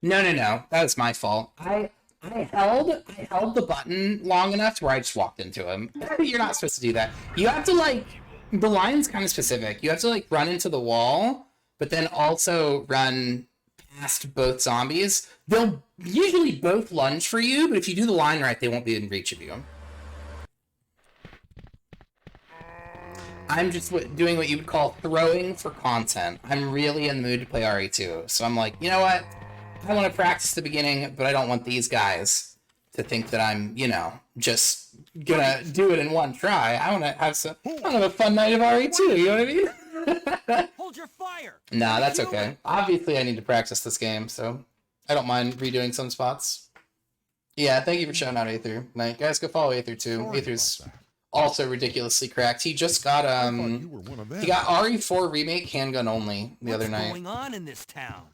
No, no, no. That was my fault. I held the button long enough to where I just walked into him. You're not supposed to do that. You have to like the line's kind of specific. You have to like run into the wall, but then also run past both zombies. They'll usually both lunge for you, but if you do the line right, they won't be in reach of you. I'm just doing what you would call throwing for content. I'm really in the mood to play RE2, so I'm like, you know what? I want to practice the beginning, but I don't want these guys to think that I'm, just gonna do it in one try. I want to have a fun night of RE2. You know what I mean? Hold your fire. Nah, that's okay. Obviously, I need to practice this game, so I don't mind redoing some spots. Yeah, thank you for shouting out Aether. Night, guys, go follow Aether too. Aether's also ridiculously cracked. He just got he got RE4 remake handgun only the other night. What's going on in this town?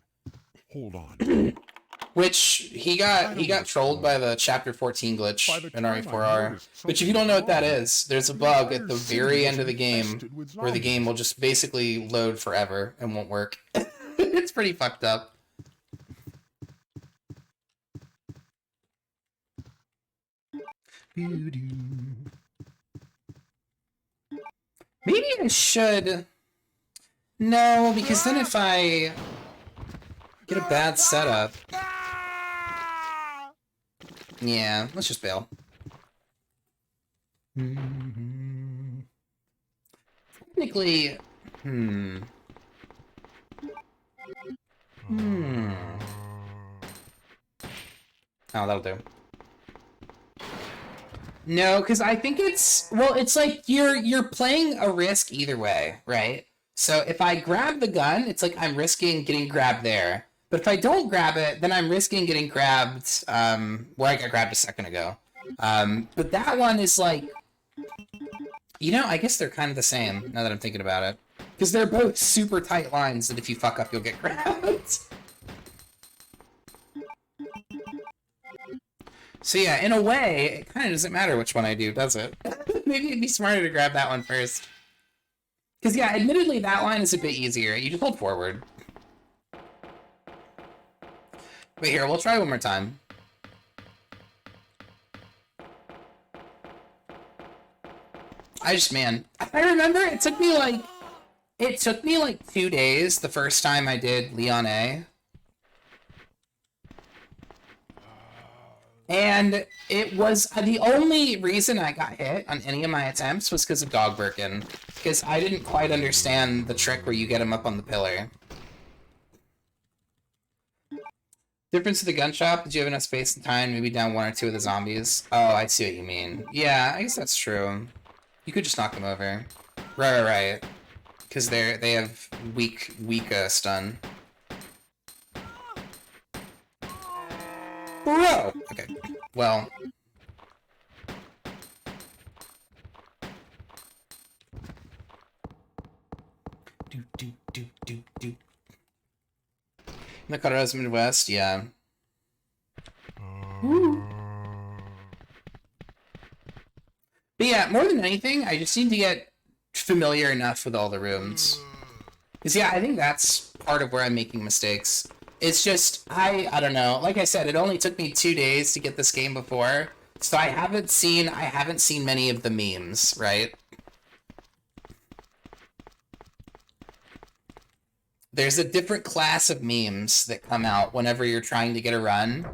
Hold on. Which he got trolled by the chapter 14 glitch in RE4R. Which if you don't know what that is, there's a bug at the very end of the game where the game will just basically load forever and won't work. It's pretty fucked up. Maybe I should... No, because then if I get a bad setup... Yeah, let's just bail. Technically... Oh, that'll do. No, because I think it's... Well, it's like you're playing a risk either way, right? So if I grab the gun, it's like I'm risking getting grabbed there. But if I don't grab it, then I'm risking getting grabbed where I got grabbed a second ago. But that one is like... I guess they're kind of the same, now that I'm thinking about it. Because they're both super tight lines that if you fuck up, you'll get grabbed. So yeah, in a way, it kind of doesn't matter which one I do, does it? Maybe it'd be smarter to grab that one first. Because yeah, admittedly, that line is a bit easier. You just hold forward. Wait, here, we'll try one more time. Man, I remember it took me like 2 days the first time I did Leon A. And it was the only reason I got hit on any of my attempts was because of Dog Birkin. Because I didn't quite understand the trick where you get him up on the pillar. Difference of the gun shop, did you have enough space and time? Maybe down one or two of the zombies? Oh, I see what you mean. Yeah, I guess that's true. You could just knock them over. Right. Because they have weak stun. Bro! Okay, well... Do. In the Colorado's Midwest, yeah. Woo. But yeah, more than anything, I just need to get familiar enough with all the rooms. Because yeah, I think that's part of where I'm making mistakes. It's just, I don't know. Like I said, it only took me 2 days to get this game before. So I haven't seen many of the memes, right? There's a different class of memes that come out whenever you're trying to get a run.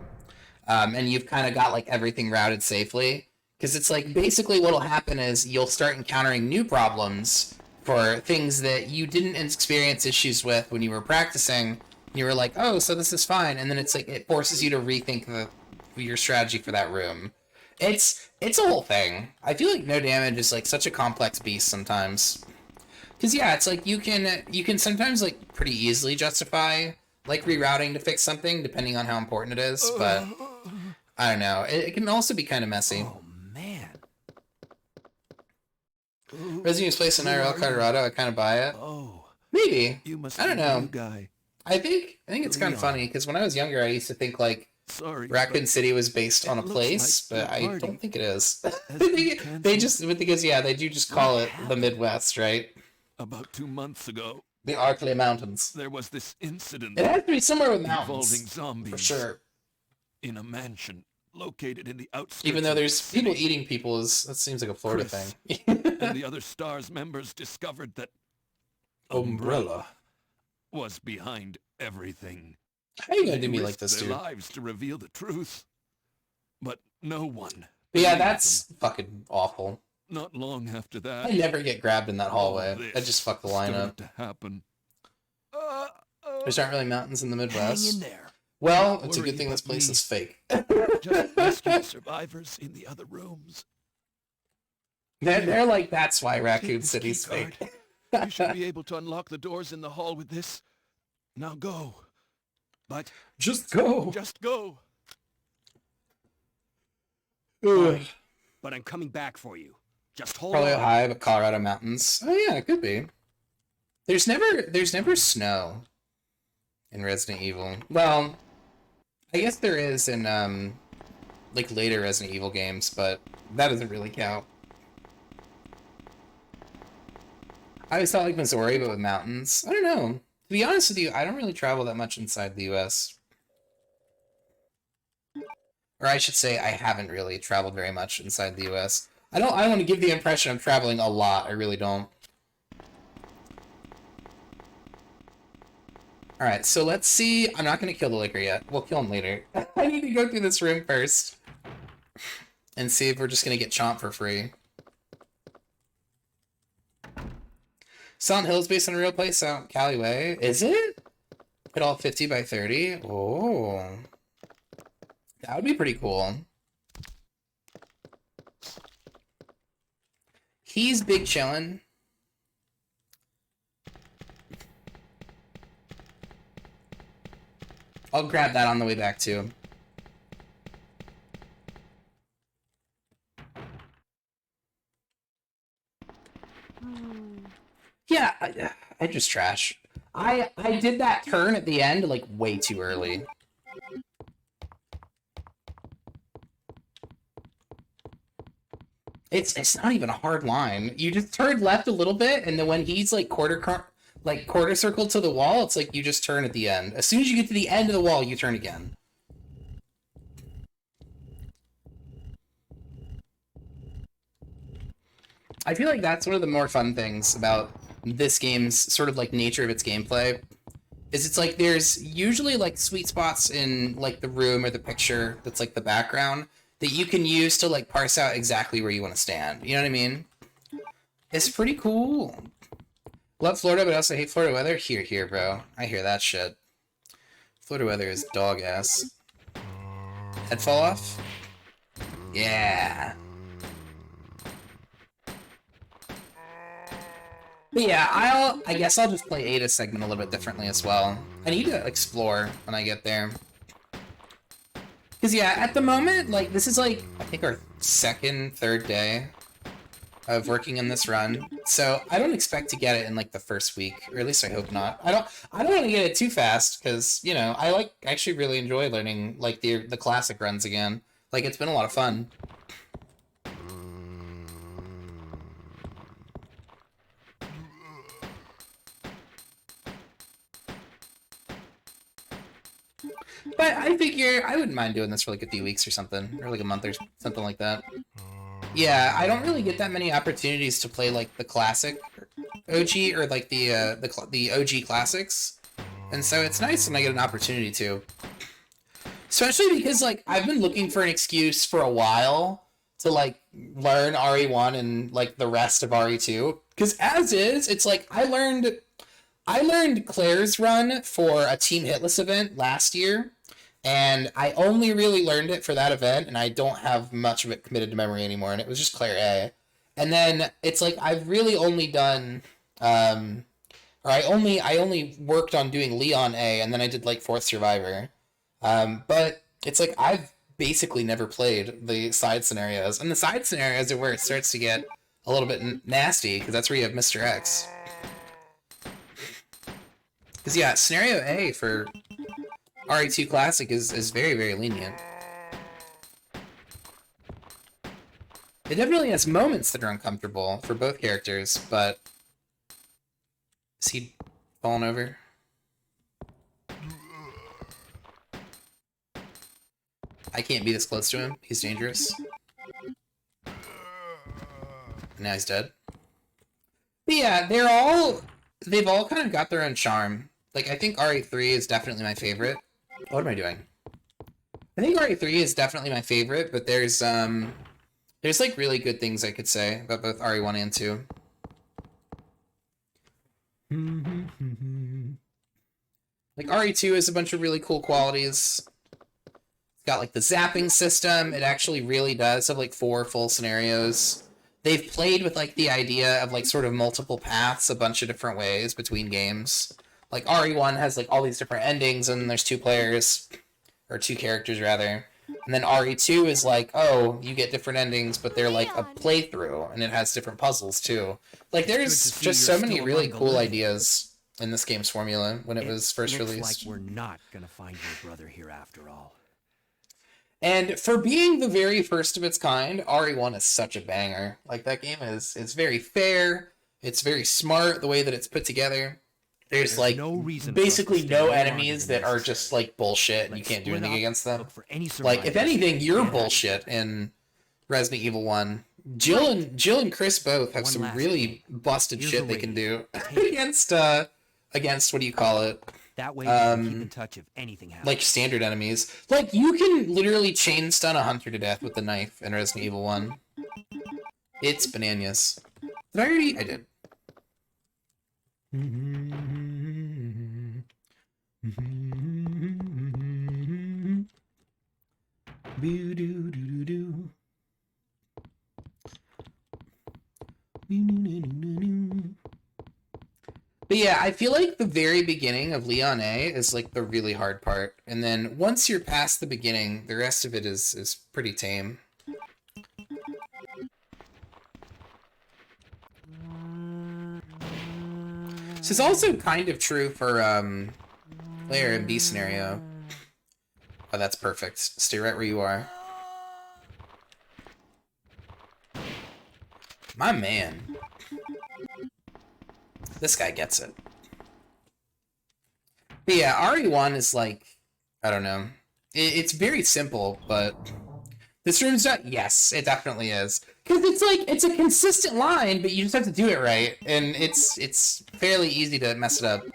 And you've kind of got like everything routed safely. Because it's like, basically what'll happen is you'll start encountering new problems for things that you didn't experience issues with when you were practicing. You were like, oh, so this is fine. And then it's like, it forces you to rethink your strategy for that room. It's a whole thing. I feel like no damage is like such a complex beast sometimes. Because yeah, it's like you can sometimes like pretty easily justify like rerouting to fix something depending on how important it is. But I don't know. It can also be kind of messy. Oh man. Resident Evil's place in IRL Colorado, I kind of buy it. Oh. Maybe. You must I don't be know. the new guy. I think it's kind of funny because when I was younger, I used to think like Sorry. Raccoon City was based on a looks place, like but I the don't think it is. been They just, because yeah, they do just call it the Midwest, right? About 2 months ago. The Arklay Mountains. There was this incident It has to be somewhere with involving mountains, zombies for sure. in a mansion located in the outskirts. Even though of the there's people city. eating people, that seems like a Florida Chris thing. And the other STARS members discovered that Umbrella. was behind everything. How are you gonna They do me like risked this, their dude? lives to reveal the truth, but no one. But yeah, believed that's them. fucking awful. Not long after that. I never get grabbed in that all hallway. this I just fuck the line started up. to happen. There's not really mountains in the Hang Midwest. in there. Well, it's a Worry good thing this about place me. is fake. Just rescue the survivors in the other rooms. They're like, that's why Take Raccoon this City's keycard. fake. You should be able to unlock the doors in the hall with this. Now go. But Just go. just go. Ugh. But I'm coming back for you. Just hold Probably on. Ohio, but Colorado mountains. Oh yeah, it could be. There's never snow in Resident Evil. Well, I guess there is in like later Resident Evil games, but that doesn't really count. I always thought like Missouri, but with mountains. I don't know. To be honest with you, I don't really travel that much inside the US. Or I should say I haven't really traveled very much inside the US. I don't want to give the impression of traveling a lot. I really don't. Alright, so let's see. I'm not going to kill the liquor yet. We'll kill him later. I need to go through this room first. And see if we're just going to get Chomp for free. Silent Hill is based on a real place out Caliway. Is it? Put all 50 by 30? Oh. That would be pretty cool. He's big chillin'. I'll grab that on the way back too. Yeah, I just trash. I did that turn at the end like way too early. It's not even a hard line. You just turn left a little bit, and then when he's like quarter circle to the wall, it's like you just turn at the end. As soon as you get to the end of the wall, you turn again. I feel like that's one of the more fun things about this game's sort of like nature of its gameplay. Is it's like there's usually like sweet spots in like the room or the picture that's like the background that you can use to like parse out exactly where you want to stand. You know what I mean? It's pretty cool. Love Florida, but also hate Florida weather. Here, bro. I hear that shit. Florida weather is dog ass. Head fall off? Yeah. But yeah, I guess I'll just play Ada segment a little bit differently as well. I need to explore when I get there. Because yeah, at the moment, like, this is like, I think our third day of working in this run. So I don't expect to get it in like the first week, or at least I hope not. I don't want to get it too fast, because, you know, I actually really enjoy learning like the classic runs again. Like, it's been a lot of fun. But I figure I wouldn't mind doing this for like a few weeks or something, or like a month or something like that. Yeah, I don't really get that many opportunities to play like the classic OG or like the OG classics, and so it's nice when I get an opportunity to. Especially because like I've been looking for an excuse for a while to like learn RE1 and like the rest of RE2, because as is, it's like I learned Claire's run for a Team Hitless event last year, and I only really learned it for that event, and I don't have much of it committed to memory anymore, and it was just Claire A. And then it's like I've really only done, or I only worked on doing Leon A, and then I did like Fourth Survivor. But it's like I've basically never played the side scenarios, and the side scenarios are where it starts to get a little bit nasty, because that's where you have Mr. X. Because yeah, scenario A for RE2 Classic is very, very lenient. It definitely has moments that are uncomfortable for both characters, but... Is he falling over. I can't be this close to him. He's dangerous. Now he's dead. But yeah, they've all kind of got their own charm. Like, I think RE3 is definitely my favorite. What am I doing? I think RE3 is definitely my favorite, but there's like really good things I could say about both RE1 and 2. Like, RE2 has a bunch of really cool qualities. It's got like the zapping system. It actually really does have like 4 full scenarios. They've played with like the idea of like sort of multiple paths a bunch of different ways between games. Like RE1 has like all these different endings and there's 2 players, or 2 characters rather. And then RE2 is like, oh, you get different endings, but they're like a playthrough and it has different puzzles too. Like there's just so many really cool ideas in this game's formula when it was first released. Looks like we're not gonna find your brother here after all. And for being the very first of its kind, RE1 is such a banger. Like, that game is very fair. It's very smart, the way that it's put together. There's like, no reason basically for us to no stay enemies that are just, like, bullshit and you can't do anything against them. Look for any Like, if survivors. anything, you're Yeah. bullshit in Resident Evil 1. Jill and Chris both have One some last really thing. busted Here's shit a they can do radio. against what do you call it? That way we can keep in touch if anything happens. Like standard enemies. Like, you can literally chain stun a hunter to death with the knife in Resident Evil 1. It's bananas. Did I already? I did. But yeah, I feel like the very beginning of Leon A is like the really hard part. And then once you're past the beginning, the rest of it is pretty tame. This is also kind of true for player and B scenario. Oh, that's perfect. Stay right where you are. My man. This guy gets it. But yeah, RE1 is like, I don't know. It's very simple, but this room's not. Yes, it definitely is. Because it's like, it's a consistent line, but you just have to do it right. And it's fairly easy to mess it up.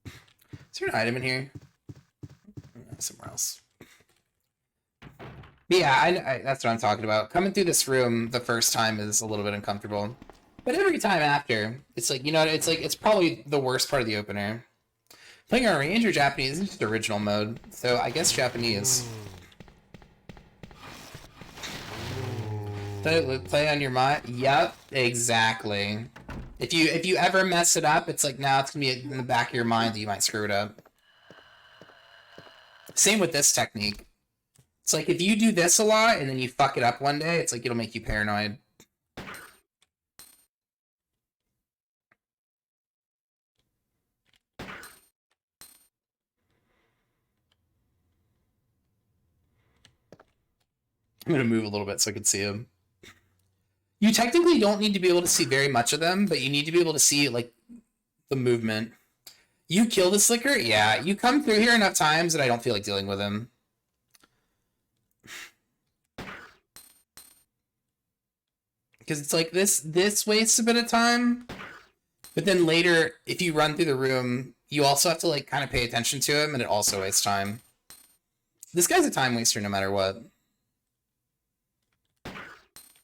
Is there an item in here? Somewhere else. But yeah, I that's what I'm talking about. Coming through this room the first time is a little bit uncomfortable. But every time after, it's like, you know, it's like, it's probably the worst part of the opener. Playing Orange or Japanese is just original mode, so I guess Japanese. Play on your mind? Yep, exactly. If you ever mess it up, it's like, now it's gonna be in the back of your mind that you might screw it up. Same with this technique. It's like, if you do this a lot and then you fuck it up one day, it's like, it'll make you paranoid. I'm gonna move a little bit so I can see him. You technically don't need to be able to see very much of them, but you need to be able to see, like, the movement. You kill the Slicker? Yeah. You come through here enough times that I don't feel like dealing with him. Because it's like, this wastes a bit of time. But then later, if you run through the room, you also have to, like, kind of pay attention to him, and it also wastes time. This guy's a time waster no matter what.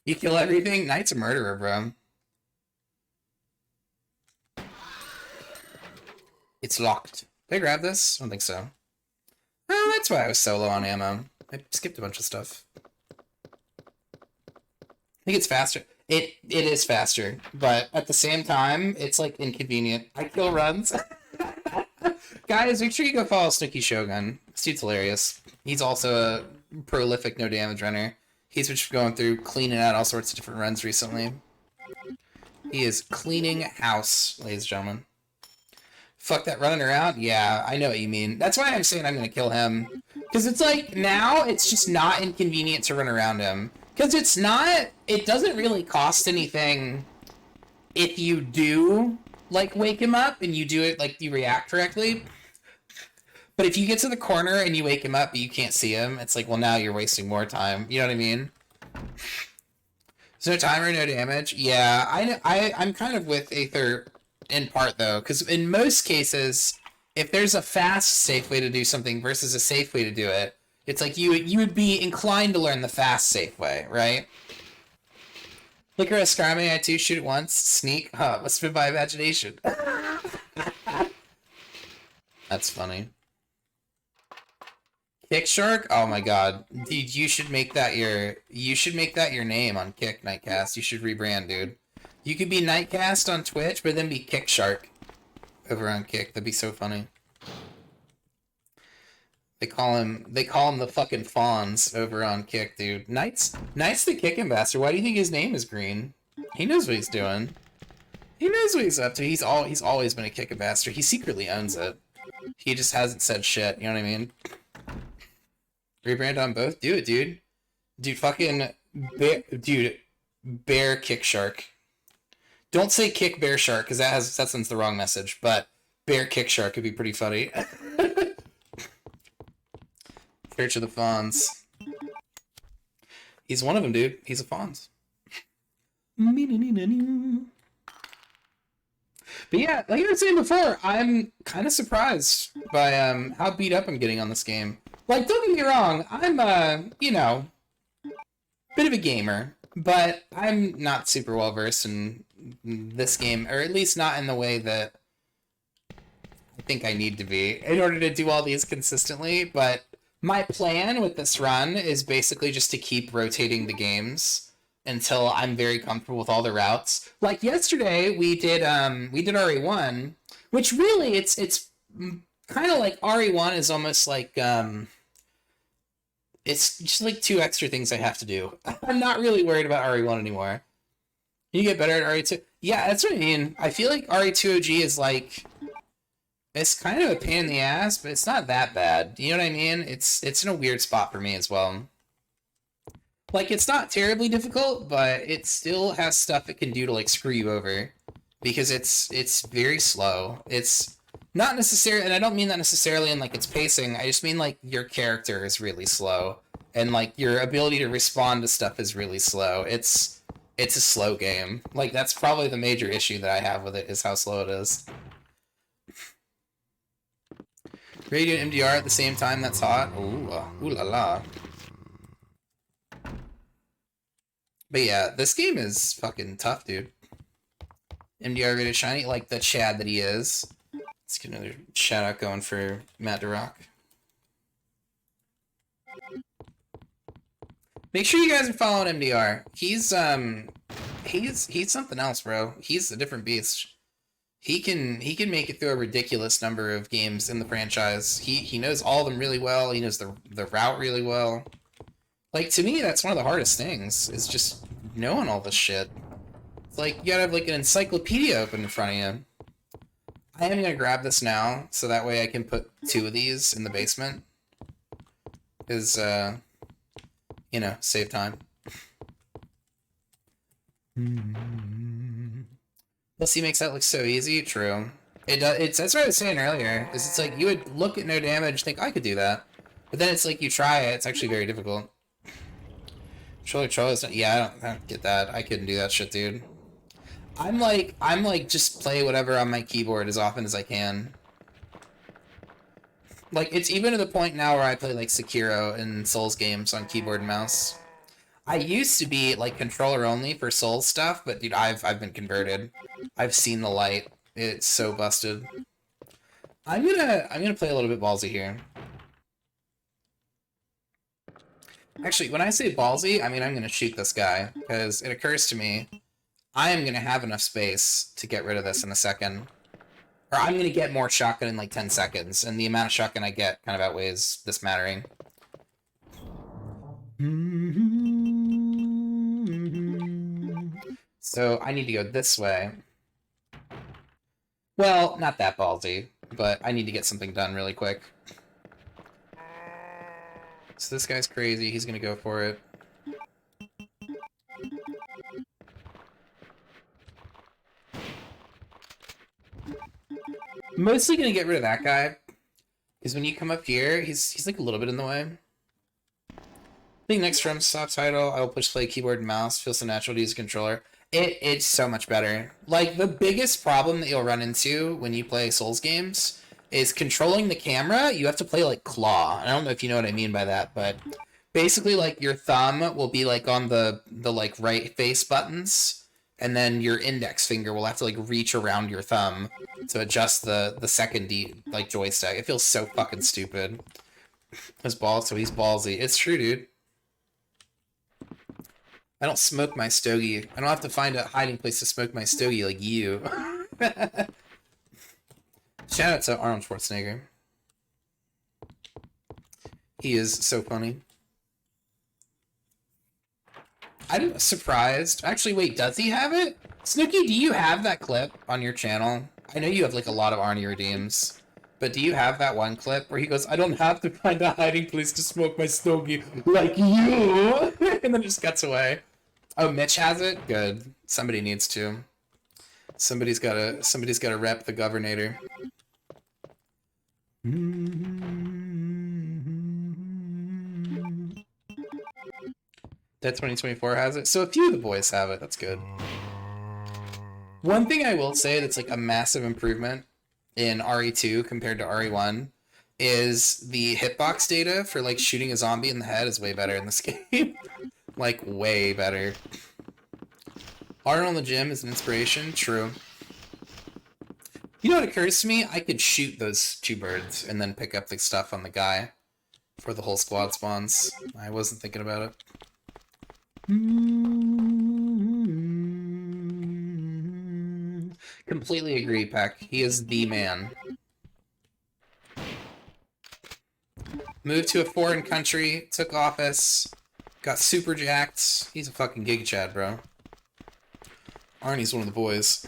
You kill everything? Knight's a murderer, bro. It's locked. Did I grab this? I don't think so. Oh, that's why I was so low on ammo. I skipped a bunch of stuff. I think it's faster. It is faster, but at the same time, it's like inconvenient. I kill runs. Guys, make sure you go follow Snooki Shogun. This dude's hilarious. He's also a prolific no damage runner. He's been going through cleaning out all sorts of different runs recently. He is cleaning house, ladies and gentlemen. Fuck that running around? Yeah, I know what you mean. That's why I'm saying I'm gonna kill him. Because it's like, now it's just not inconvenient to run around him. Because it doesn't really cost anything if you do like wake him up and you do it like you react correctly. But if you get to the corner and you wake him up but you can't see him, it's like, well, now you're wasting more time. You know what I mean? There's no timer, no damage. Yeah, I'm kind of with Aether in part though, because in most cases, if there's a fast, safe way to do something versus a safe way to do it, it's like you would be inclined to learn the fast, safe way, right? Licorice Scarme, I too shoot it once. Sneak. Huh, must have been my imagination. That's funny. Kick Shark? Oh my god. Dude, you should make that your name on Kick Nightcast. You should rebrand, dude. You could be Nightcast on Twitch, but then be Kick Shark over on Kick. That'd be so funny. They call him the fucking Fawns over on Kick, dude. Knight's the Kick Ambassador. Why do you think his name is green? He knows what he's doing. He knows what he's up to. He's always been a Kick Ambassador. He secretly owns it. He just hasn't said shit, you know what I mean? Rebrand on both? Do it, dude. Dude, fucking Bear Kick Shark. Don't say Kick Bear Shark, because that sends the wrong message, but Bear Kick Shark could be pretty funny. Church of the Fawns. He's one of them, dude. He's a Fawns. But yeah, like I was saying before, I'm kind of surprised by how beat up I'm getting on this game. Like, don't get me wrong, I'm you know, bit of a gamer, but I'm not super well versed in this game, or at least not in the way that I think I need to be in order to do all these consistently. But my plan with this run is basically just to keep rotating the games until I'm very comfortable with all the routes. Like yesterday, we did RE1, which really it's kind of like RE1 is almost like it's just like 2 extra things I have to do. I'm not really worried about RE1 anymore. You get better at RE2. Yeah, that's what I mean. I feel like RE2 OG is like, it's kind of a pain in the ass, but it's not that bad. You know what I mean? It's in a weird spot for me as well. Like, it's not terribly difficult, but it still has stuff it can do to, like, screw you over. Because it's very slow. It's not necessarily, and I don't mean that necessarily in, like, its pacing. I just mean, like, your character is really slow. And, like, your ability to respond to stuff is really slow. It's a slow game. Like, that's probably the major issue that I have with it, is how slow it is. Radio and MDR at the same time, that's hot. Ooh, ooh la la. But yeah, this game is fucking tough, dude. MDR rated shiny, like the Chad that he is. Let's get another shout out going for Matt DeRock. Make sure you guys are following MDR. He's something else, bro. He's a different beast. He can make it through a ridiculous number of games in the franchise. He knows all of them really well. He knows the route really well. Like, to me, that's one of the hardest things, is just knowing all this shit. It's like, you gotta have, like, an encyclopedia open in front of you. I am gonna grab this now, so that way I can put 2 of these in the basement. Is, you know, save time. Plus, he makes that look so easy. True. That's what I was saying earlier. Is it's like, you would look at no damage, think, I could do that. But then it's like, you try it, it's actually very difficult. Controller is not, yeah, I don't get that. I couldn't do that shit, dude. I'm like, just play whatever on my keyboard as often as I can. Like, it's even to the point now where I play, like, Sekiro and Souls games on keyboard and mouse. I used to be, like, controller only for Souls stuff, but, dude, I've been converted. I've seen the light. It's so busted. I'm gonna play a little bit ballsy here. Actually, when I say ballsy, I mean I'm gonna shoot this guy, because it occurs to me, I am gonna have enough space to get rid of this in a second. Or I'm gonna get more shotgun in like 10 seconds, and the amount of shotgun I get kind of outweighs this mattering. So I need to go this way. Well, not that ballsy, but I need to get something done really quick. So this guy's crazy, he's gonna go for it. Mostly gonna get rid of that guy. Because when you come up here, he's like a little bit in the way. I think next from subtitle, I will push play keyboard and mouse. Feels so natural to use a controller. It's so much better. Like, the biggest problem that you'll run into when you play Souls games is controlling the camera. You have to play like claw. I don't know if you know what I mean by that, but basically like your thumb will be like on the like right face buttons, and then your index finger will have to like reach around your thumb to adjust the second like joystick. It feels so fucking stupid. His balls, so he's ballsy. It's true, dude. I don't smoke my stogie. I don't have to find a hiding place to smoke my stogie like you. Shout out to Arnold Schwarzenegger. He is so funny. I'm surprised. Actually, wait, does he have it? Snooki, do you have that clip on your channel? I know you have like a lot of Arnie redeems, but do you have that one clip where he goes, I don't have to find a hiding place to smoke my stogie like you, and then just cuts away. Oh, Mitch has it? Good. Somebody needs to. Somebody's gotta rep the governor. Dead 2024 has it. So a few of the boys have it. That's good. One thing I will say that's like a massive improvement in RE2 compared to RE1 is the hitbox data for like shooting a zombie in the head is way better in this game. Like, way better. Arnold in the gym is an inspiration. True. You know what occurs to me? I could shoot those two birds and then pick up the stuff on the guy before the whole squad spawns. I wasn't thinking about it. Completely agree, Peck. He is the man. Moved to a foreign country, took office, got super jacked. He's a fucking Giga Chad, bro. Arnie's one of the boys.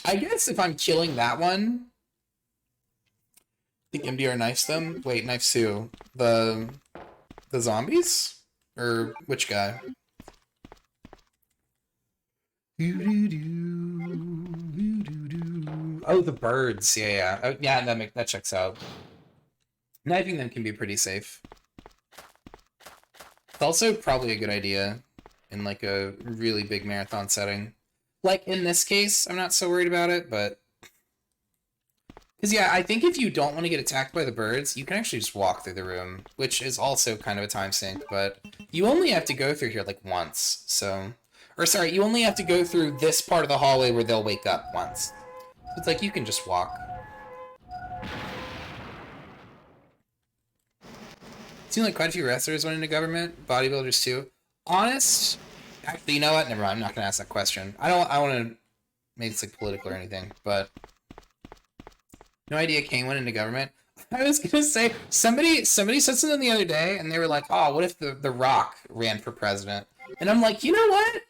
I guess if I'm killing that one, I think MDR knifes them. Wait, knifes who? The zombies? Or which guy? Oh, the birds. Yeah. Oh, yeah, that checks out. Knifing them can be pretty safe. It's also probably a good idea in like a really big marathon setting. Like in this case, I'm not so worried about it, but because yeah, I think if you don't want to get attacked by the birds, you can actually just walk through the room, which is also kind of a time sink, but you only have to go through here like once, so... Or sorry, you only have to go through this part of the hallway where they'll wake up once. So it's like you can just walk. Seems like quite a few wrestlers went into government, bodybuilders too. Honest... Actually, you know what? Never mind, I'm not gonna ask that question. I want to make this like political or anything, but... No idea Kane went into government. I was gonna say, somebody said something the other day, and they were like, oh, what if the Rock ran for president? And I'm like, you know what?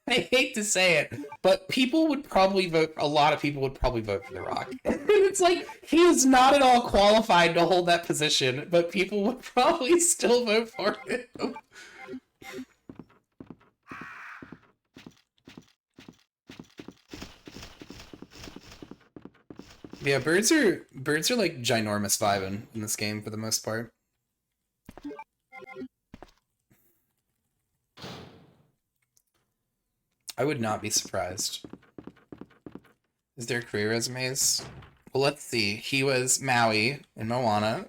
I hate to say it, but people would probably vote, a lot of people would probably vote for The Rock. It's like, he is not at all qualified to hold that position, but people would probably still vote for him. Yeah, birds are like ginormous vibing in this game for the most part. I would not be surprised. Is there career resumes? Well, let's see. He was Maui in Moana.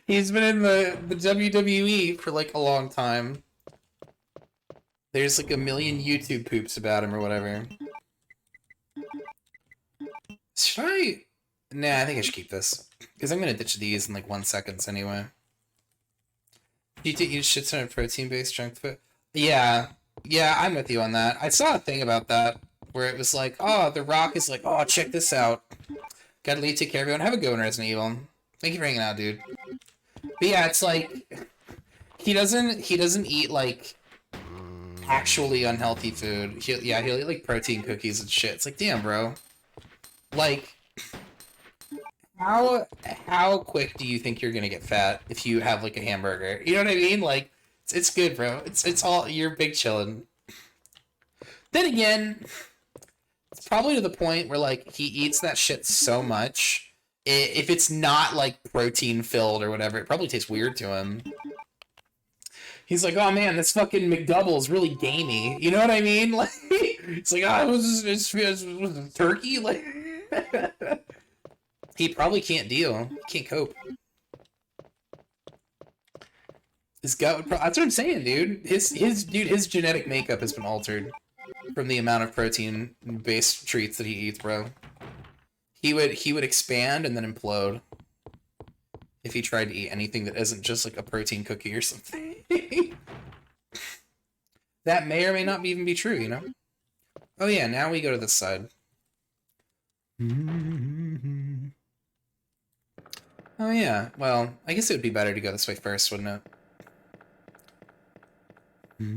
he's been in the WWE for like a long time. There's like a million YouTube poops about him or whatever. Should I? Nah, I think I should keep this. Because I'm going to ditch these in like 1 second anyway. You eat a shit ton of protein-based junk food? Yeah, I'm with you on that. I saw a thing about that where it was like, oh, The Rock is like, oh, check this out. Gotta leave, take care of everyone. Have a good one, Resident Evil. Thank you for hanging out, dude. But yeah, it's like, he doesn't eat like actually unhealthy food. He'll eat like protein cookies and shit. It's like, damn, bro. Like, how quick do you think you're gonna get fat if you have like a hamburger? You know what I mean? Like, it's good, bro. It's all, you're big chillin'. Then again, it's It's probably to the point where like he eats that shit so much, if it's not like protein filled or whatever, it probably tastes weird to him. He's like, oh man, this fucking McDouble is really gamey. You know what I mean? Like, it's like, oh, was it turkey? Like, he probably can't deal. He can't cope. His gut would that's what I'm saying, dude. His genetic makeup has been altered from the amount of protein-based treats that he eats, bro. He would expand and then implode if he tried to eat anything that isn't just like a protein cookie or something. That may or may not even be true, you know? Oh yeah, now we go to this side. Oh yeah, well, I guess it would be better to go this way first, wouldn't it?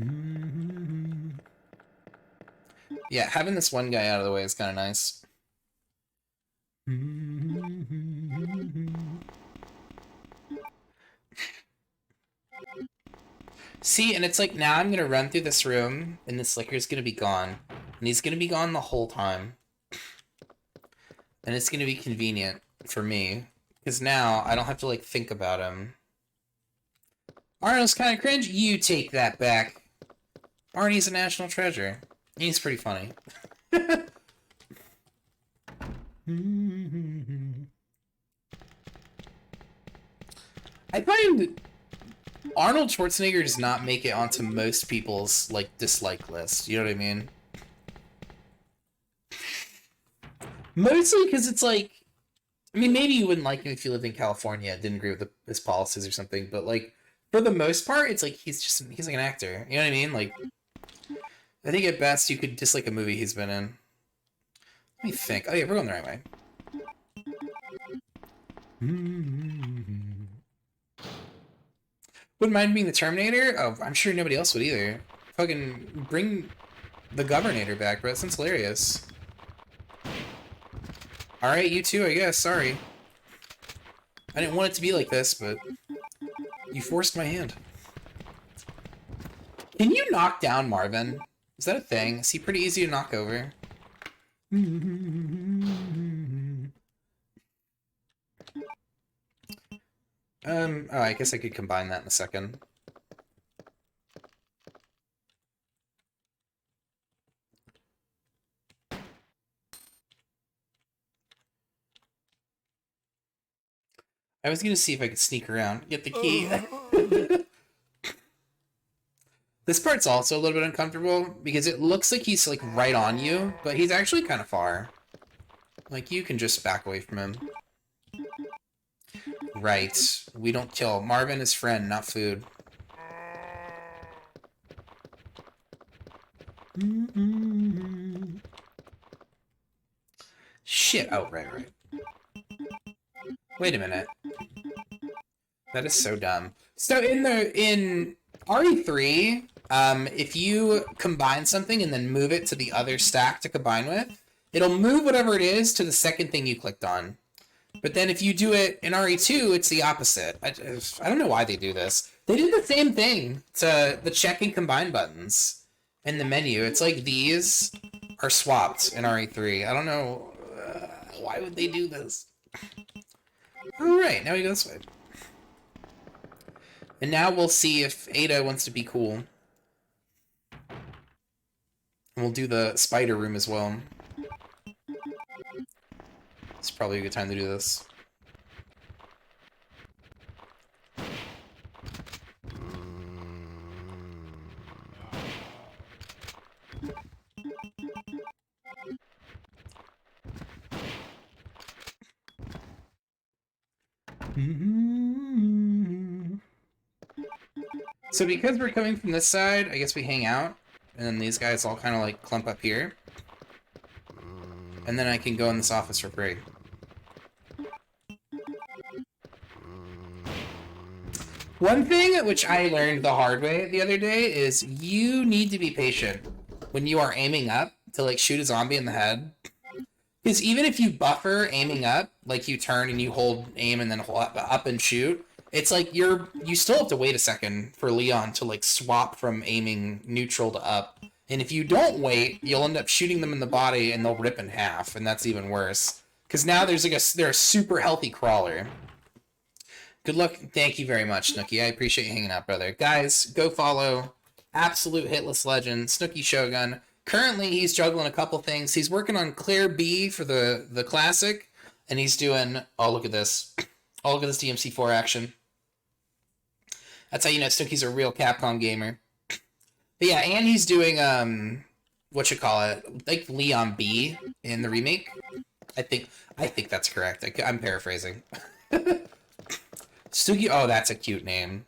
Yeah, having this one guy out of the way is kind of nice. See, and it's like, now I'm gonna run through this room, and this Slicker's gonna be gone. And he's gonna be gone the whole time. And it's gonna be convenient for me, because now I don't have to, like, think about him. Arnold's kind of cringe? You take that back. Arnie's a national treasure. He's pretty funny. I find Arnold Schwarzenegger does not make it onto most people's, like, dislike list. You know what I mean? Mostly because it's like, I mean, maybe you wouldn't like him if you lived in California, didn't agree with his policies or something, but, like, for the most part, it's like, he's like an actor. You know what I mean? Like, I think at best you could dislike a movie he's been in. Let me think. Oh yeah, we're going the right way. Wouldn't mind being the Terminator? Oh, I'm sure nobody else would either. Fucking bring the Governator back, bro. That sounds hilarious. Alright, you too, I guess. Sorry. I didn't want it to be like this, but you forced my hand. Can you knock down Marvin? Is that a thing? Is he pretty easy to knock over? Oh, I guess I could combine that in a second. I was gonna see if I could sneak around, get the key. This part's also a little bit uncomfortable because it looks like he's like right on you, but he's actually kind of far. Like you can just back away from him. Right. We don't kill. Marvin is friend, not food. Shit. Oh, right. Wait a minute. That is so dumb. So in RE3, if you combine something and then move it to the other stack to combine with, it'll move whatever it is to the second thing you clicked on. But then if you do it in RE2, it's the opposite. I don't know why they do this. They did the same thing to the check and combine buttons in the menu. It's like these are swapped in RE3. I don't know why would they do this. All right, now we go this way. And now we'll see if Ada wants to be cool. And we'll do the spider room as well. It's probably a good time to do this. So because we're coming from this side, I guess we hang out, and then these guys all kind of like clump up here. And then I can go in this office for free. One thing which I learned the hard way the other day is you need to be patient when you are aiming up to like shoot a zombie in the head. Because even if you buffer aiming up, like you turn and you hold aim and then hold up and shoot, it's like you still have to wait a second for Leon to like swap from aiming neutral to up. And if you don't wait, you'll end up shooting them in the body and they'll rip in half, and that's even worse. Because now they're a super healthy crawler. Good luck. Thank you very much, Snooki. I appreciate you hanging out, brother. Guys, go follow Absolute Hitless Legend, Snooki Shogun. Currently, he's juggling a couple things. He's working on Claire B for the Classic, and he's doing, oh, look at this. Oh, look at this DMC4 action. That's how you know Snooki's a real Capcom gamer. But yeah, and he's doing, like Leon B in the remake. I think that's correct. I'm paraphrasing. Sugi, oh, that's a cute name.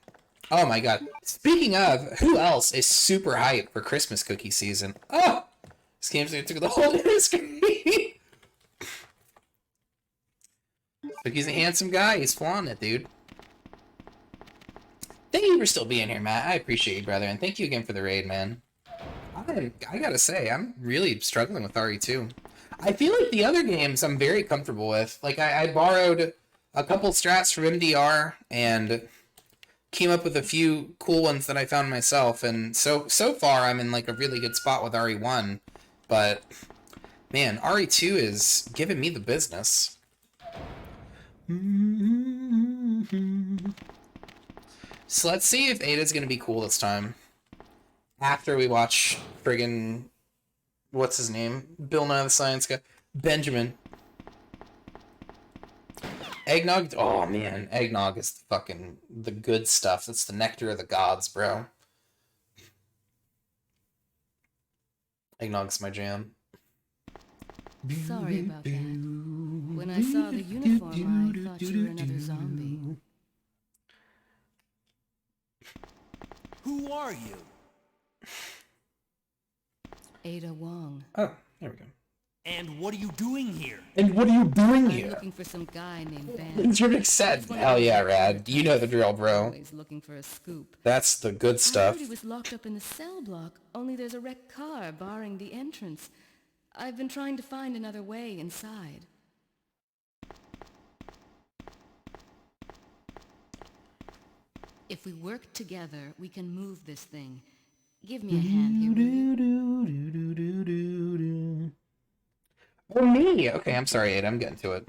Oh my god. Speaking of, who else is super hyped for Christmas cookie season? Oh! This game's gonna take the whole screen. Cookie's a handsome guy. He's flaunting it, dude. Thank you for still being here, Matt. I appreciate you, brother. And thank you again for the raid, man. I gotta say, I'm really struggling with RE2. I feel like the other games I'm very comfortable with. Like, I borrowed a couple strats from MDR and came up with a few cool ones that I found myself. And so far, I'm in, like, a really good spot with RE1. But, man, RE2 is giving me the business. So let's see if Ada's gonna be cool this time. After we watch friggin'... what's his name? Bill Nye the Science Guy. Benjamin. Eggnog? Oh, man. Eggnog is the good stuff. That's the nectar of the gods, bro. Eggnog's my jam. Sorry about that. When I saw the uniform, I thought you were another zombie. Who are you? Ada Wong. Oh, there we go. And what are you doing here? And what are you doing I'm here? looking for some guy named Van. It's your said. Hell yeah, Rad. You know the drill, bro. Always looking for a scoop. That's the good I stuff. heard he was locked up in the cell block, only there's a wrecked car barring the entrance. I've been trying to find another way inside. If we work together, we can move this thing. Give me a hand here, will you? Oh, me! Okay, I'm sorry, Ada. I'm getting to it.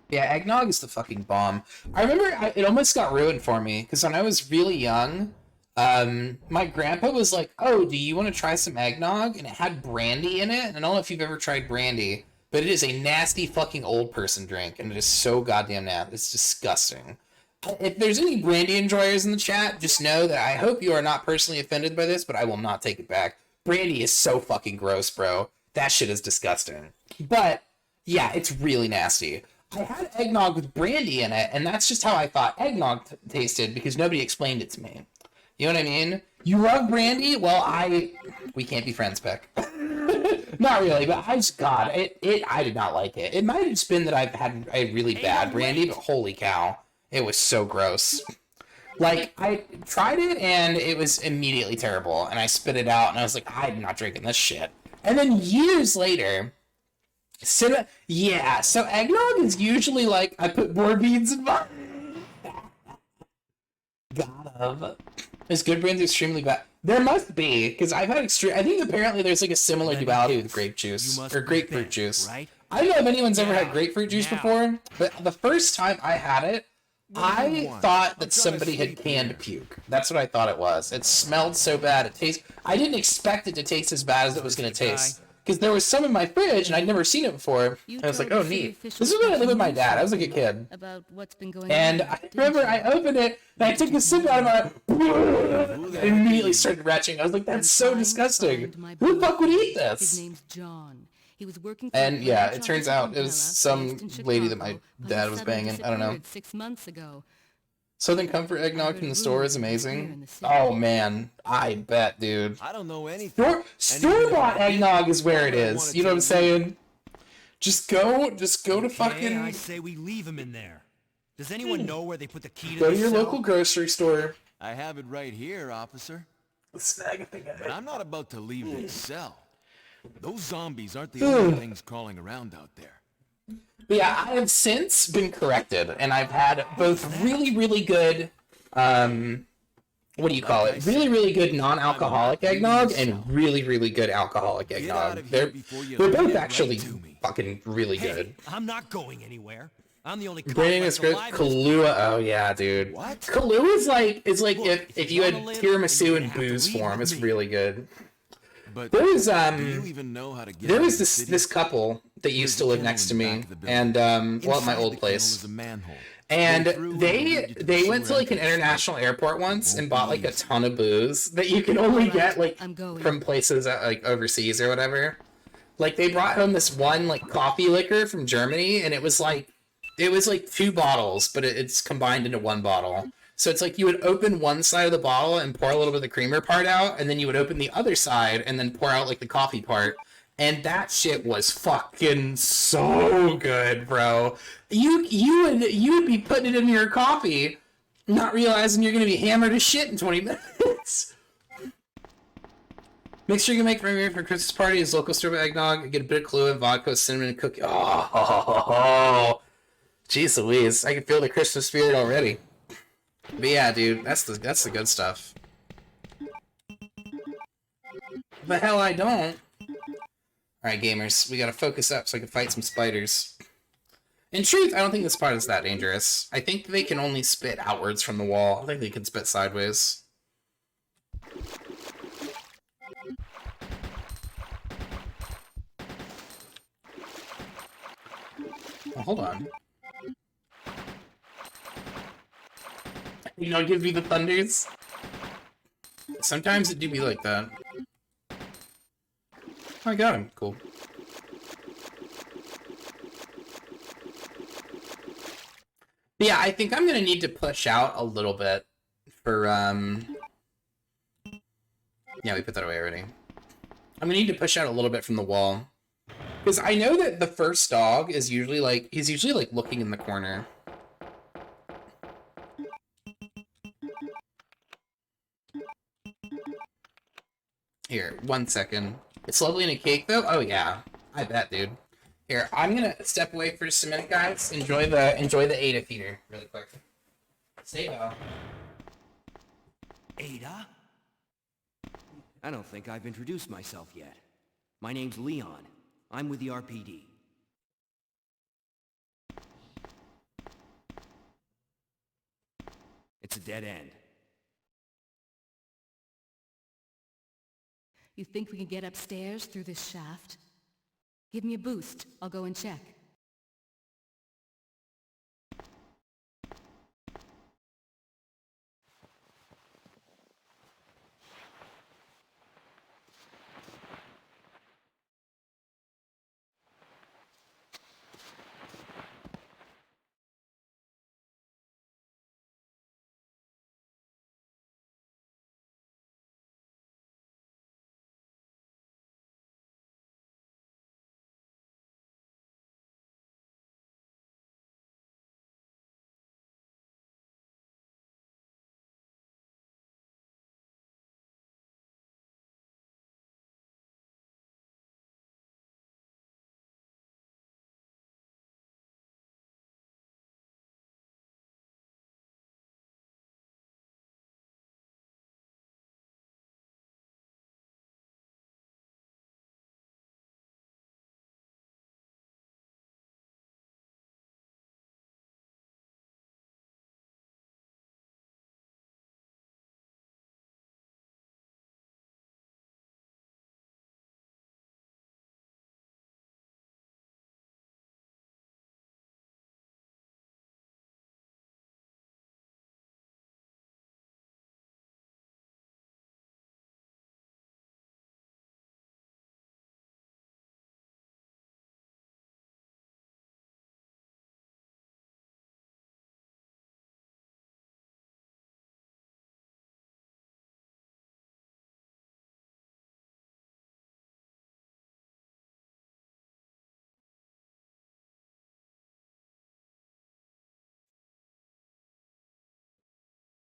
Yeah, eggnog is the fucking bomb. I remember it almost got ruined for me, because when I was really young, my grandpa was like, oh, do you want to try some eggnog? And it had brandy in it, and I don't know if you've ever tried brandy, but it is a nasty fucking old person drink, and it is so goddamn nasty. It's disgusting. If there's any brandy enjoyers in the chat, just know that I hope you are not personally offended by this, but I will not take it back. Brandy is so fucking gross, bro. That shit is disgusting. But, yeah, it's really nasty. I had eggnog with brandy in it, and that's just how I thought eggnog tasted, because nobody explained it to me. You know what I mean? You love brandy? Well, we can't be friends, Peck. Not really, but I did not like it. It might have just been that I've had a really bad brandy, but holy cow. It was so gross. Like, I tried it, and it was immediately terrible, and I spit it out, and I was like, I'm not drinking this shit. And then years later, so eggnog is usually like, I put more beans in mine. Is good brandy extremely bad? There must be, because I've had I think apparently there's like a similar duality with grape juice, or grapefruit juice. Right? I don't know if anyone's ever had grapefruit juice before, but the first time I had it, I thought that somebody had canned puke. That's what I thought it was. It smelled so bad. I didn't expect it to taste as bad as it was going to taste. Because there was some in my fridge, and I'd never seen it before. And I was like, oh, neat. This is when I lived with my dad. I was like a kid. About what's been going And on, I remember I opened it, and I took a sip out of it. I immediately started retching. I was like, that's so disgusting. Who the fuck would eat His this? name's John. He was working for And a yeah, branch it turns office out in it was Manila, some based in lady that Chicago, my but dad he was suddenly banging. I don't know. disappeared 6 months ago. Southern Comfort eggnog from the store is amazing. Oh man, I bet, dude. I don't know anything. Store-bought eggnog is where it is. You know what I'm saying? Just go to fucking... I say we leave him in there. Does anyone know where they put the key to Go to this your cell? local grocery store. I have it right here, officer. Snag a thing of But it. I'm not about to leave this cell. Those zombies aren't the only things crawling around out there. But yeah, I have since been corrected, and I've had both really, really good what do you call it? Really, really good non-alcoholic eggnog and really, really good alcoholic Get out eggnog. of here before you They're lead both it right actually to me. fucking really Hey, good. I'm not going anywhere. I'm the only cop Brandon left is good. alive in this Kahlua, oh yeah, dude. What? Kahlua is like Look, if you had wanna live, then tiramisu you're in gonna have to booze leave form, with it's me. really good. But There was do you even know how to get there out was of the this city? this couple that used There's to a live kennel next to in the me, back of the building. and well, at my Inside old the kennel place. is a manhole. And Go through and they it'll lead you to the they went to sewer like an entrance. international airport once Won't and bought be like a easy. ton of booze that you can only Alright, get like I'm going. from places like overseas or whatever. Like they brought home this one like coffee liquor from Germany, and it was like 2 bottles, but it's combined into one bottle. So it's like you would open one side of the bottle and pour a little bit of the creamer part out, and then you would open the other side and then pour out like the coffee part. And that shit was fucking so good, bro. You would be putting it in your coffee, not realizing you're gonna be hammered as shit in 20 minutes. Make sure you make for Christmas party is local store eggnog. Get a bit of Kahlua, vodka, cinnamon, and cookie. Oh, jeez Louise, I can feel the Christmas spirit already. But yeah, dude, that's the good stuff. The hell I don't. Alright, gamers, we gotta focus up so I can fight some spiders. In truth, I don't think this part is that dangerous. I think they can only spit outwards from the wall. I think they can spit sideways. Oh, hold on. You know, give me the thunders. Sometimes it do be like that. Oh, I got him. Cool. But yeah, I think I'm gonna need to push out a little bit for, yeah, we put that away already. I'm gonna need to push out a little bit from the wall. Because I know that the first dog is usually like, he's usually like looking in the corner. Here, 1 second. It's lovely in a cake though? Oh yeah, I bet, dude. Here, I'm gonna step away for just a minute, guys. Enjoy the Ada feeder really quick. Stay well. Ada? I don't think I've introduced myself yet. My name's Leon. I'm with the RPD. It's a dead end. You think we can get upstairs through this shaft? Give me a boost. I'll go and check.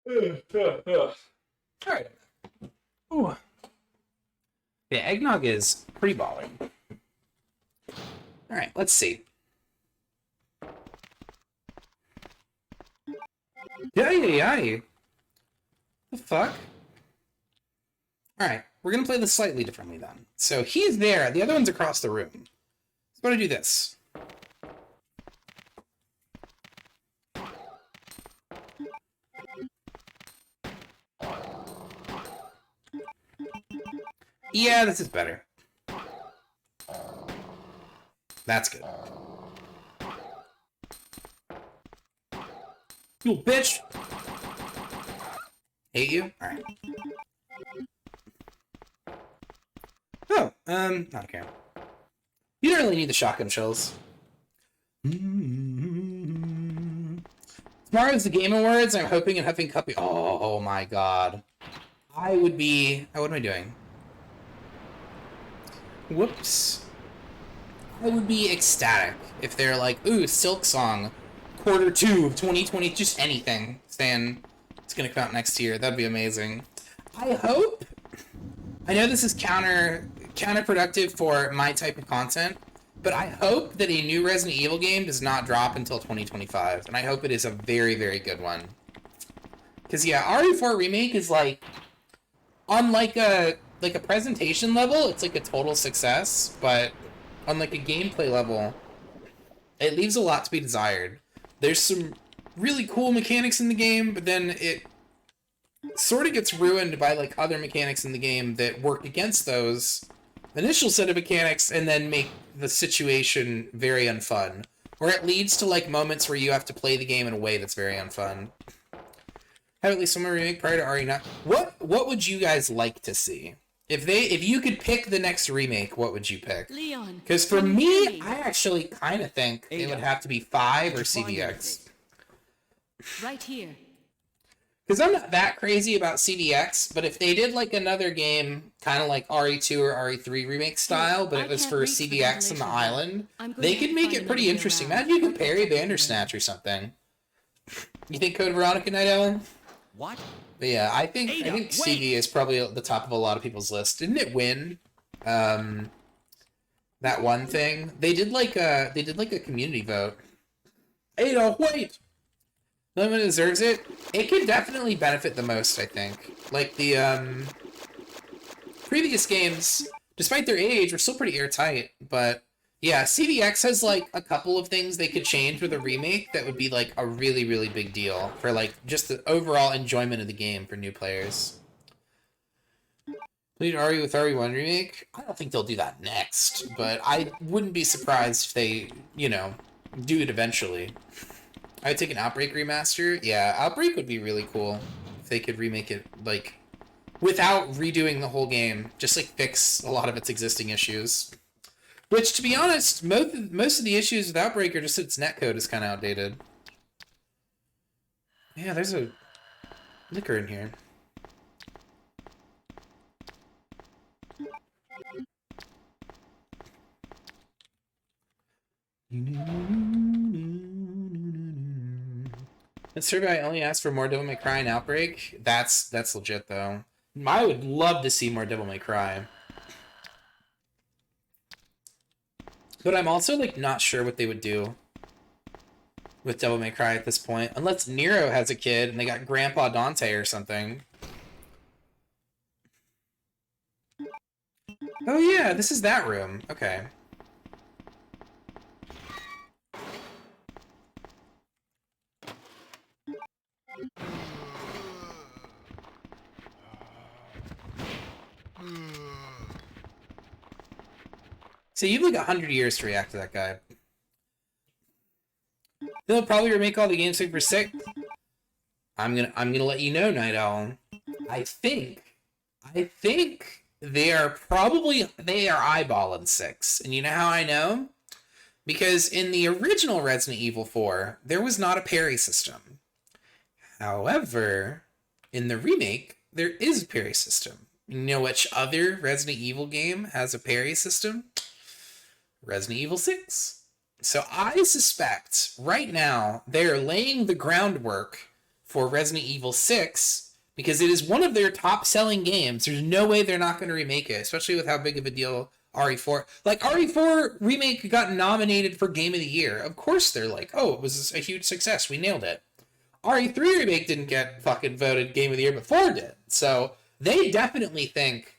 Alright. Ooh. Yeah, eggnog is pretty baller. Alright, let's see. Yay. The fuck? Alright, we're gonna play this slightly differently then. So he's there, the other one's across the room. So I'm gonna do this. Yeah, this is better. That's good. You little bitch! Hate you? Alright. Oh, I don't care. You don't really need the shotgun shells. Tomorrow's the Game Awards. I'm hoping and huffing Cuppy. Oh my god. I would be... Oh, what am I doing? Whoops. I would be ecstatic if they're like, ooh, Silk Song, Q2 of 2020, just anything. Saying it's gonna come out next year. That'd be amazing. I hope. I know this is counterproductive for my type of content, but I hope that a new Resident Evil game does not drop until 2025, and I hope it is a very, very good one. Because yeah, RE4 Remake is like, on like a presentation level, it's like a total success, but on like a gameplay level, it leaves a lot to be desired. There's some really cool mechanics in the game, but then it sort of gets ruined by like other mechanics in the game that work against those initial set of mechanics and then make the situation very unfun. Or it leads to like moments where you have to play the game in a way that's very unfun. Have at least someone remake prior to RE9. What would you guys like to see? If you could pick the next remake, what would you pick? Leon. Because for can you me, hear me? I actually kind of think it would have to be 5 or CDX. Right here. Because I'm not that crazy about CDX, but if they did like another game, kind of like RE2 or RE3 remake style, but I it was can't for reach the CDX on the ventilation island, I'm going they to could have make to it find pretty another way interesting. around. Imagine you could parry Bandersnatch or something. You think Code Veronica, Night Ellen? What? But yeah, I think Ada, wait! CD is probably at the top of a lot of people's list. Didn't it win? That one thing they did like a community vote. Ada, wait. The one that deserves it. It could definitely benefit the most, I think. Like the previous games, despite their age, were still pretty airtight. But yeah, CDX has like a couple of things they could change with a remake that would be like a really, really big deal for like just the overall enjoyment of the game for new players. Played RE with RE1 remake? I don't think they'll do that next, but I wouldn't be surprised if they, you know, do it eventually. I would take an Outbreak remaster. Yeah, Outbreak would be really cool if they could remake it, like, without redoing the whole game. Just, like, fix a lot of its existing issues. Which, to be honest, most of the issues with Outbreak are just its netcode is kind of outdated. Yeah, there's a liquor in here. That survey I only asked for more Devil May Cry and Outbreak. That's legit though. I would love to see more Devil May Cry. But I'm also like not sure what they would do with Devil May Cry at this point. Unless Nero has a kid and they got Grandpa Dante or something. Oh yeah, this is that room. Okay. So you have like 100 years to react to that guy. They'll probably remake all the games for 6. I'm gonna let you know, Night Owl. I think they are eyeballing 6. And you know how I know? Because in the original Resident Evil 4, there was not a parry system. However, in the remake, there is a parry system. You know which other Resident Evil game has a parry system? Resident Evil 6. So I suspect right now they are laying the groundwork for Resident Evil 6 because it is one of their top selling games. There's no way they're not going to remake it, especially with how big of a deal RE4. Like RE4 remake got nominated for Game of the Year. Of course they're like, oh, it was a huge success. We nailed it. RE3 Remake didn't get fucking voted Game of the Year, but 4 did. So they definitely think.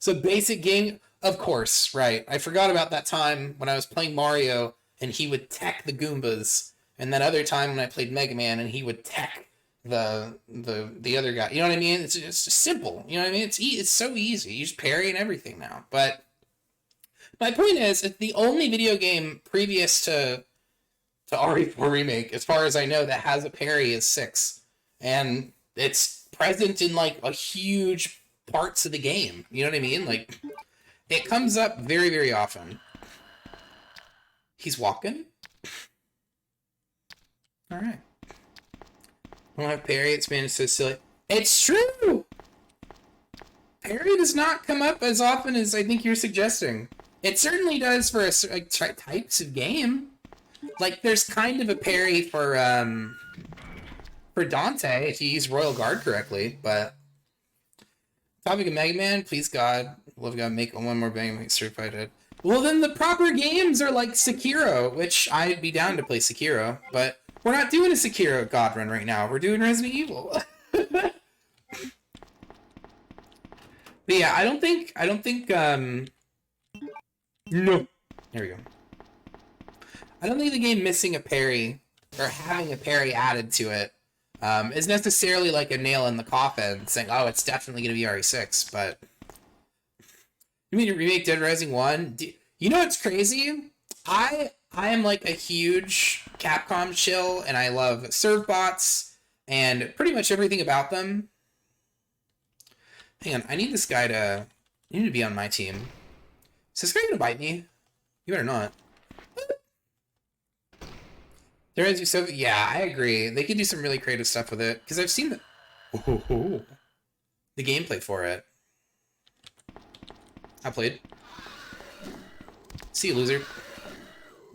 So basic game, of course, right. I forgot about that time when I was playing Mario and he would tech the Goombas, and that other time when I played Mega Man and he would tech the other guy. You know what I mean? It's just simple. You know what I mean? It's so easy. You just parry and everything now. But my point is, it's the only video game previous to RE4 Remake, as far as I know, that has a parry is 6. And it's present in, like, a huge parts of the game. You know what I mean? Like, it comes up very, very often. He's walking? Alright. I don't have parry, it's been so silly. It's true! Parry does not come up as often as I think you're suggesting. It certainly does for types of game. Like, there's kind of a parry for Dante if you use Royal Guard correctly, but... Topic of Mega Man, please God, love God, make one more Mega Man certified head. Well, then the proper games are like Sekiro, which I'd be down to play Sekiro, but we're not doing a Sekiro God run right now. We're doing Resident Evil. But yeah, I don't think, no. There we go. I don't think the game missing a parry, or having a parry added to it, is necessarily like a nail in the coffin, saying, oh, it's definitely going to be RE6, but... You mean to remake Dead Rising 1? You know what's crazy? I am like a huge Capcom shill, and I love Servbots, and pretty much everything about them. Hang on, I need this guy to... You need to be on my team. Is this guy going to bite me? You better not. There is so yeah, I agree. They could do some really creative stuff with it because I've seen the gameplay for it. I played. See you, loser.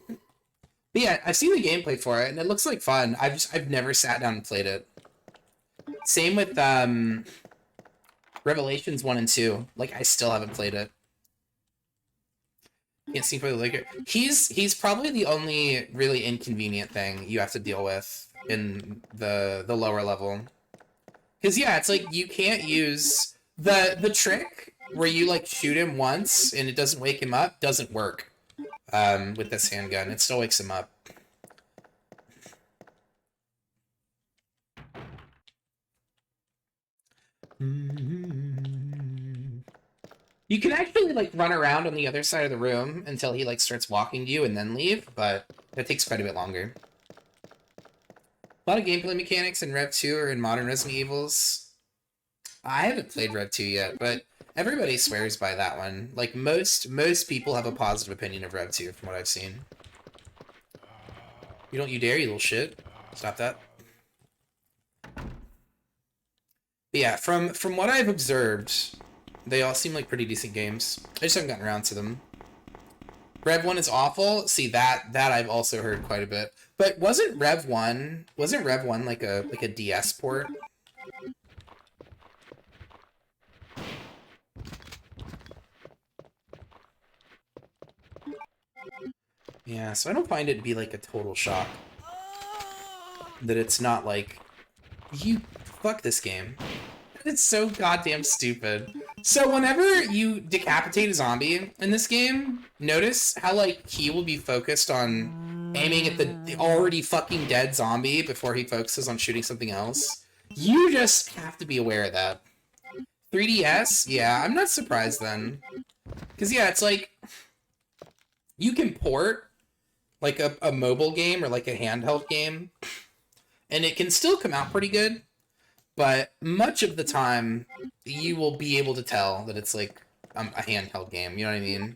But yeah, I've seen the gameplay for it and it looks like fun. I've never sat down and played it. Same with Revelations 1 and 2. Like I still haven't played it. Can't see for the Laker. He's probably the only really inconvenient thing you have to deal with in the lower level. Because yeah, it's like you can't use the trick where you like shoot him once and it doesn't wake him up doesn't work with this handgun. It still wakes him up. You can actually, like, run around on the other side of the room until he, like, starts walking to you and then leave, but that takes quite a bit longer. A lot of gameplay mechanics in Rev 2 or in modern Resident Evils. I haven't played Rev 2 yet, but everybody swears by that one. Like, most people have a positive opinion of Rev 2 from what I've seen. You don't you dare, you little shit. Stop that. But yeah, from what I've observed... They all seem like pretty decent games. I just haven't gotten around to them. Rev 1 is awful. See, that I've also heard quite a bit. But wasn't Rev 1 like a DS port? Yeah, so I don't find it to be like a total shock that it's not like fuck this game. It's so goddamn stupid. So whenever you decapitate a zombie in this game, notice how, like, he will be focused on aiming at the already fucking dead zombie before he focuses on shooting something else. You just have to be aware of that. 3DS? Yeah, I'm not surprised then. Because, yeah, it's like... You can port, like, a mobile game or, like, a handheld game, and it can still come out pretty good. But much of the time, you will be able to tell that it's like a handheld game. You know what I mean?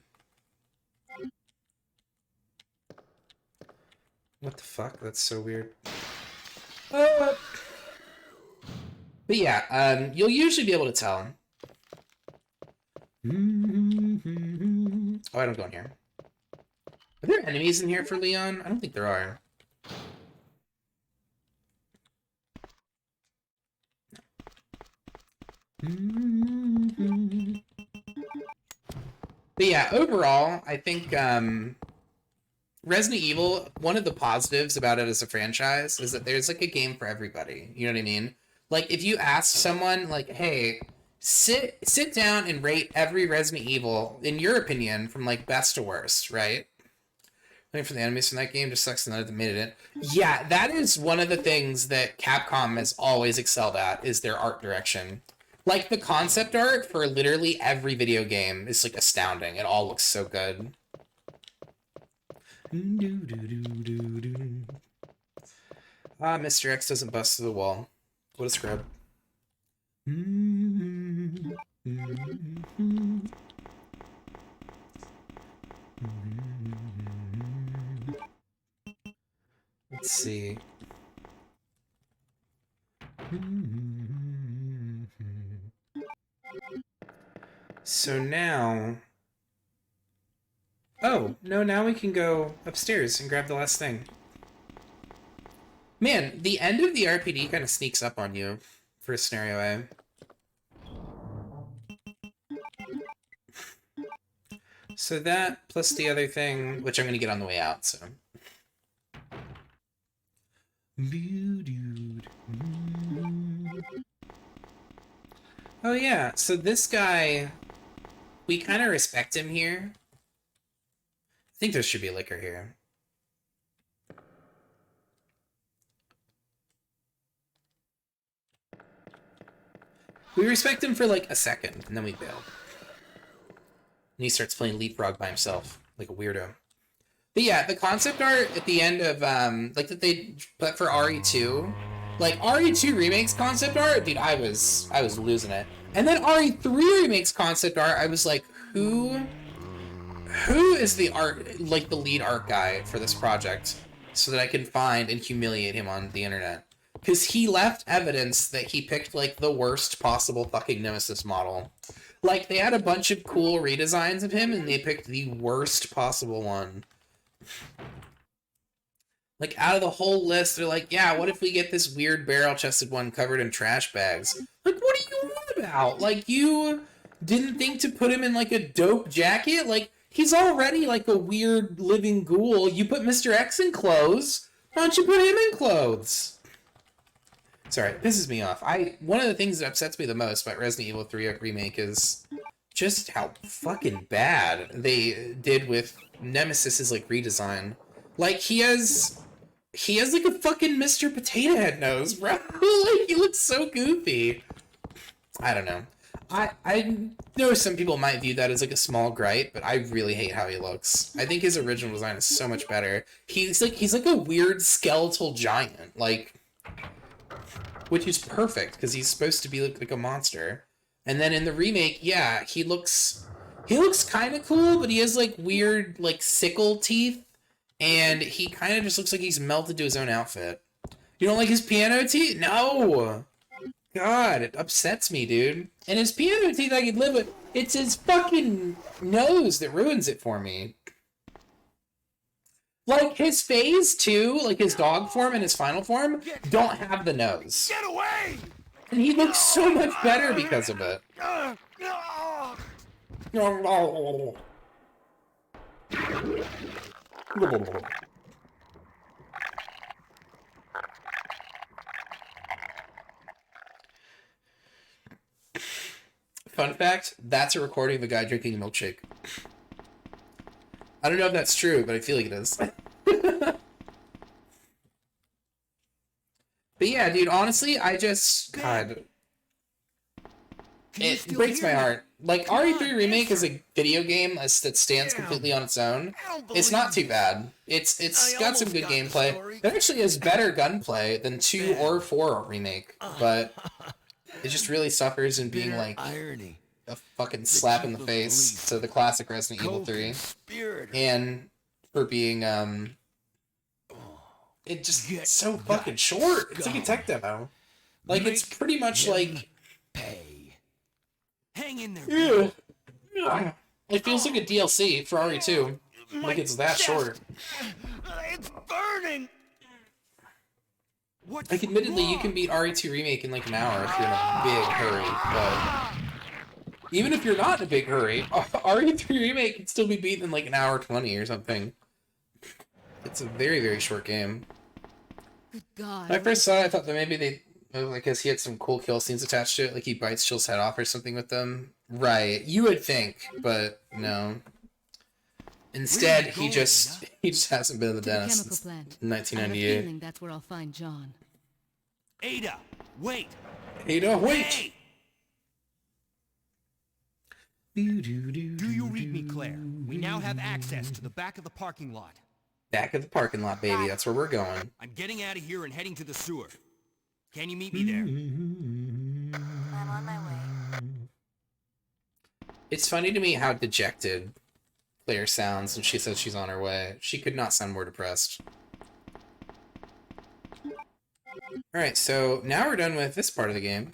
What the fuck? That's so weird. But yeah, you'll usually be able to tell. Oh, I don't go in here. Are there enemies in here for Leon? I don't think there are. But yeah, overall, I think Resident Evil, one of the positives about it as a franchise is that there's like a game for everybody. You know what I mean? Like if you ask someone like, "Hey, sit down and rate every Resident Evil in your opinion from like best to worst," right? Waiting for the enemies from that game just sucks that they made it in. Yeah, that is one of the things that Capcom has always excelled at is their art direction. Like the concept art for literally every video game is like astounding. It all looks so good. Ah, Mr. X doesn't bust through the wall. What a scrub. Let's see. So now... Oh, no, now we can go upstairs and grab the last thing. Man, the end of the RPD kind of sneaks up on you for scenario A. So that, plus the other thing, which I'm going to get on the way out, so... Oh yeah, so this guy, we kind of respect him here. I think there should be liquor here. We respect him for like a second, and then we bail. And he starts playing Leapfrog by himself, like a weirdo. But yeah, the concept art at the end of, like that they put for RE2, like RE2 Remake's concept art, dude, I was losing it. And then RE3 Remake's concept art, I was like, who is the art, like the lead art guy for this project, so that I can find and humiliate him on the internet? Because he left evidence that he picked like the worst possible fucking Nemesis model. Like they had a bunch of cool redesigns of him, and they picked the worst possible one. Like, out of the whole list, they're like, yeah, what if we get this weird barrel-chested one covered in trash bags? Like, what are you on about? Like, you didn't think to put him in, like, a dope jacket? Like, he's already, like, a weird living ghoul. You put Mr. X in clothes. Why don't you put him in clothes? Sorry, it pisses me off. One of the things that upsets me the most about Resident Evil 3 Remake is just how fucking bad they did with Nemesis's, like, redesign. Like, he has like a fucking Mr. Potato Head nose, bro. Like, he looks so goofy. I don't know. I know some people might view that as like a small gripe, but I really hate how he looks. I think his original design is so much better. He's like a weird skeletal giant, like, which is perfect because he's supposed to be like a monster. And then in the remake, yeah, he looks kind of cool, but he has like weird like sickle teeth. And he kind of just looks like he's melted to his own outfit. You don't like his piano teeth? No! God, it upsets me, dude. And his piano teeth I could live with. It's his fucking nose that ruins it for me. Like, his phase 2, like his dog form and his final form, don't have the nose. Get away! And he looks so much better because of it. Fun fact, that's a recording of a guy drinking a milkshake. I don't know if that's true, but I feel like it is. But yeah, dude, honestly, God. It breaks my heart. Like, RE3 Remake is a video game that stands completely on its own. It's not too bad. It's got some good gameplay. It actually has better gunplay than 2 or 4 Remake, but it just really suffers in being like a fucking slap in the face to the classic Resident Evil 3. And for being, it just gets so fucking short. It's like a tech demo. Like, it's pretty much like... Hang in there. Yeah. It feels like a DLC for RE2. Like it's that short. It's burning. Like admittedly, you can beat RE2 Remake in like an hour if you're in a big hurry, but even if you're not in a big hurry, RE3 Remake can still be beaten in like an hour 20 or something. It's a very, very short game. Good God. When I first saw it, I thought that maybe they, like, because he had some cool kill scenes attached to it, like he bites Chill's head off or something with them. Right, you would think, but no. Instead, Where are you he going, just hasn't been to the To the dentist chemical since plant. I have a 1998. feeling that's where I'll find John. Ada, wait! Ada, wait! Hey! Do Do you read me, Claire? We now have access to the back of the parking lot. Back of the parking lot, baby. That's where we're going. I'm getting out of here and heading to the sewer. Can you meet me there? I'm on my way. It's funny to me how dejected Claire sounds when she says she's on her way. She could not sound more depressed. Alright, so now we're done with this part of the game.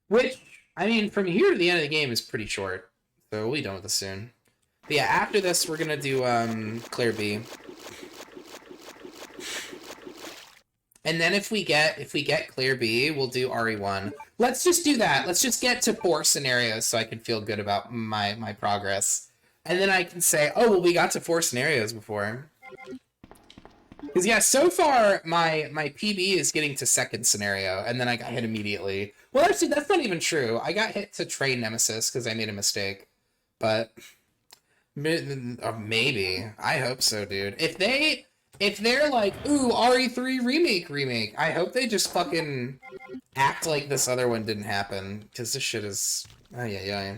Which, I mean, from here to the end of the game is pretty short. So we'll be done with this soon. But yeah, after this, we're gonna do Claire B. And then if we get Claire B, we'll do RE1. Let's just do that. Let's just get to 4 scenarios so I can feel good about my progress. And then I can say, oh, well, we got to 4 scenarios before. Because, yeah, so far, my PB is getting to 2nd scenario, and then I got hit immediately. Well, actually, that's not even true. I got hit to Train Nemesis because I made a mistake. But maybe. I hope so, dude. If they're like, ooh, RE3 remake, I hope they just fucking act like this other one didn't happen. Because this shit is... Oh, yeah.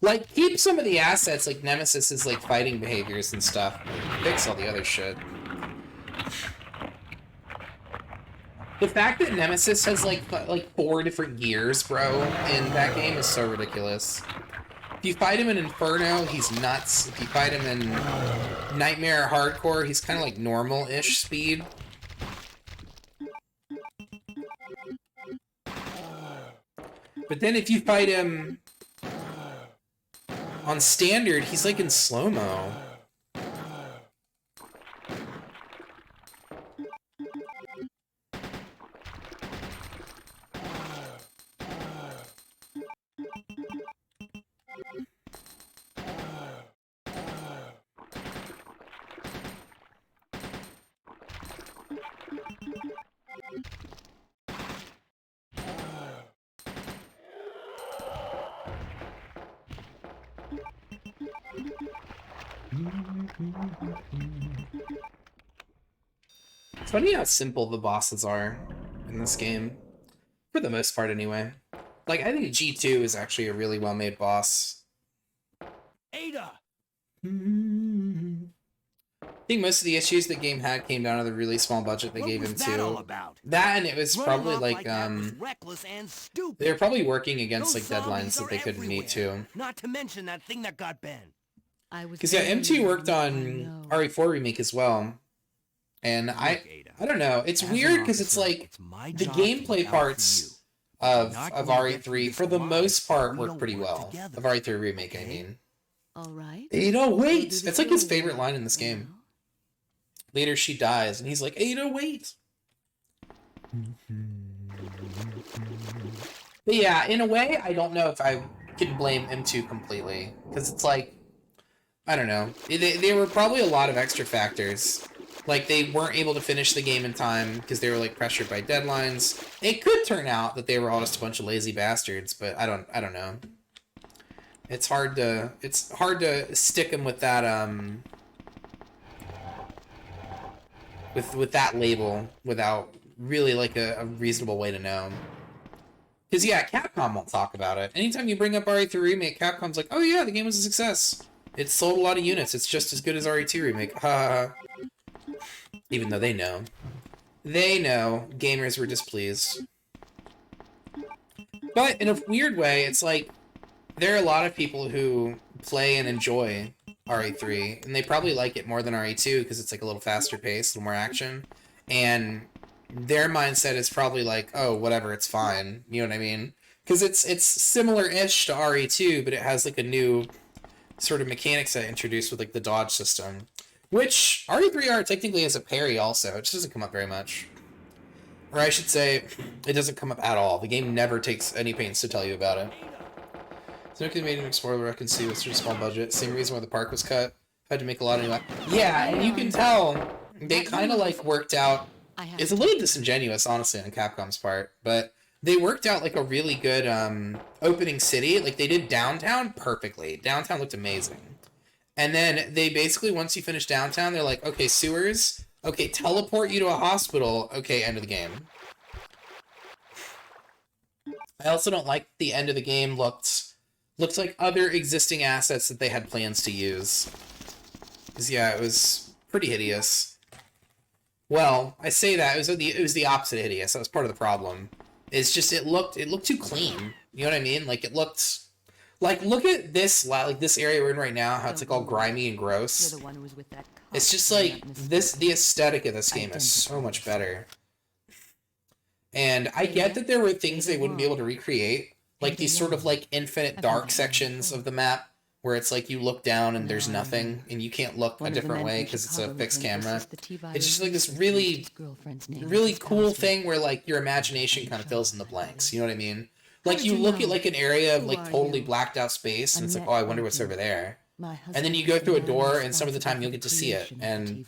Like, keep some of the assets, like Nemesis's, like, fighting behaviors and stuff. Fix all the other shit. The fact that Nemesis has, like 4 different gears, bro, in that game is so ridiculous. If you fight him in Inferno, he's nuts. If you fight him in Nightmare Hardcore, he's kind of like normal-ish speed. But then if you fight him on Standard, he's like in slow-mo. It's funny how simple the bosses are in this game. For the most part, anyway. Like, I think G2 is actually a really well-made boss. Ada! I think most of the issues the game had came down to the really small budget they What gave was him that all to. about? That, and it was Running probably off like, that was reckless and stupid. they were probably working against, Those like, zombies deadlines that are they couldn't meet, everywhere. too. Not to mention that thing that got Ben. Because, yeah, M2 worked on RE4 Remake as well. And Look, I Ada, don't know. It's as an weird because it's officer, like it's my the job to gameplay look out for parts you. of Not gonna get through RE3 this for the alive most part if we work don't pretty work well. together. Of RE3 Remake, I Okay? mean. All right. Ada, wait! We'll do It's the like his show favorite then, line in this you game. know? Later she dies, and he's like, Ada, wait! But yeah, in a way, I don't know if I can blame M2 completely. Because it's like, I don't know. There were probably a lot of extra factors. Like, they weren't able to finish the game in time because they were, like, pressured by deadlines. It could turn out that they were all just a bunch of lazy bastards, but I don't know. It's hard to stick them with that, with that label without really, like, a reasonable way to know. Because, yeah, Capcom won't talk about it. Anytime you bring up RE3 Remake, Capcom's like, oh yeah, the game was a success. It sold a lot of units. It's just as good as RE2 Remake. Ha ha ha. Even though they know. They know gamers were displeased. But in a weird way, it's like, there are a lot of people who play and enjoy RE3, and they probably like it more than RE2 because it's like a little faster paced, a little more action. And their mindset is probably like, oh, whatever, it's fine. You know what I mean? Because it's similar-ish to RE2, but it has like a new sort of mechanics that introduced with like the dodge system. Which, RE3R technically has a parry also. It just doesn't come up very much. Or I should say, it doesn't come up at all. The game never takes any pains to tell you about it. Snooki made an explorable wreck and sea with such a small budget. Same reason why the park was cut. Had to make a lot of new. Yeah, and you can tell they kind of like worked out. I have It's a little disingenuous, honestly, on Capcom's part, but they worked out like a really good opening city. Like they did downtown perfectly. Downtown looked amazing. And then they basically, once you finish downtown, they're like, okay, sewers. Okay, teleport you to a hospital. Okay, end of the game. I also don't like the end of the game looked like other existing assets that they had plans to use. Because yeah, it was pretty hideous. Well, I say that it was the opposite of hideous. That was part of the problem. It's just it looked too clean. You know what I mean? Like it looked like look at this like this area we're in right now. How it's like all grimy and gross. You're the one who was with that cop It's just in like that mysterious this. The aesthetic of this game is so much better. And I get that there were things they wouldn't be able to recreate, like these sort of like infinite dark sections of the map, where it's like you look down and there's nothing, and you can't look a different way because it's a fixed camera. It's just like this really cool thing where like your imagination kind of fills in the blanks. You know what I mean? Like you look at like an area of like totally blacked out space, and it's like, oh, I wonder what's over there. And then you go through a door, and some of the time you'll get to see it, and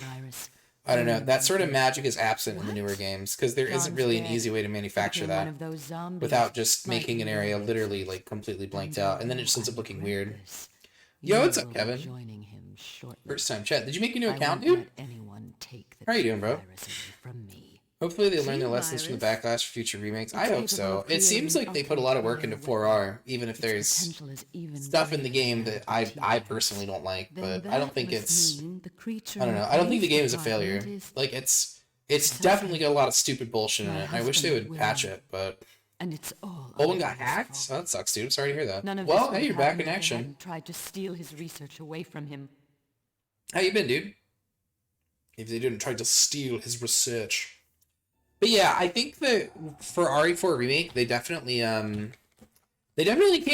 I don't know. That sort of magic is absent in the newer games because there isn't really an easy way to manufacture that without just making an area literally like completely blanked out, and then it just ends up looking weird. Yo, what's up, Kevin? First time chat. Did you make a new account, dude? How are you doing, bro? Hopefully they learn their lessons from the backlash for future remakes. I hope so. It seems like they put a lot of work into 4R, even if there's stuff in the game that I personally don't like, but I don't think it's... I don't know. I don't think the game is a failure. Like, it's definitely got a lot of stupid bullshit in it. I wish they would patch it, but... And it's all Owen got hacked? Oh, that sucks, dude. I'm sorry to hear that. None of Well, this hey, would you're back happen in if I action. hadn't tried to steal his research away from him. How you been, dude? If they didn't try to steal his research. But yeah, I think that for RE4 Remake, they definitely came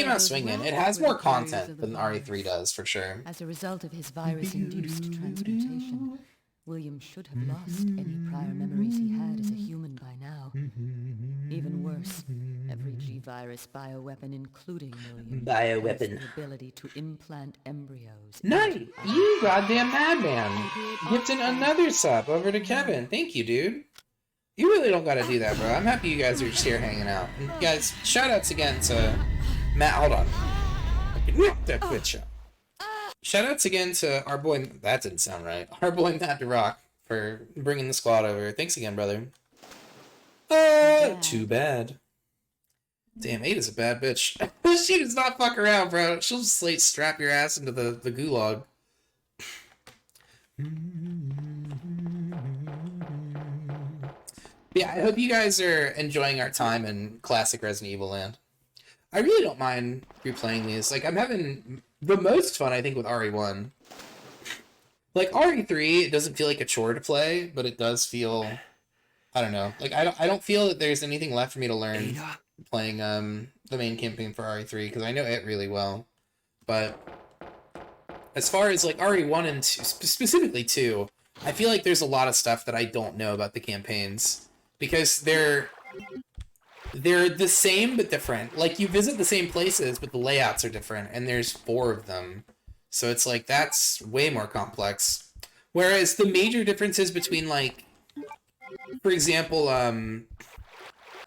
out swinging. It has more content than RE3 does, for sure. As a result of his virus-induced transmutation, William should have lost any prior memories he had as a human by now. Even worse, every G-virus bioweapon, including William, has the ability to implant embryos. Nice! You goddamn madman! Gifting another sub over to Kevin. Thank you, dude. You really don't gotta do that, bro. I'm happy you guys are just here hanging out. And guys, shoutouts again to Matt. Hold on. That quit show. Shoutouts again to our boy. That didn't sound right. Our boy Matt DeRock for bringing the squad over. Thanks again, brother. Too bad. Damn, Ada's a bad bitch. She does not fuck around, bro. She'll just like strap your ass into the gulag. Yeah, I hope you guys are enjoying our time in classic Resident Evil land. I really don't mind replaying these. Like, I'm having the most fun, I think, with RE1. Like, RE3, it doesn't feel like a chore to play, but it does feel... I don't know. Like, I don't feel that there's anything left for me to learn playing the main campaign for RE3, because I know it really well. But as far as, like, RE1 and 2, specifically 2, I feel like there's a lot of stuff that I don't know about the campaigns. Because they're the same but different. Like, you visit the same places, but the layouts are different, and there's 4 of them. So it's like, that's way more complex. Whereas the major differences between, like, for example,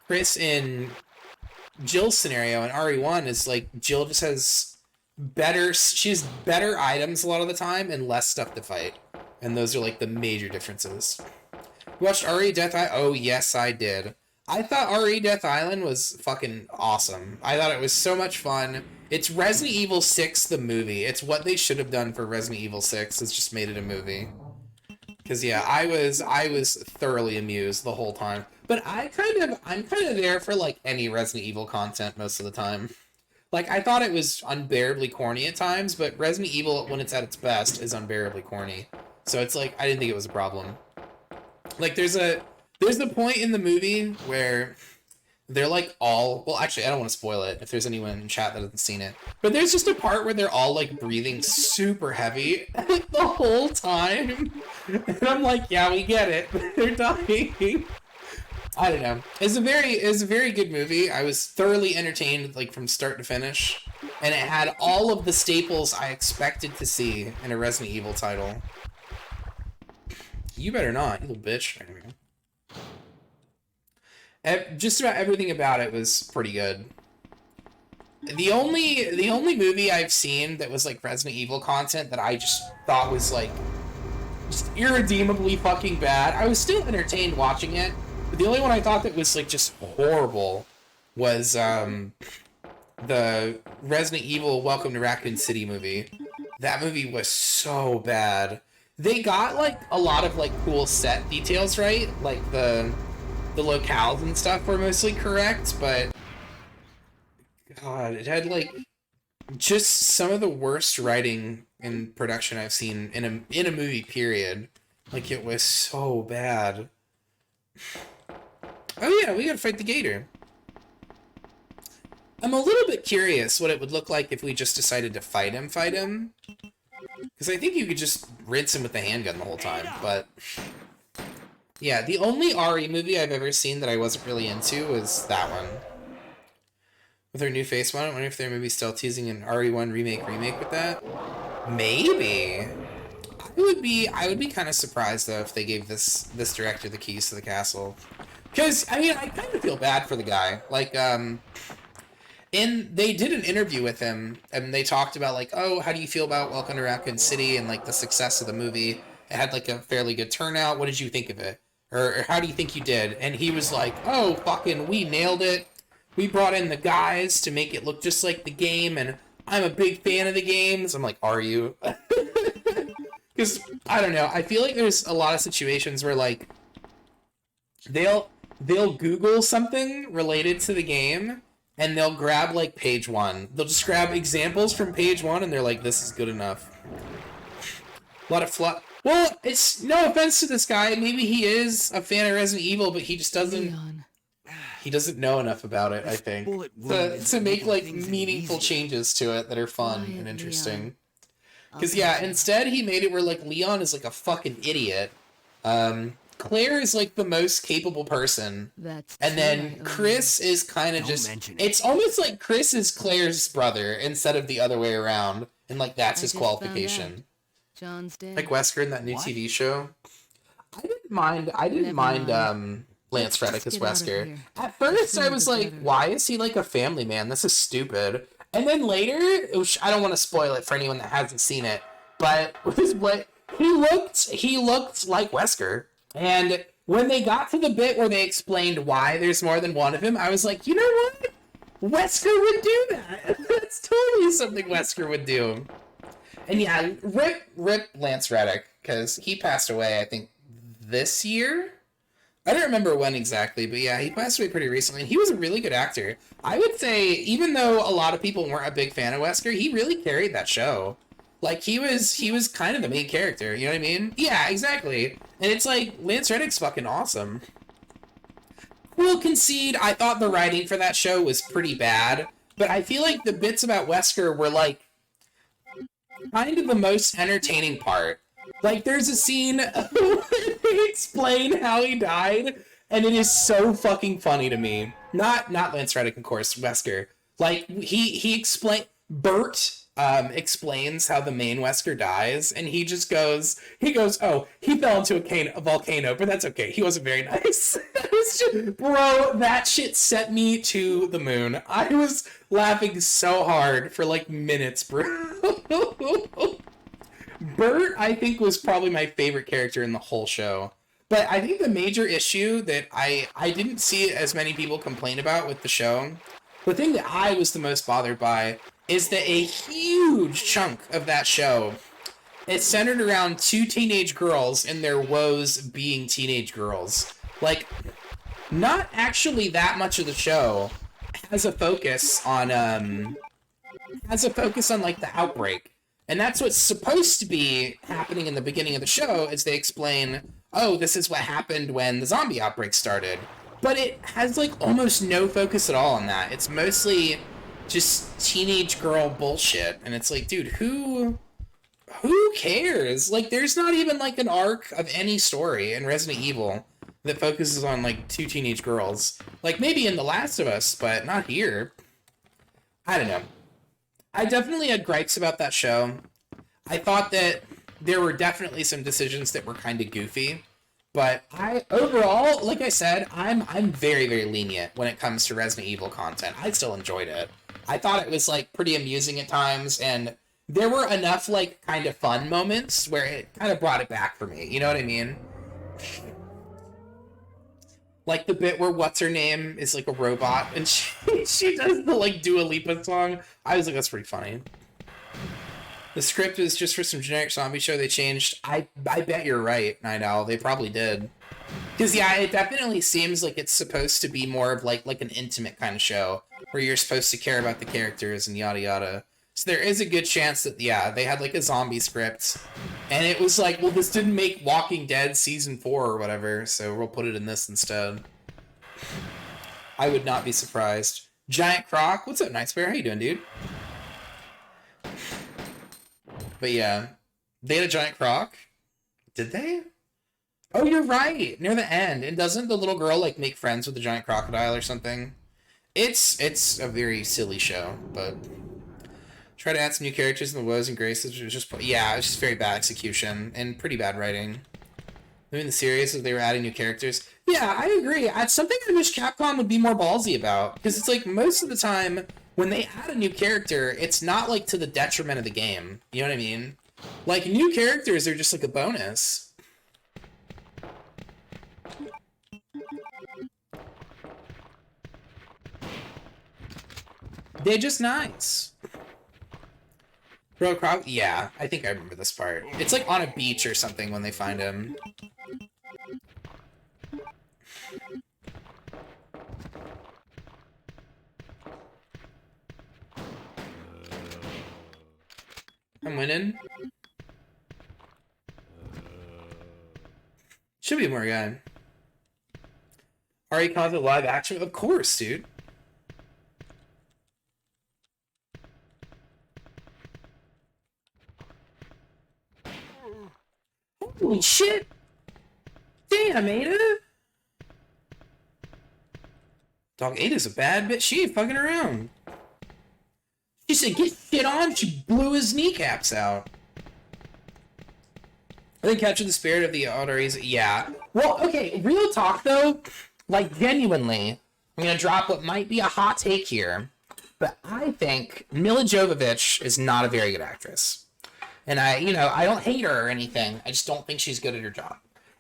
Chris in Jill's scenario in RE1 is, like, Jill just has she has better items a lot of the time and less stuff to fight. And those are, like, the major differences. You watched RE Death Island? Oh, yes, I did. I thought RE Death Island was fucking awesome. I thought it was so much fun. It's Resident Evil 6, the movie. It's what they should have done for Resident Evil 6. It's just made it a movie. Because, yeah, I was thoroughly amused the whole time. But I'm kind of there for, like, any Resident Evil content most of the time. Like, I thought it was unbearably corny at times, but Resident Evil, when it's at its best, is unbearably corny. So it's like, I didn't think it was a problem. Like, there's the point in the movie where they're like all, well, actually, I don't want to spoil it if there's anyone in chat that hasn't seen it, but there's just a part where they're all like breathing super heavy the whole time, and I'm like, yeah, we get it, they're dying. I don't know. It's a very good movie. I was thoroughly entertained, like, from start to finish. and it had all of the staples I expected to see in a Resident Evil title. You better not, you little bitch. Just about everything about it was pretty good. The only movie I've seen that was like Resident Evil content that I just thought was like just irredeemably fucking bad. I was still entertained watching it, but the only one I thought that was like just horrible was the Resident Evil Welcome to Raccoon City movie. That movie was so bad. They got like a lot of like cool set details right, like the locales and stuff were mostly correct, but God, it had like just some of the worst writing and production I've seen in a movie, period. Like, it was so bad. Oh yeah, we gotta fight the gator. I'm a little bit curious what it would look like if we just decided to fight him. Because I think you could just rinse him with the handgun the whole time, but... Yeah, the only RE movie I've ever seen that I wasn't really into was that one. With her new face on it, I wonder if they're maybe still teasing an RE1 remake with that? Maybe. I would be kind of surprised though if they gave this director the keys to the castle. Because, I mean, I kind of feel bad for the guy. Like, they did an interview with him, and they talked about, like, oh, how do you feel about Welcome to Raccoon City and, like, the success of the movie? It had, like, a fairly good turnout. What did you think of it? Or how do you think you did? And he was like, oh, fucking, we nailed it. We brought in the guys to make it look just like the game, and I'm a big fan of the games. I'm like, are you? Because, I don't know, I feel like there's a lot of situations where, like, they'll Google something related to the game, and they'll grab, like, page 1. They'll just grab examples from page 1, and they're like, this is good enough. A lot of fluff. Well, it's no offense to this guy. Maybe he is a fan of Resident Evil, but he just doesn't... Leon. He doesn't know enough about it, I think, to make, like, meaningful changes to it that are fun Quiet, and interesting. Leon. Because, yeah, instead he made it where, like, Leon is, like, a fucking idiot. Claire is, like, the most capable person. That's And true, I then owe Chris is kind of Don't just... mention it. It's almost like Chris is Claire's brother instead of the other way around. And, like, that's I his just found qualification. you. John's dead. Like Wesker in that new What? TV show. I didn't mind Never mind. Lance Reddick as Get out of Wesker. here. At first I Sooner was the like, better. why is he like a family man? This is stupid. And then later, I don't want to spoil it for anyone that hasn't seen it, but he looked like Wesker. And when they got to the bit where they explained why there's more than one of him, I was like, you know what? Wesker would do that. That's totally something Wesker would do. And yeah, rip Lance Reddick, because he passed away, I think, this year? I don't remember when exactly, but yeah, he passed away pretty recently, and he was a really good actor. I would say, even though a lot of people weren't a big fan of Wesker, he really carried that show. Like, he was kind of the main character, you know what I mean? Yeah, exactly. And it's like, Lance Reddick's fucking awesome. Will concede, I thought the writing for that show was pretty bad, but I feel like the bits about Wesker were, like, kind of the most entertaining part. Like, there's a scene where they explain how he died, and it is so fucking funny to me. Not Lance Reddick, of course, Wesker. Like, Bert explains how the main Wesker dies, and he goes, oh, he fell into a volcano, but that's okay. He wasn't very nice. Bro, that shit set me to the moon. I was laughing so hard for, like, minutes, bro. Bert, I think, was probably my favorite character in the whole show. But I think the major issue that I didn't see as many people complain about with the show, the thing that I was the most bothered by, is that a huge chunk of that show is centered around two teenage girls and their woes being teenage girls. Like, not actually that much of the show has a focus on, like, the outbreak. And that's what's supposed to be happening in the beginning of the show, is they explain, oh, this is what happened when the zombie outbreak started. But it has, like, almost no focus at all on that. It's mostly just teenage girl bullshit. And it's like, dude, who cares? Like, there's not even, like, an arc of any story in Resident Evil that focuses on, like, two teenage girls. Like, maybe in The Last of Us, but not here. I don't know. I definitely had gripes about that show. I thought that there were definitely some decisions that were kind of goofy, but I overall, like I said, I'm very, very lenient when it comes to Resident Evil content. I still enjoyed it. I thought it was like pretty amusing at times, and there were enough like kind of fun moments where it kind of brought it back for me. You know what I mean? Like the bit where what's her name is like a robot and she does the like Dua Lipa song. I was like, that's pretty funny. The script is just for some generic zombie show they changed. I bet you're right, Night Owl. They probably did. Because yeah, it definitely seems like it's supposed to be more of like an intimate kind of show where you're supposed to care about the characters and yada yada. So there is a good chance that yeah, they had like a zombie script and it was like, well, this didn't make Walking Dead season 4 or whatever, so we'll put it in this instead. I would not be surprised. Giant Croc, what's up, Night Bear? How you doing, dude? But yeah, they had a giant croc. Did they? Oh, you're right. Near the end. And doesn't the little girl like make friends with the giant crocodile or something? It's a very silly show, but try to add some new characters in the woes and graces. It was just yeah, it was just very bad execution and pretty bad writing. Moving the series as they were adding new characters. Yeah, I agree. It's something I wish Capcom would be more ballsy about, because it's like most of the time when they add a new character, it's not like to the detriment of the game. You know what I mean? Like new characters are just like a bonus. They're just nice. Bro, Croc? Yeah, I think I remember this part. It's like on a beach or something when they find him. I'm winning. Should be more guy. Ari Kaza live action? Of course, dude. Holy shit! Damn, Ada! Dog, Ada's a bad bitch. She ain't fucking around. She said, get shit on. She blew his kneecaps out. I think capture the spirit of the authorities. Yeah. Well, okay, real talk, though. Like, genuinely, I'm going to drop what might be a hot take here. But I think Mila Jovovich is not a very good actress. And I don't hate her or anything. I just don't think she's good at her job.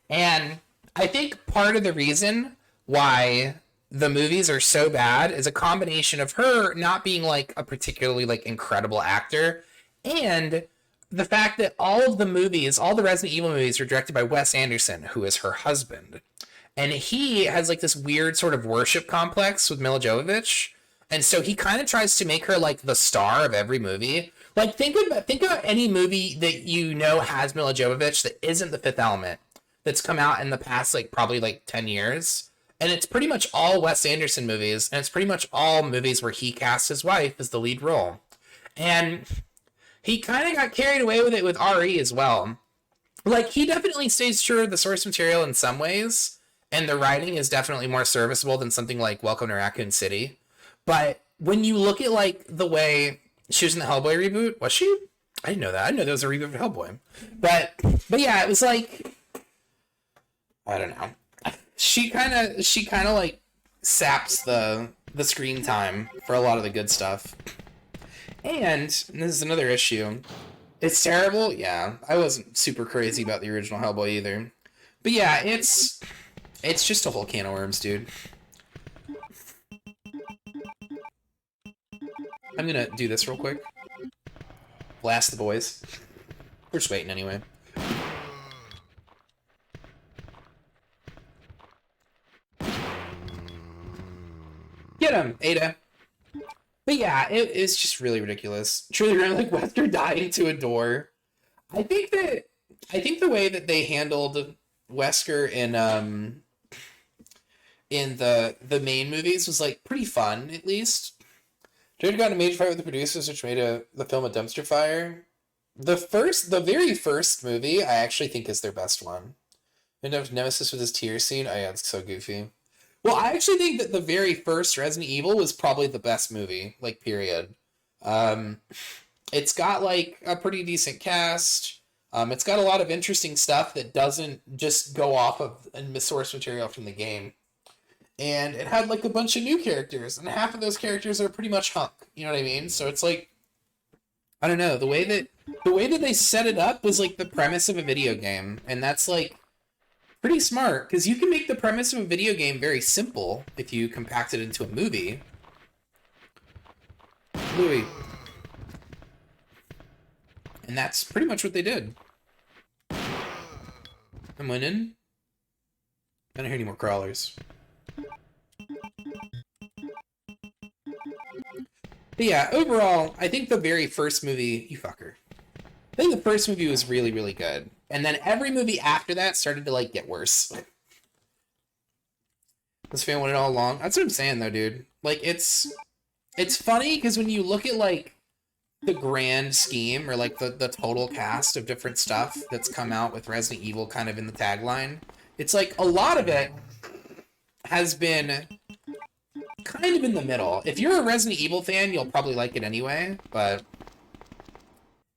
And I think part of the reason why the movies are so bad is a combination of her not being like a particularly like incredible actor, and the fact that all of the movies, all the Resident Evil movies, are directed by Wes Anderson, who is her husband, and he has like this weird sort of worship complex with Mila Jovovich, and so he kind of tries to make her like the star of every movie. Like think about any movie that you know has Mila Jovovich that isn't The Fifth Element that's come out in the past like probably like 10 years. And it's pretty much all Wes Anderson movies, and it's pretty much all movies where he cast his wife as the lead role. And he kind of got carried away with it with RE as well. Like, he definitely stays true to the source material in some ways, and the writing is definitely more serviceable than something like Welcome to Raccoon City. But when you look at, like, the way she was in the Hellboy reboot, was she? I didn't know that. I didn't know there was a reboot of Hellboy. But yeah, it was like, I don't know. She kind of like saps the screen time for a lot of the good stuff. And this is another issue. It's terrible. Yeah, I wasn't super crazy about the original Hellboy either. But yeah, it's just a whole can of worms, dude. I'm gonna do this real quick. Blast the boys. We're just waiting anyway. Get him, Ada. But yeah, it's just really ridiculous. Truly, like Wesker dying to a door. I think the way that they handled Wesker in the main movies was like pretty fun, at least. Jared got in a major fight with the producers, which made the film a dumpster fire. The very first movie, I actually think is their best one. And Nemesis with his tear scene. Oh yeah, it's so goofy. Well, I actually think that the very first Resident Evil was probably the best movie, like, period. It's got like a pretty decent cast. It's got a lot of interesting stuff that doesn't just go off of the source material from the game. And it had like a bunch of new characters, and half of those characters are pretty much hunk. You know what I mean? So it's like, I don't know, the way that they set it up was like the premise of a video game, and that's like pretty smart because you can make the premise of a video game very simple if you compact it into a movie. Louis. And that's pretty much what they did. I'm winning. I don't hear any more crawlers. But yeah, overall, I think the very first movie, you fucker. I think the first movie was really, really good. And then every movie after that started to, like, get worse. This fan wanted it all along. That's what I'm saying, though, dude. Like, it's funny, because when you look at, like, the grand scheme, or, like, the total cast of different stuff that's come out with Resident Evil kind of in the tagline, it's like, a lot of it has been kind of in the middle. If you're a Resident Evil fan, you'll probably like it anyway, but...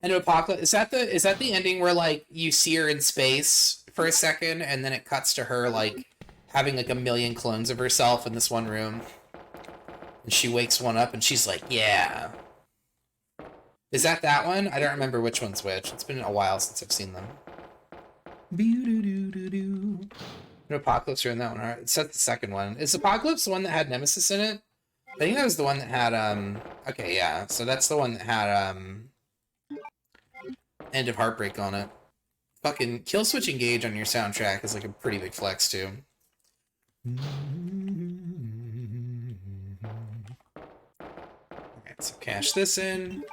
And Apocalypse, is that the ending where, like, you see her in space for a second, and then it cuts to her, like, having, like, a million clones of herself in this one room? And she wakes one up, and she's like, yeah. Is that one? I don't remember which one's which. It's been a while since I've seen them. Apocalypse are in that one. Alright, it's the second one. Is Apocalypse the one that had Nemesis in it? I think that was the one that had, okay, yeah. So that's the one that had, End of Heartbreak on it. Fucking Killswitch Engage on your soundtrack is like a pretty big flex, too. Alright, so cash this in.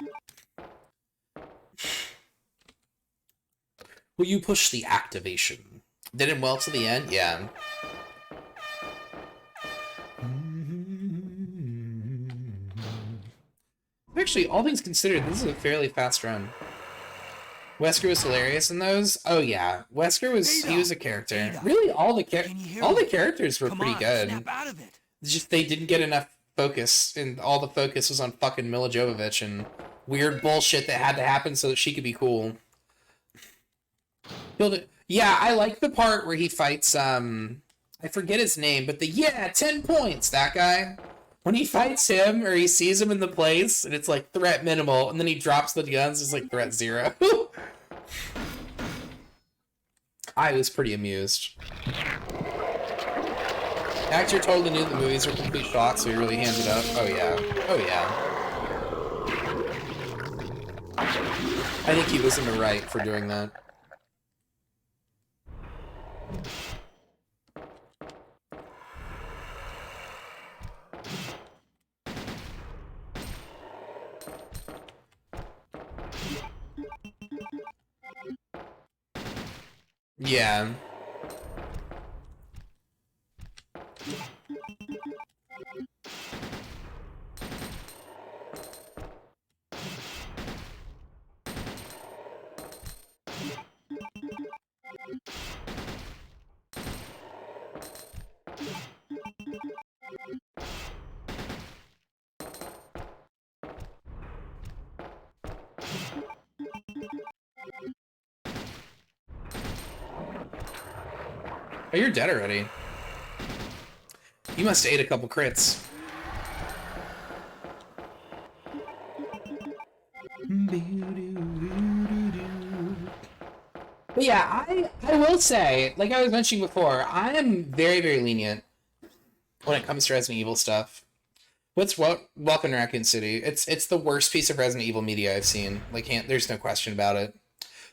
Will you push the activation? Did it well to the end? Yeah. Actually, all things considered, this is a fairly fast run. Wesker was hilarious in those. Oh yeah, Wesker was he was a character. Really, all the characters were pretty good. Snap out of it. Just they didn't get enough focus, and all the focus was on fucking Mila Jovovich and weird bullshit that had to happen so that she could be cool. Yeah, I like the part where he fights, I forget his name, but 10 points, that guy. When he fights him, or he sees him in the place, and it's like, threat minimal, and then he drops the guns, it's like, threat 0. I was pretty amused. Actor totally knew the movies were complete thoughts, so he really handed up. Oh yeah. Oh yeah. I think he was in the right for doing that. Yeah. Oh, you're dead already. You must have ate a couple crits. But yeah, I will say, like I was mentioning before, I am very, very lenient when it comes to Resident Evil stuff. Welcome to Raccoon City. It's the worst piece of Resident Evil media I've seen. Like, there's no question about it.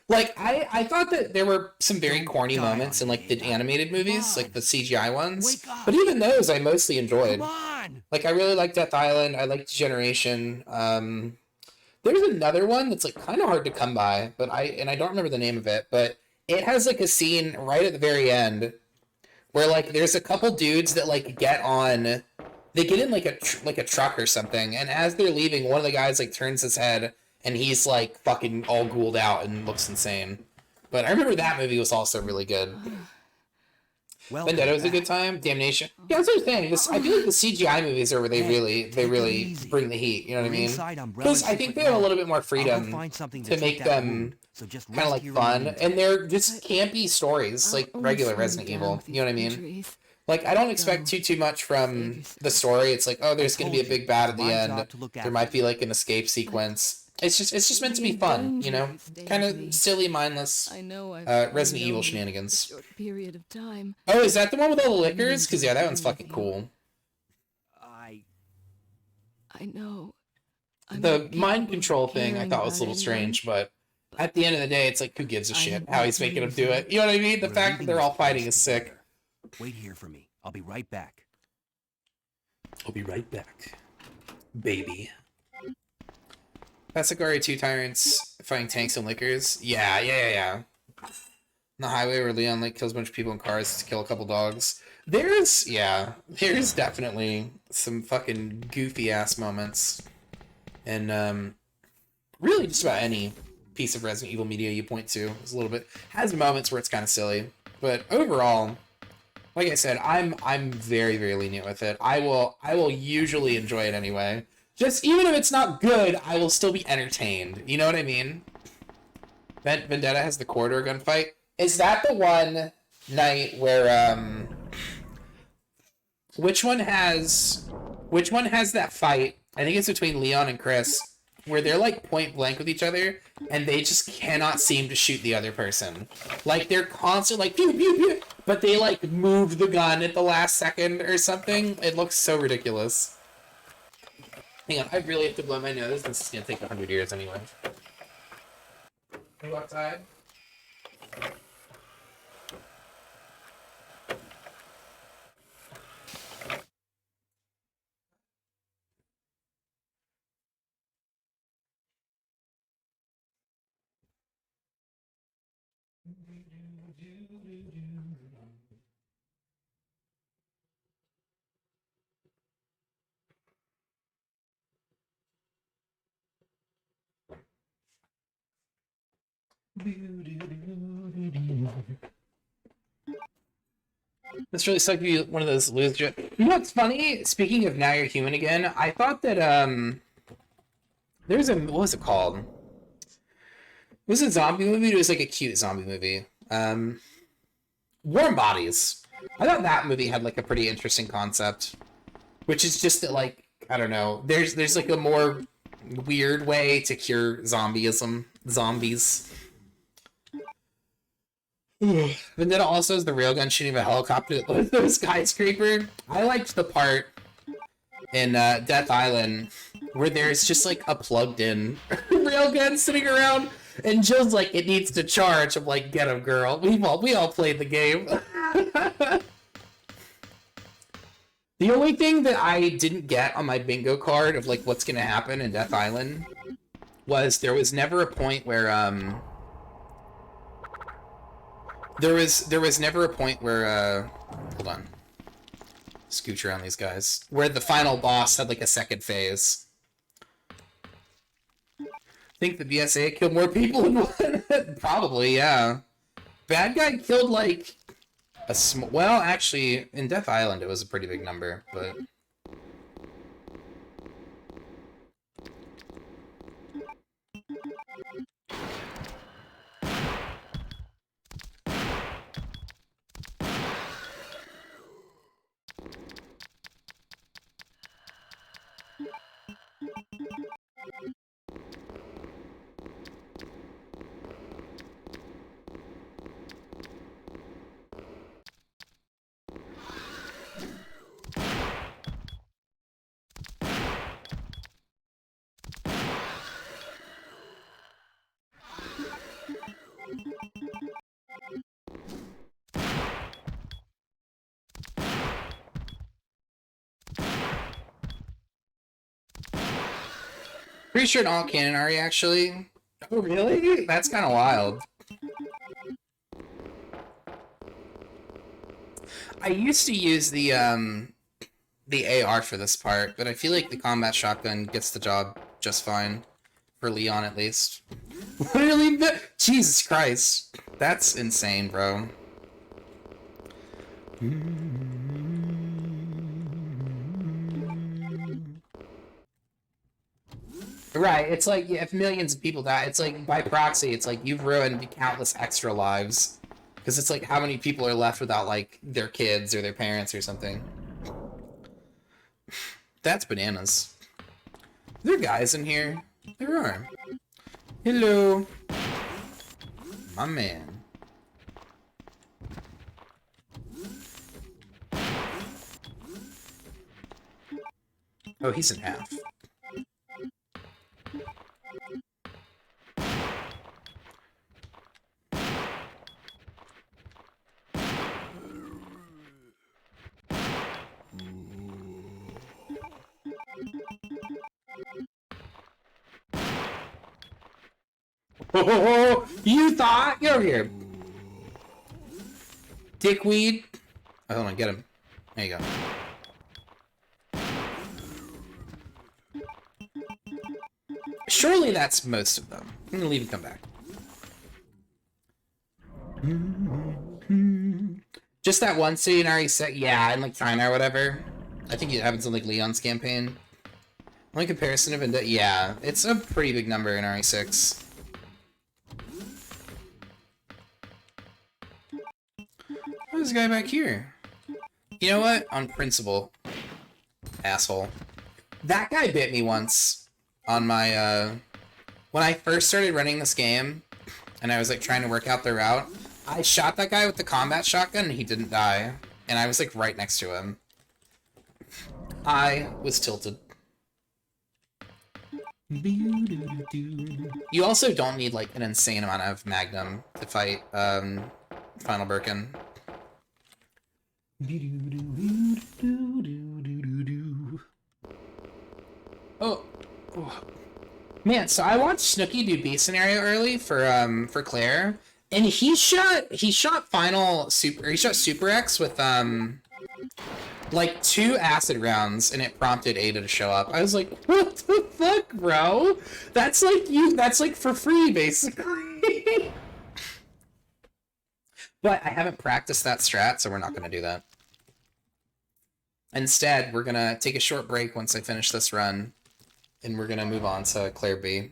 Like, I thought that there were some very corny moments in, like, the animated movies, like the CGI ones. But even those I mostly enjoyed. Like, I really liked Death Island. I liked Generation. There's another one that's, like, kind of hard to come by, but I don't remember the name of it, but it has, like, a scene right at the very end where, like, there's a couple dudes that, like, get in, like, a truck or something, and as they're leaving, one of the guys, like, turns his head, and he's, like, fucking all ghouled out and looks insane. But I remember that movie was also really good. Welcome Vendetta was a back. good time. Damnation. Yeah, that's what I'm saying. This, I feel like the CGI movies are where they Take it really easy. bring the heat. You know what I We're mean? inside Umbrella's Because I think secret they have a lab. little bit more I'll go freedom find something to treat make that them wound, so just kind of rest like here in the fun, meantime. and they're just campy stories, like regular Resident Evil. You know what I mean? Like, I don't expect too much from the story. It's like, oh, there's gonna be a big bad at the end. There might be like an escape sequence. It's just meant to be fun, you know? Kind of silly, mindless I know Resident Evil shenanigans. short period of time. Oh, is that the one with all the liquors? Because yeah, that one's fucking cool. I know. I'm The not mind capable control of thing I caring thought was a about little anyone. strange, but at the end of the day, it's like, who gives a I shit have how work he's to making do, them do so- it? You know what I mean? The We're fact that leaving they're this all fighting place is sick. together. Wait here for me. I'll be right back. I'll be right back, baby. Passagoria 2 tyrants fighting tanks and liquors. Yeah. On the highway where Leon like kills a bunch of people in cars to kill a couple dogs. There's definitely some fucking goofy ass moments. And really just about any piece of Resident Evil media you point to is a little bit has moments where it's kind of silly. But overall, like I said, I'm very, very lenient with it. I will usually enjoy it anyway. Just even if it's not good, I will still be entertained. You know what I mean? Vendetta has the corridor gunfight. Is that the one night where which one has that fight? I think it's between Leon and Chris, where they're like point blank with each other and they just cannot seem to shoot the other person. Like they're constantly like pew pew pew, but they like move the gun at the last second or something. It looks so ridiculous. Hang on, I really have to blow my nose. This is gonna take 100 years anyway. Can you go outside? This really sucked to be one of those lose. You know what's funny? Speaking of Now You're Human Again, I thought that there's a what was it called? It was a zombie movie. It was like a cute zombie movie. Warm Bodies. I thought that movie had like a pretty interesting concept, which is just that like I don't know. There's like a more weird way to cure zombies. Vendetta also is the railgun shooting a helicopter that was the skyscraper. I liked the part in Death Island where there's just like a plugged-in railgun sitting around, and Jill's like, "It needs to charge." I'm like, "Get him, girl." We all played the game. The only thing that I didn't get on my bingo card of like what's gonna happen in Death Island was there was never a point where there was never a point where hold on. Scooch around these guys. Where the final boss had like a second phase. Think the BSA killed more people in one? Probably, yeah. Bad guy killed like a well, actually, in Death Island it was a pretty big number, but pretty sure in all canon are you actually? Oh really? That's kind of wild. I used to use the AR for this part, but I feel like the combat shotgun gets the job just fine. For Leon at least. Literally, Jesus Christ. That's insane, bro. Right, it's like if millions of people die, it's like by proxy, it's like you've ruined countless extra lives. Because it's like how many people are left without like their kids or their parents or something. That's bananas. Are there guys in here? There are. Hello. My man. Oh, he's in half. Oh, you thought? Get over here. Dickweed. Oh, hold on, get him. There you go. Surely that's most of them. I'm gonna leave and come back. Just that one scene already said, yeah, in like China or whatever. I think it happens in like Leon's campaign. Only comparison of Vendetta, yeah, it's a pretty big number in RE6. Who's this guy back here? You know what? On principle. Asshole. That guy bit me once on my, when I first started running this game, and I was like trying to work out the route, I shot that guy with the combat shotgun and he didn't die. And I was like right next to him. I was tilted. You also don't need like an insane amount of Magnum to fight Final Birkin. Oh. Man, so I watched Snooki do B scenario early for Claire, and he shot Super X with like 2 acid rounds, and it prompted Ada to show up. I was like, what the fuck, bro? That's like for free, basically. But I haven't practiced that strat, so we're not gonna do that. Instead, we're gonna take a short break once I finish this run, and we're gonna move on to Claire B.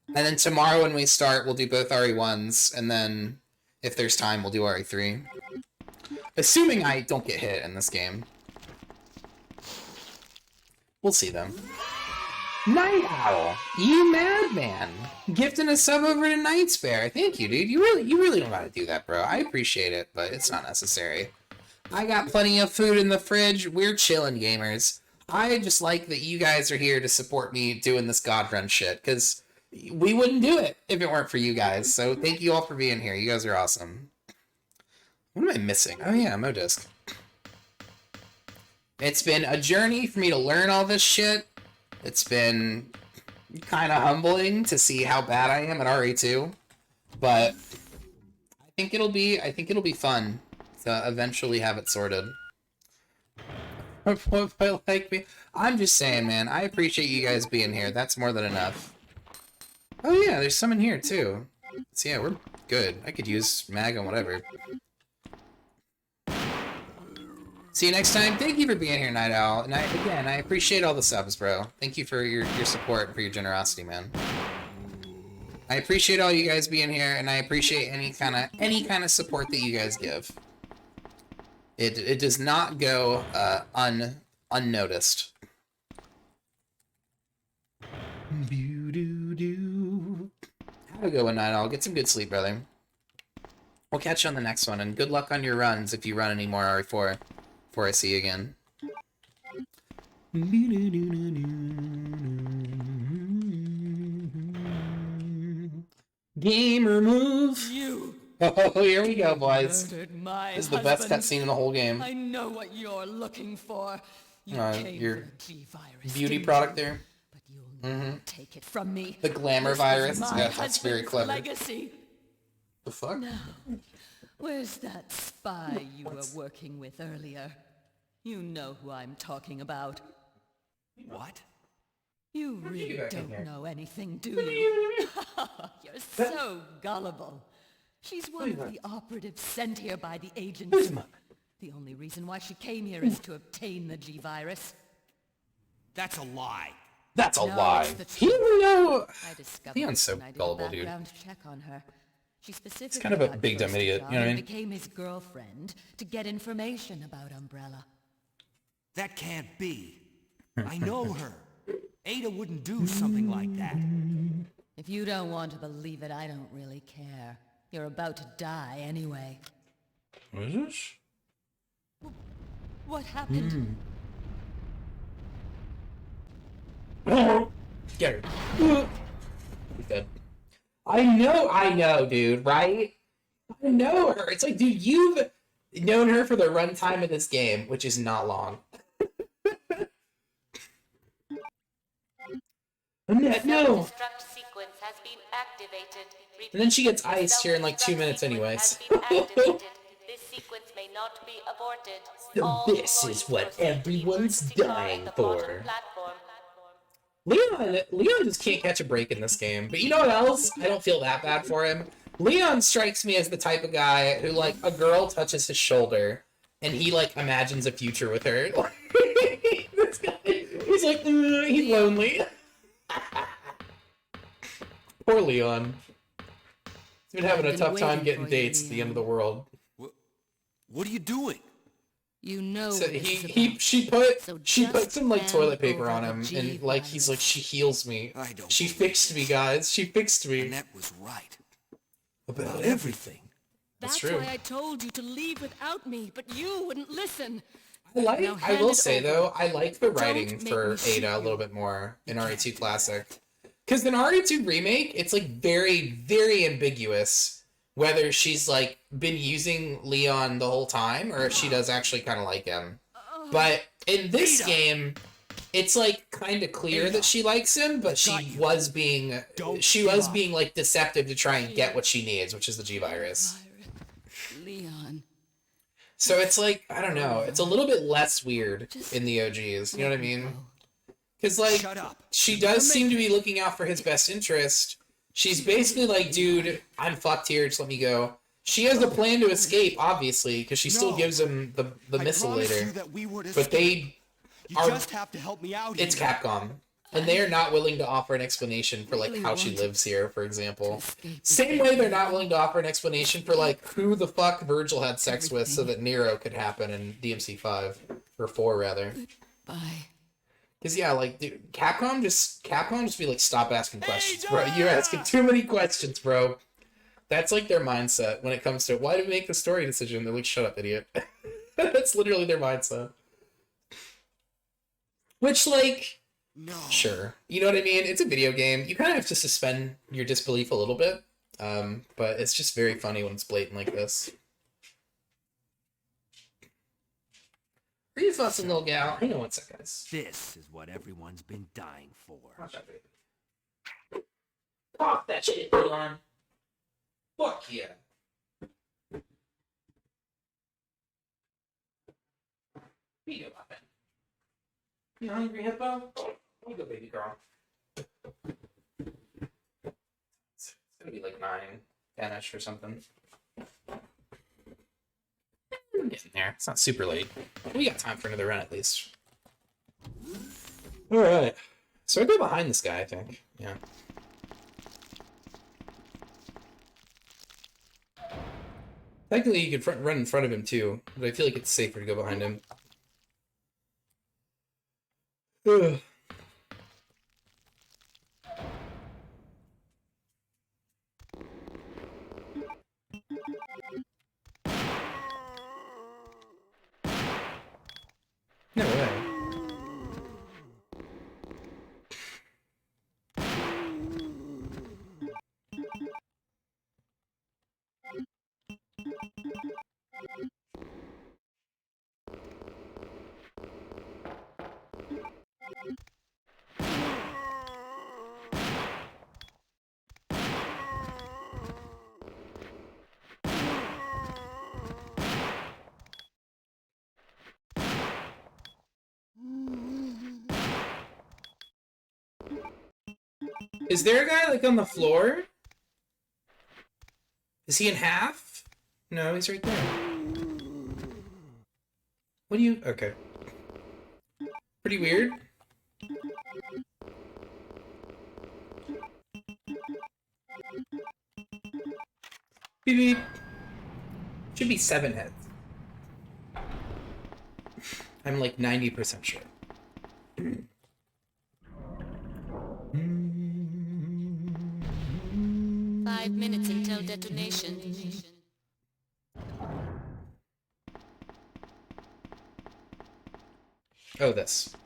And then tomorrow when we start, we'll do both RE1s, and then if there's time, we'll do RE3. Assuming I don't get hit in this game. We'll see, though. Night Owl! You madman! Gifting a sub over to Night Spare. Thank you, dude. You really don't gotta do that, bro. I appreciate it, but it's not necessary. I got plenty of food in the fridge. We're chilling, gamers. I just like that you guys are here to support me doing this God Run shit, because we wouldn't do it if it weren't for you guys. So thank you all for being here. You guys are awesome. What am I missing? Oh yeah, Modisk. It's been a journey for me to learn all this shit. It's been kind of humbling to see how bad I am at RE2, but I think it'll be fun to eventually have it sorted. Like me, I'm just saying, man. I appreciate you guys being here. That's more than enough. Oh yeah, there's some in here too. So yeah, we're good. I could use mag and whatever. See you next time. Thank you for being here, Night Owl. And I appreciate all the subs, bro. Thank you for your support and for your generosity, man. I appreciate all you guys being here, and I appreciate any kind of support that you guys give. It does not go unnoticed. Have a good one, Night Owl. Get some good sleep, brother. We'll catch you on the next one, and good luck on your runs if you run any more RE4 before I see you again. Gamer move! You Oh, here we go, boys. murdered my This is the best husband. cutscene in the whole game. I know what you're looking for. You came your for the G-virus, Beauty didn't product you? there. But you'll never take it from me. The glamour This was virus. my Yeah, that's very husband's clever. legacy. The fuck? Where's that spy you were working with earlier? You know who I'm talking about. What? You really back in don't here. know anything, do you? You're so gullible. She's one of the operatives sent here by the agency. The only reason why she came here is to obtain the G-Virus. That's a lie. That's a No, lie. it's the He didn't know. I discovered Leon's this so when I did gullible, a dude. background check on her. She specifically kind of a got big dumb first idiot, job you know what I and mean? became his girlfriend to get information about Umbrella. That can't be. I know her. Ada wouldn't do something like that. If you don't want to believe it, I don't really care. You're about to die anyway. What is this? What happened? Get her. He's dead. I know, dude, right? I know her. It's like, dude, you've known her for the runtime of this game, which is not long. Annette, no! Self-destruct sequence has been activated. And then she gets iced here in like 2 minutes anyways. This sequence may not be aborted. So All this is voice what processing everyone's emergency car at dying the bottom for. platform. Leon just can't catch a break in this game. But you know what else? I don't feel that bad for him. Leon strikes me as the type of guy who, like, a girl touches his shoulder and he, like, imagines a future with her. This guy, he's like, he's lonely. Poor Leon. He's been having a I've been tough time waiting getting for you, dates at the end of the Leon. world. What are you doing? You know So what this is about. she So put some like just toilet hand paper over on the him and like he's like, G-Virus. she heals me. I don't She believe fixed me, guys. She fixed me. Annette was right. About Everything. That's That's true. why I told you to leave without me, but you wouldn't listen. I Now I hand will it say over. though, I like the Don't writing make for me shoot Ada a you. little bit more in RE2 Classic. Because in RE2 Remake, it's like very, very ambiguous whether she's like been using Leon the whole time or if she does actually kind of like him. But in this Ada! game, it's like kind of clear Ada, that she likes him, but got she you. was being Don't she give was up. being like deceptive to try and get what she needs, which is the G-Virus. Leon. So it's like, I don't know, it's a little bit less weird in the OGs, you know what I mean? Because like Shut up. she does seem to be looking out for his best interest. She's basically like, dude, I'm fucked here, just let me go. She has a plan to escape, obviously, because she still No. gives him the missile promised later. you that we would But they, You are- just have to help me out it's here. Capcom, and they are not willing to offer an explanation for like Really how she wanted lives here, for example. escape Same way they're not willing to offer an explanation for like who the fuck Virgil had sex with so that Nero could happen in DMC 5 or 4 rather. Bye. Cause yeah, like dude, Capcom just be like, stop asking questions, bro. You're asking too many questions, bro. That's like their mindset when it comes to why do we make the story decision? They're like, shut up, idiot. That's literally their mindset. Which like, No. sure, you know what I mean? It's a video game. You kind of have to suspend your disbelief a little bit. But it's just very funny when it's blatant like this. Are you fussing, little gal? Hang on one sec, guys. This is what everyone's been dying for. Watch out, baby. Talk that shit, Leon. Fuck yeah. What are you doing, Muffin? You hungry, hippo? Here you go, baby girl. It's gonna be like 9, 10-ish or something. We're getting there. It's not super late. We got time for another run at least. Alright. So I go behind this guy, I think. Yeah. Technically, you could run in front of him too, but I feel like it's safer to go behind him. Ugh. No way. Is there a guy like on the floor? Is he in half? No, he's right there. What do you... Okay. Pretty weird. Beep beep. Should be 7 hits. I'm like 90% sure. 5 minutes until detonation. Oh, this.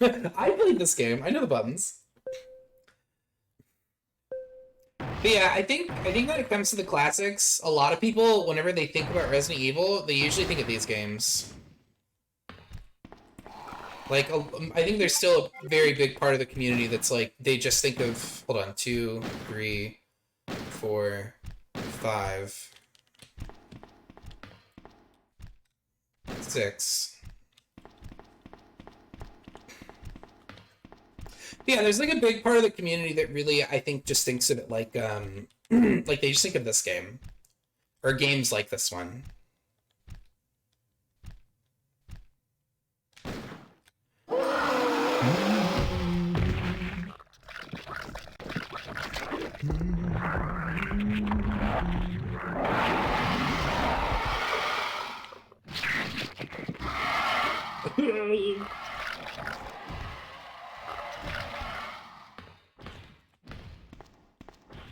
I played this game. I know the buttons. But yeah, I think when it comes to the classics, a lot of people, whenever they think about Resident Evil, they usually think of these games. Like, I think there's still a very big part of the community that's like, they just think of, hold on, 2, 3, 4, 5, 6. Yeah, there's like a big part of the community that really, I think, just thinks of it like, like they just think of this game. Or games like this one.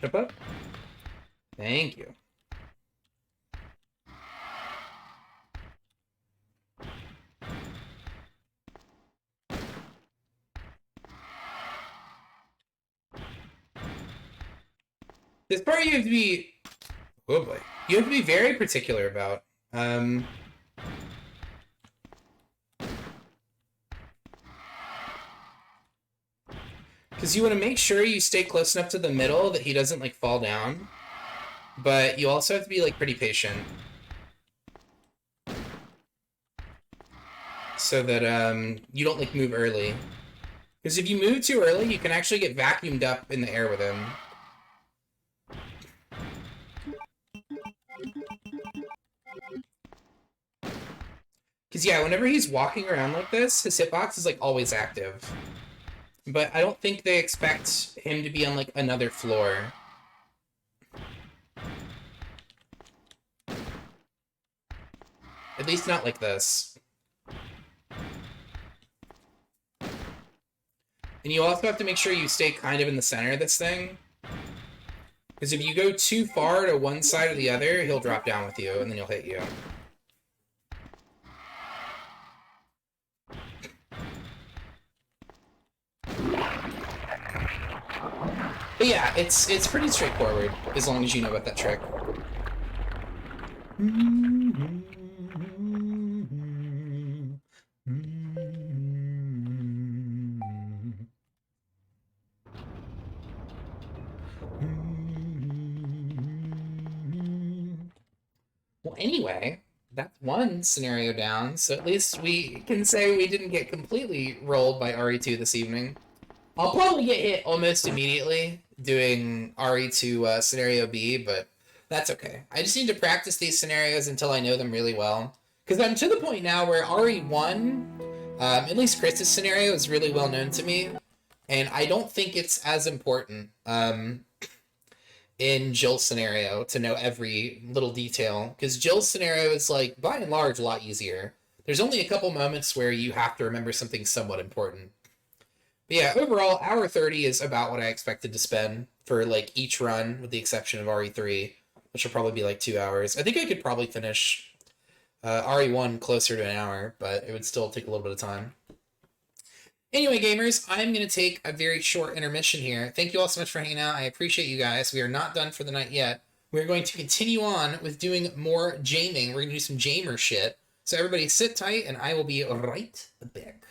Jump up. Thank you. This part you have to be... Oh boy. You have to be very particular about. Because you want to make sure you stay close enough to the middle that he doesn't, like, fall down. But you also have to be, like, pretty patient. So that, you don't, like, move early. Because if you move too early, you can actually get vacuumed up in the air with him. Because, yeah, whenever he's walking around like this, his hitbox is, like, always active. But I don't think they expect him to be on, like, another floor. At least not like this. And you also have to make sure you stay kind of in the center of this thing. Because if you go too far to one side or the other, he'll drop down with you, and then he'll hit you. But yeah, it's pretty straightforward, as long as you know about that trick. Well, anyway, that's one scenario down, so at least we can say we didn't get completely rolled by RE2 this evening. I'll probably get hit almost immediately doing RE2 Scenario B, but that's okay. I just need to practice these scenarios until I know them really well. Because I'm to the point now where RE1, at least Chris's scenario, is really well known to me, and I don't think it's as important in Jill's scenario to know every little detail, because Jill's scenario is, like, by and large, a lot easier. There's only a couple moments where you have to remember something somewhat important. But yeah, overall, hour 30 is about what I expected to spend for, like, each run, with the exception of RE3, which will probably be, like, 2 hours. I think I could probably finish RE1 closer to an hour, but it would still take a little bit of time. Anyway, gamers, I'm going to take a very short intermission here. Thank you all so much for hanging out. I appreciate you guys. We are not done for the night yet. We're going to continue on with doing more jaming. We're going to do some jamer shit. So everybody sit tight, and I will be right back.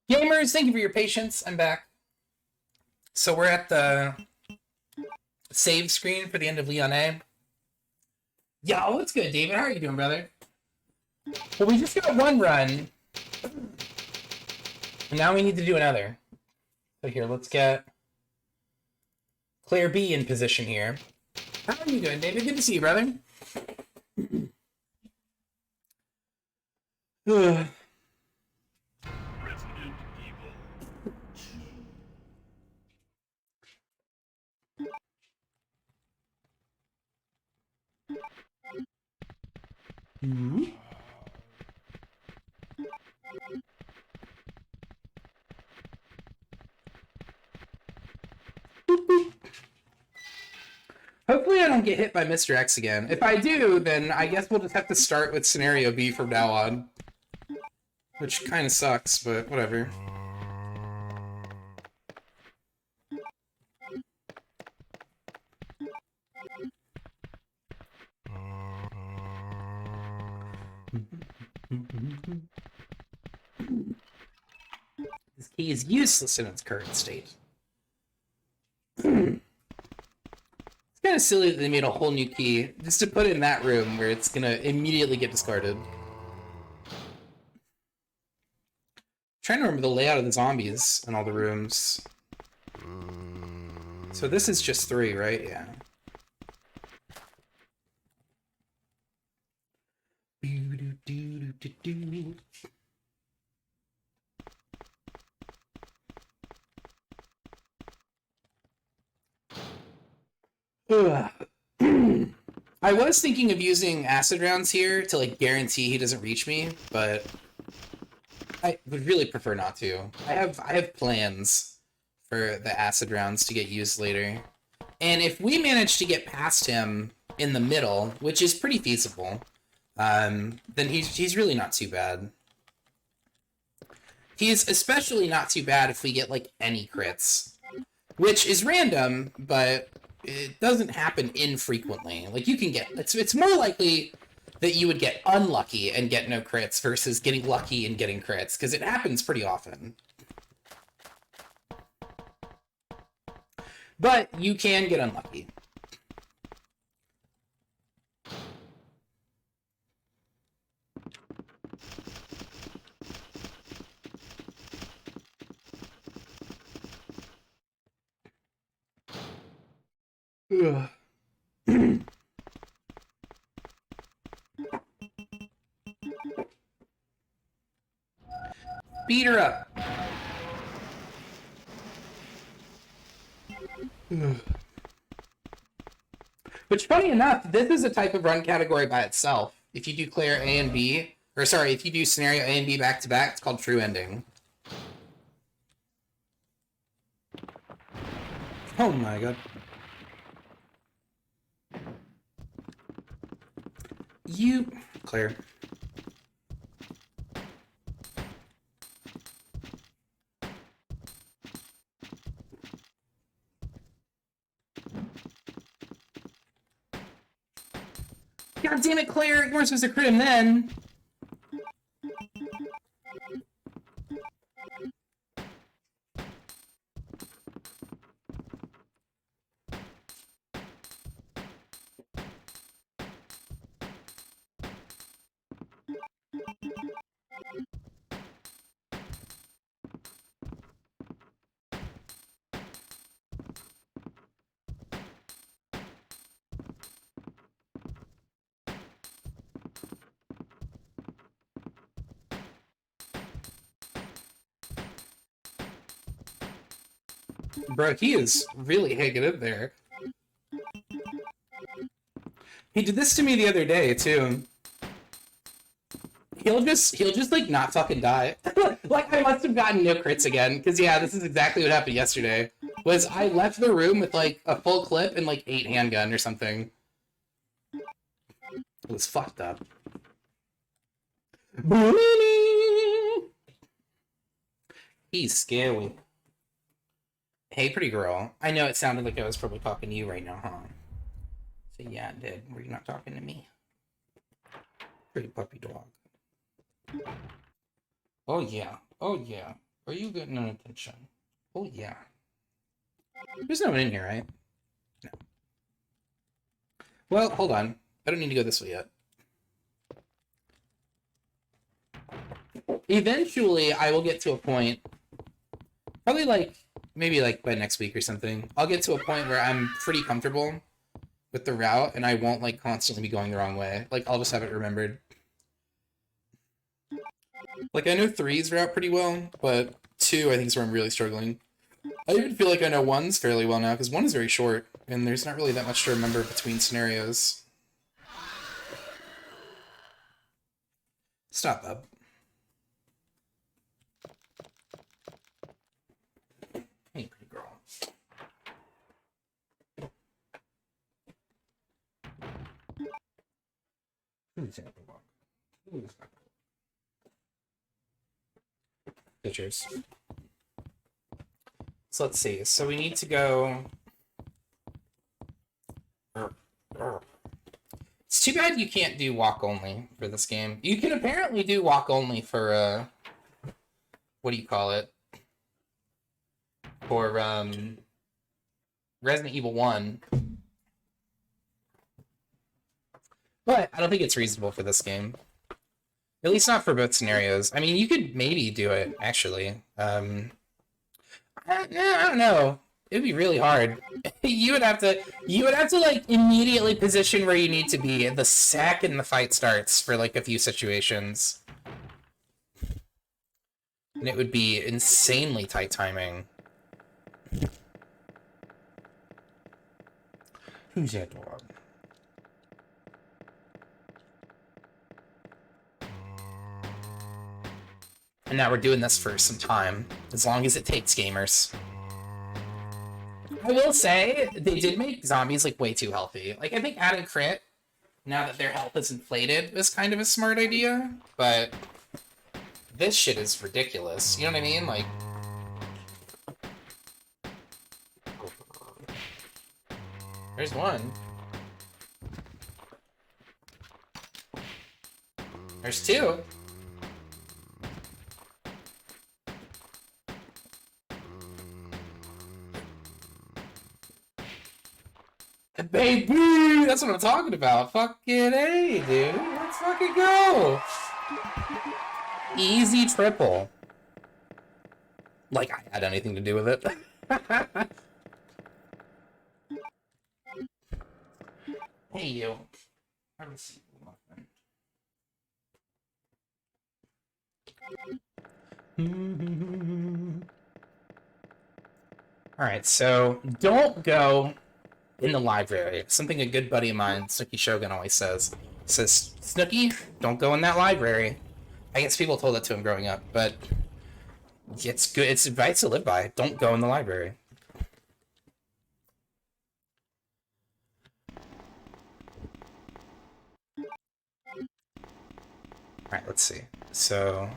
Gamers, thank you for your patience. I'm back. So we're at the save screen for the end of Leon A. Yo, what's good, David? How are you doing, brother? Well, we just got one run. And now we need to do another. So here, let's get Claire B in position here. How are you doing, David? Good to see you, brother. Ugh. Hopefully I don't get hit by Mr. X again. If I do, then I guess we'll just have to start with scenario B from now on. Which kind of sucks, but whatever. This key is useless in its current state. It's kind of silly that they made a whole new key just to put it in that room where it's gonna immediately get discarded. Trying to remember the layout of the zombies in all the rooms. So this is just 3, right? Yeah. Ugh. I was thinking of using acid rounds here to like guarantee he doesn't reach me, but I would really prefer not to. I have plans for the acid rounds to get used later. And if we manage to get past him in the middle, which is pretty feasible, then he's really not too bad. He's especially not too bad if we get like any crits, which is random, but it doesn't happen infrequently. Like you can get, it's more likely that you would get unlucky and get no crits versus getting lucky and getting crits, because it happens pretty often. But you can get unlucky. Ugh. Beat her up. Ugh. Which, funny enough, this is a type of run category by itself. If you do Claire A and B, or sorry, if you do scenario A and B back to back, it's called true ending. Oh my god. You, Claire. God damn it, Claire! You weren't supposed to crit him then! Bro, he is really hanging in there. He did this to me the other day, too. He'll just like not fucking die. Like I must have gotten no crits again, because yeah, this is exactly what happened yesterday. Was I left the room with like a full clip and like 8 handgun or something. It was fucked up. He's scary. Hey, pretty girl. I know it sounded like I was probably talking to you right now, huh? So yeah, it did. Were you not talking to me? Pretty puppy dog. Oh yeah. Oh yeah. Are you getting no attention? Oh, yeah. There's no one in here, right? No. Well, hold on. I don't need to go this way yet. Eventually, I will get to a point, probably like, maybe like by next week or something, I'll get to a point where I'm pretty comfortable with the route and I won't like constantly be going the wrong way. Like, I'll just have it remembered. Like, I know 3's route pretty well, but 2 I think is where I'm really struggling. I even feel like I know 1's fairly well now, because 1 is very short, and there's not really that much to remember between scenarios. Stop, bub. Hey, pretty girl. Pictures. So let's see. So we need to go. It's too bad you can't do walk only for this game. You can apparently do walk only for what do you call it? For Resident Evil 1. But I don't think it's reasonable for this game. At least not for both scenarios. I mean, you could maybe do it, actually. I don't know. It'd be really hard. you would have to like immediately position where you need to be the second the fight starts for like a few situations. And it would be insanely tight timing. Who's that dog? And now we're doing this for some time, as long as it takes, gamers. I will say, they did make zombies, like, way too healthy. Like, I think adding crit, now that their health is inflated, was kind of a smart idea, but this shit is ridiculous. You know what I mean? Like, there's one. There's 2. Baby! That's what I'm talking about. Fucking A, dude. Let's fucking go. Easy triple. Like I had anything to do with it. Hey, you. Have a seat, my friend. Alright, so don't go in the library. Something a good buddy of mine, Snooky Shogun, always says. He says, Snooky, don't go in that library. I guess people told that to him growing up, but it's good. It's advice to live by. Don't go in the library. Alright, let's see. So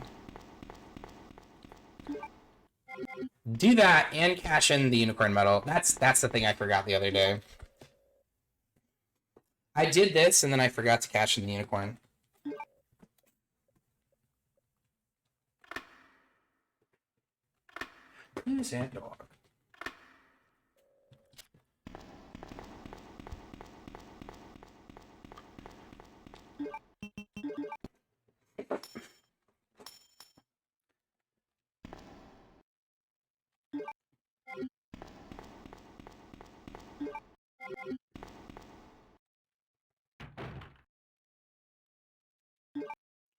do that and cash in the unicorn medal. That's the thing I forgot the other day. I did this and then I forgot to cash in the unicorn. Who's that dog?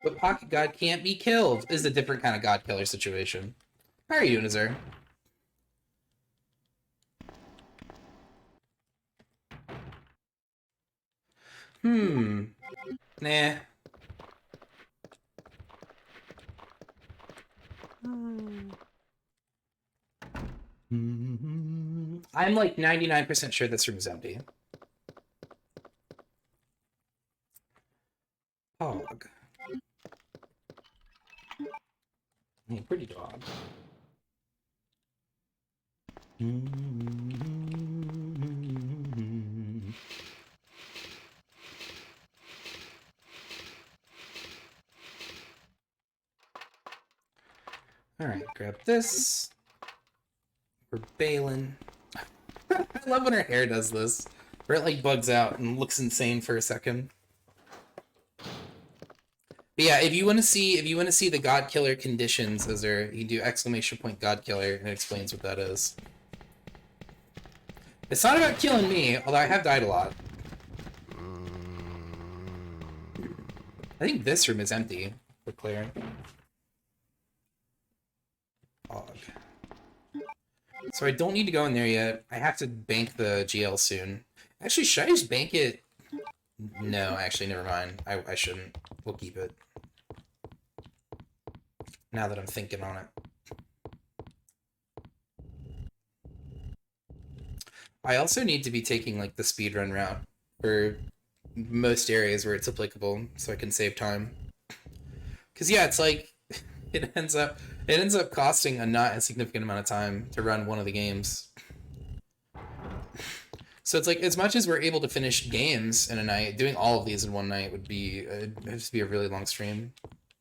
But Pocket God can't be killed is a different kind of God killer situation. How are you doing, Azur? Nah. I'm like 99% sure this room's empty. Hog. Hey, pretty dog. Alright, grab this. We're Balin. I love when her hair does this. Where it like bugs out and looks insane for a second. But yeah, if you want to see the God Killer conditions, those are, you do ! God Killer and it explains what that is. It's not about killing me, although I have died a lot. I think this room is empty. For clear. Og. So I don't need to go in there yet. I have to bank the GL soon. Actually, should I just bank it? No, actually, never mind. I shouldn't. We'll keep it. Now that I'm thinking on it. I also need to be taking like the speedrun route for most areas where it's applicable, so I can save time. Because yeah, it's like it ends up costing a not a significant amount of time to run one of the games. So it's like, as much as we're able to finish games in a night, doing all of these in one night would just be a really long stream.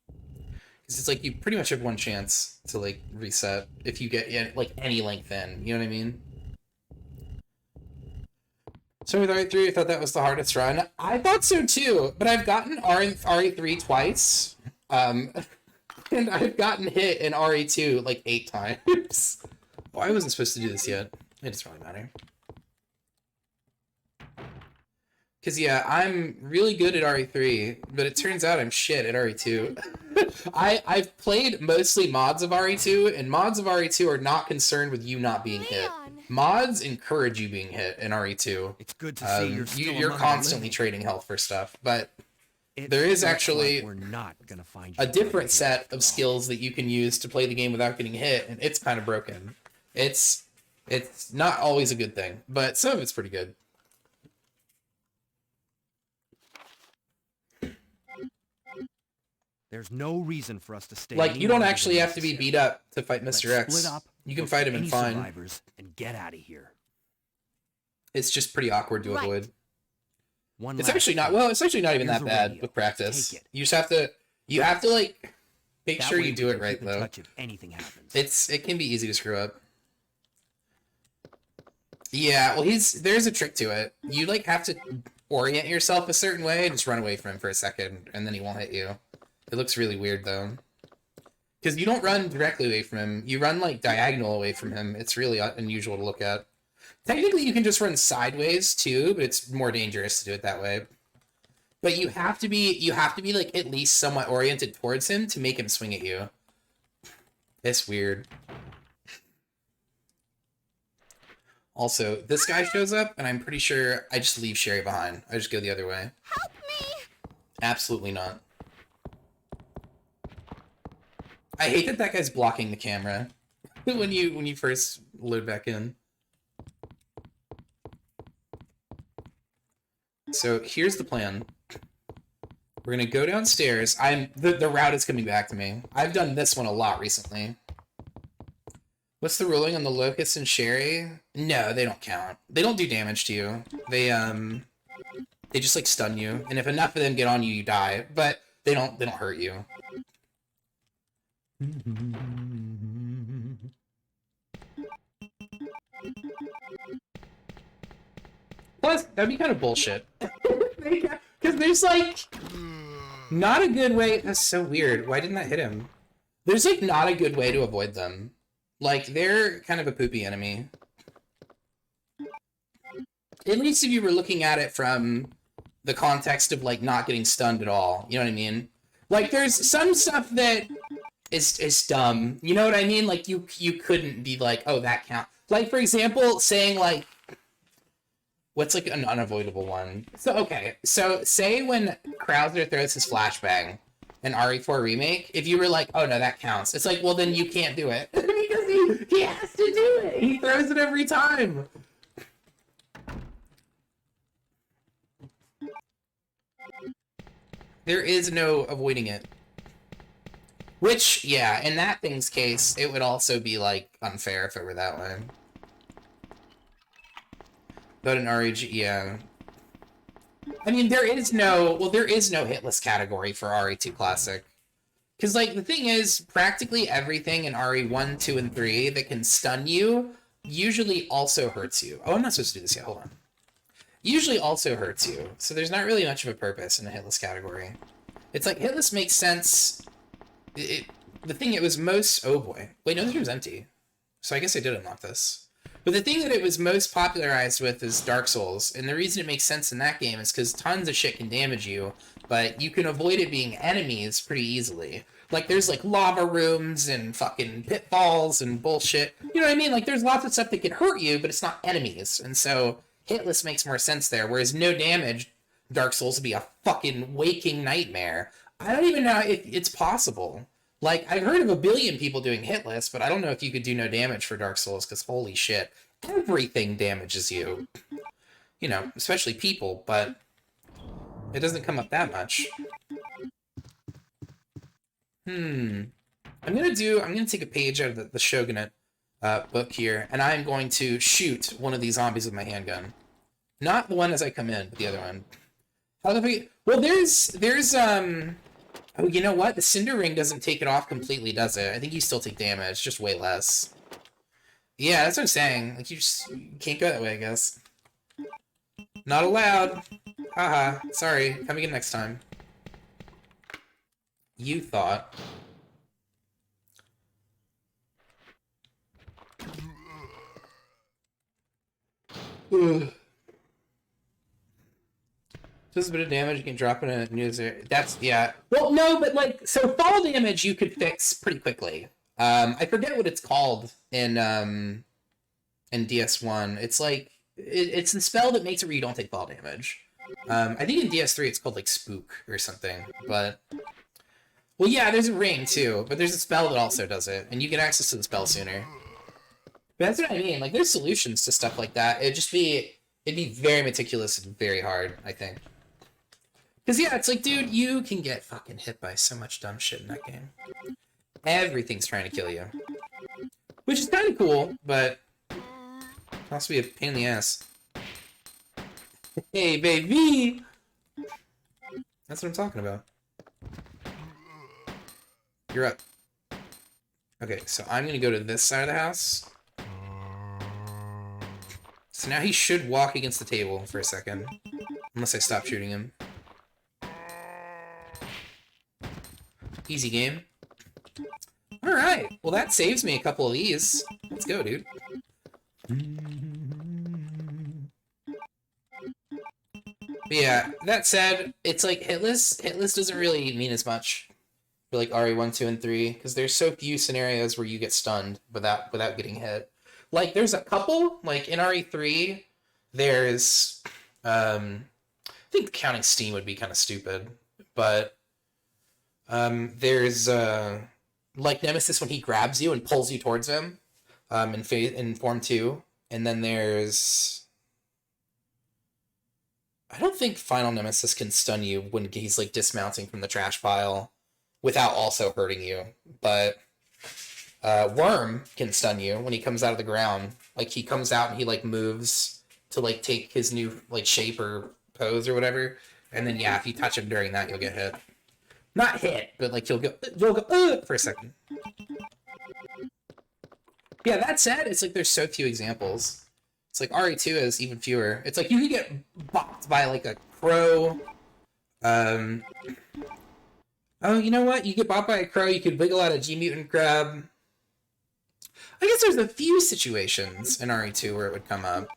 Because it's like you pretty much have one chance to like reset if you get like any length in. You know what I mean? So with RE3, I thought that was the hardest run. I thought so too, but I've gotten RE3 twice. And I've gotten hit in RE2 like 8 times. Well, I wasn't supposed to do this yet. It doesn't really matter. Because yeah, I'm really good at RE3, but it turns out I'm shit at RE2. I've played mostly mods of RE2, and mods of RE2 are not concerned with you not being hit. Mods encourage you being hit in RE2. It's good to see you're constantly trading health for stuff, but there is actually we're not gonna find a different set of skills that you can use to play the game without getting hit, and it's kind of broken. It's not always a good thing, but some of it's pretty good. There's no reason for us to stay. Like, you don't actually have to be beat up to fight Mr. X. Split up, You can fight him and fine. survivors and get out of here. It's just pretty awkward to avoid. One It's last actually not, thing. well, it's actually not even Here's that a bad radio. with practice. Take it. You just have to like make That sure way you we do it can right keep in though. touch if anything happens. It can be easy to screw up. Yeah, well, there's a trick to it. You like have to orient yourself a certain way and just run away from him for a second, and then he won't hit you. It looks really weird though, because you don't run directly away from him. You run like diagonal away from him. It's really unusual to look at. Technically, you can just run sideways too, but it's more dangerous to do it that way. But you have to be like at least somewhat oriented towards him to make him swing at you. It's weird. Also, this guy shows up, and I'm pretty sure I just leave Sherry behind. I just go the other way. Help me! Absolutely not. I hate that that guy's blocking the camera when you first load back in. So here's the plan. We're gonna go downstairs. The route is coming back to me. I've done this one a lot recently. What's the ruling on the Locust and Sherry? No, they don't count. They don't do damage to you. They just like stun you, and if enough of them get on you, you die. But they don't hurt you. Plus, that'd be kind of bullshit. Because there's like not a good way. That's so weird. Why didn't that hit him? There's like not a good way to avoid them. Like, they're kind of a poopy enemy. At least if you were looking at it from the context of like not getting stunned at all. You know what I mean? Like, there's some stuff that is dumb. You know what I mean? Like, you couldn't be like, oh, that count. Like, for example, saying like, what's like an unavoidable one? So, okay. So, say when Krauser throws his flashbang in RE4 Remake, if you were like, oh no, that counts. It's like, well, then you can't do it. Because he has to do it. He throws it every time. There is no avoiding it. Which, yeah, in that thing's case, it would also be, like, unfair if it were that way. But in REG, yeah. I mean, there is no hitless category for RE2 Classic. Because, like, the thing is, practically everything in RE 1, 2, and 3 that can stun you usually also hurts you. Oh, I'm not supposed to do this yet. Hold on. Usually also hurts you. So there's not really much of a purpose in the hitless category. It's like, hitless makes sense. The thing it was most... Oh, boy. Wait, no, this room's empty. So I guess I did unlock this. But the thing that it was most popularized with is Dark Souls. And the reason it makes sense in that game is because tons of shit can damage you, but you can avoid it being enemies pretty easily. Like, there's, like, lava rooms and fucking pitfalls and bullshit. You know what I mean? Like, there's lots of stuff that can hurt you, but it's not enemies. And so, hitless makes more sense there. Whereas no damage, Dark Souls would be a fucking waking nightmare. I don't even know if it's possible. Like, I've heard of a billion people doing hitless, but I don't know if you could do no damage for Dark Souls, because holy shit, everything damages you. You know, especially people, but it doesn't come up that much. I'm gonna take a page out of the Shogunate book here, and I'm going to shoot one of these zombies with my handgun. Not the one as I come in, but the other one. How the fuck? Well, there's oh, you know what? The Cinder Ring doesn't take it off completely, does it? I think you still take damage, just way less. Yeah, that's what I'm saying. Like, you can't go that way, I guess. Not allowed. Haha. Sorry. Come again next time. You thought. Ugh. Just a bit of damage you can drop in a news area. That's, yeah. Well, no, but like, so fall damage you could fix pretty quickly. I forget what it's called in DS1. It's like, it's a spell that makes it where you don't take fall damage. I think in DS3 it's called like Spook or something, but... Well, yeah, there's a ring too, but there's a spell that also does it, and you get access to the spell sooner. But that's what I mean, like, there's solutions to stuff like that. It'd be very meticulous and very hard, I think. Because, yeah, it's like, dude, you can get fucking hit by so much dumb shit in that game. Everything's trying to kill you. Which is kind of cool, but can also be a pain in the ass. Hey, baby! That's what I'm talking about. You're up. Okay, so I'm gonna go to this side of the house. So now he should walk against the table for a second. Unless I stop shooting him. Easy game. Alright, well that saves me a couple of these. Let's go, dude. But yeah, that said, it's like hitless. Hitless doesn't really mean as much for like RE1, 2, and 3, because there's so few scenarios where you get stunned without getting hit. Like, there's a couple, like in RE3, there's, I think counting Steam would be kind of stupid, but there's, like Nemesis when he grabs you and pulls you towards him, in Form 2, and then there's, I don't think Final Nemesis can stun you when he's, like, dismounting from the trash pile without also hurting you, but Worm can stun you when he comes out of the ground. Like, he comes out and he, like, moves to, like, take his new, like, shape or pose or whatever, and then, yeah, if you touch him during that, you'll get hit. Not hit, but, like, you'll go for a second. Yeah, that said, it's like there's so few examples. It's like RE2 has even fewer. It's like you could get bopped by, like, a crow. Oh, you know what? You get bopped by a crow, you could wiggle out a G-Mutant crab. I guess there's a few situations in RE2 where it would come up.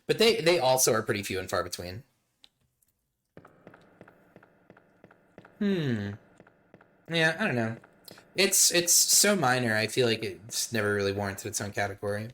But they also are pretty few and far between. Yeah, I don't know. It's so minor, I feel like it's never really warranted its own category.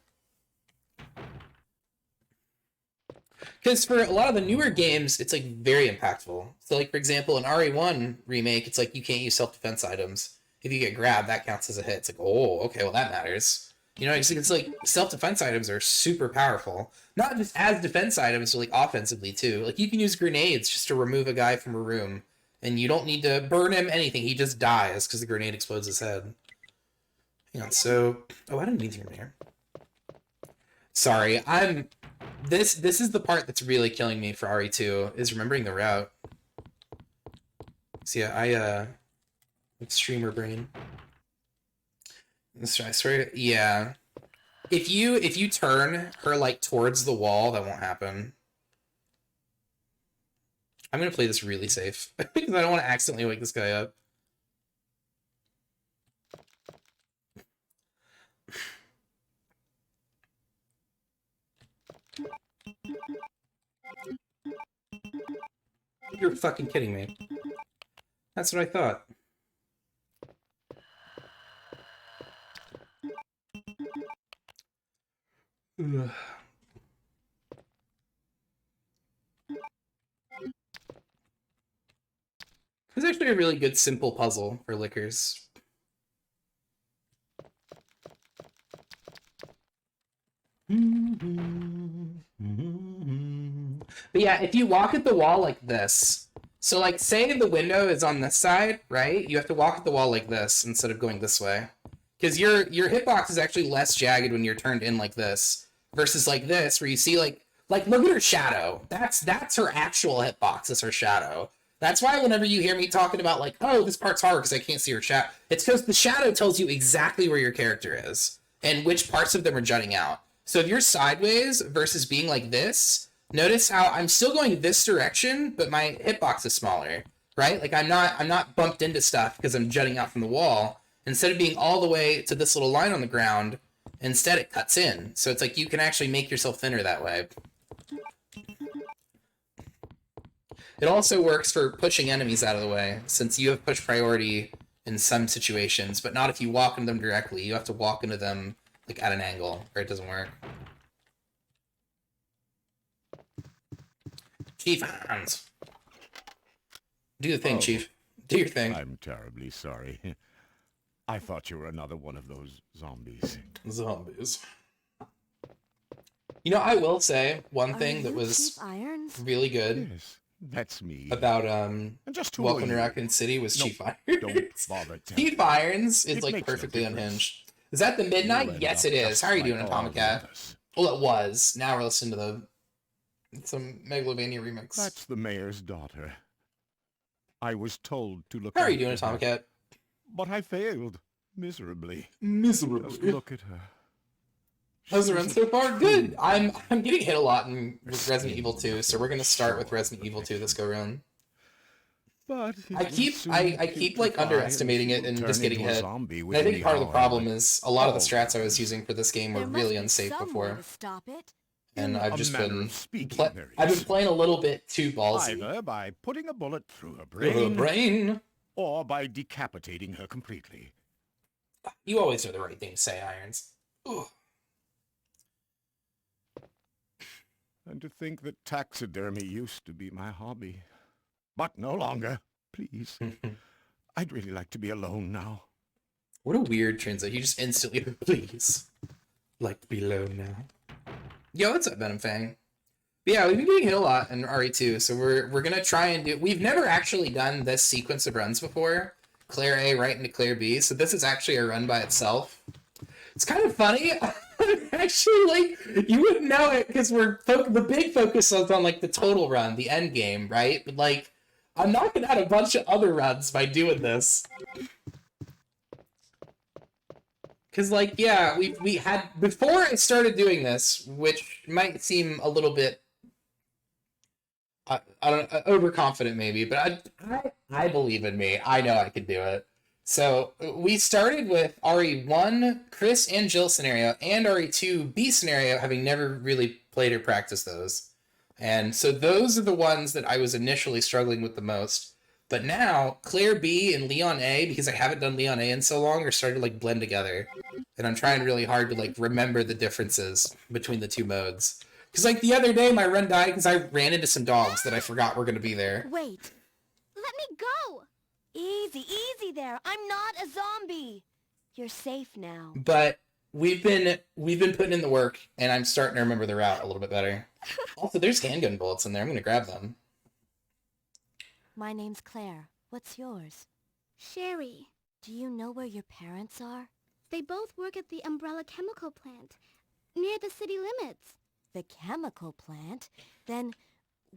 Because for a lot of the newer games, it's, like, very impactful. So, like, for example, in RE1 Remake, it's like you can't use self-defense items. If you get grabbed, that counts as a hit. It's like, oh, okay, well, that matters. You know, it's like self-defense items are super powerful. Not just as defense items, but, like, offensively, too. Like, you can use grenades just to remove a guy from a room. And you don't need to burn him, anything. He just dies because the grenade explodes his head. Hang on, so... Oh, I didn't mean to come here. Sorry, This is the part that's really killing me for RE2, is remembering the route. So yeah, Like streamer brain. I swear, yeah. If you turn her like towards the wall, that won't happen. I'm gonna play this really safe because I don't want to accidentally wake this guy up. You're fucking kidding me. That's what I thought. Ugh. It's actually a really good simple puzzle for liquors. But yeah, if you walk at the wall like this, so like say the window is on this side, right? You have to walk at the wall like this instead of going this way. Because your hitbox is actually less jagged when you're turned in like this versus like this, where you see like look at her shadow. That's her actual hitbox, is her shadow. That's why whenever you hear me talking about like, oh, this part's hard because I can't see her shadow, it's because the shadow tells you exactly where your character is and which parts of them are jutting out. So if you're sideways versus being like this, notice how I'm still going this direction, but my hitbox is smaller, right? Like I'm not bumped into stuff because I'm jutting out from the wall. Instead of being all the way to this little line on the ground, instead it cuts in. So it's like you can actually make yourself thinner that way. It also works for pushing enemies out of the way, since you have push priority in some situations, but not if you walk into them directly. You have to walk into them like at an angle, or it doesn't work. Chief Hans. Do the thing, Chief. Do your thing. I'm terribly sorry. I thought you were another one of those zombies. Zombies. You know, I will say one thing that you was Chief Irons? really good Yes, that's me. about And just who Welcome are to you? Raccoon City was No, Chief Irons. Don't bother telling Chief me. Irons is It like makes no perfectly difference. unhinged. Is that the You'll midnight? end Yes, up it is. just How are you like doing, all Atomic the Cat? others. Well, it was. Now we're listening to some Megalovania remix. That's the mayor's daughter. I was told to look How are you after doing, Atomic her, Cat? but I failed miserably. Just Miserably. look at her. How's the She's run a so far? true Good. I'm woman. getting hit a lot with Resident skin Evil 2, so we're gonna start with Resident Evil 2 this go round. But it I will keep soon I keep like putrefy underestimating and it she and will just turn getting into a hit. zombie And I within think the part of the hour. problem is a lot of the Oh, strats I was yes. using for this game were There really must be unsafe some way before, to stop it. and In I've a just manner been of speaking, there I've been is. playing a little bit too ballsy. Either by putting a bullet through her Brain. brain, or by decapitating her completely. You always do the right thing to say, Irons. Ugh. And to think that taxidermy used to be my hobby. But no longer. Please. I'd really like to be alone now. What a weird transition. You just instantly, please, like to be alone now. Yo, what's up, Venom Fang? But yeah, we've been getting hit a lot in RE2, so we're gonna try and do. We've never actually done this sequence of runs before. Claire A right into Claire B, so this is actually a run by itself. It's kind of funny. Actually, like, you wouldn't know it because the big focus is on like the total run, the end game, right? But like, I'm knocking out a bunch of other runs by doing this. Cause like, yeah, we had before I started doing this, which might seem a little bit, I don't overconfident maybe, but I believe in me. I know I can do it. So we started with RE1 Chris and Jill scenario and RE2 B scenario, having never really played or practiced those. And so those are the ones that I was initially struggling with the most. But now Claire B and Leon A, because I haven't done Leon A in so long, are starting to like blend together. And I'm trying really hard to like remember the differences between the two modes. Because like the other day my run died because I ran into some dogs that I forgot were going to be there. Wait. Let me go. Easy, easy there. I'm not a zombie. You're safe now. But we've been putting in the work, and I'm starting to remember the route a little bit better. Also, there's handgun bullets in there. I'm going to grab them. My name's Claire. What's yours? Sherry. Do you know where your parents are? They both work at the Umbrella Chemical Plant, near the city limits. The chemical plant? Then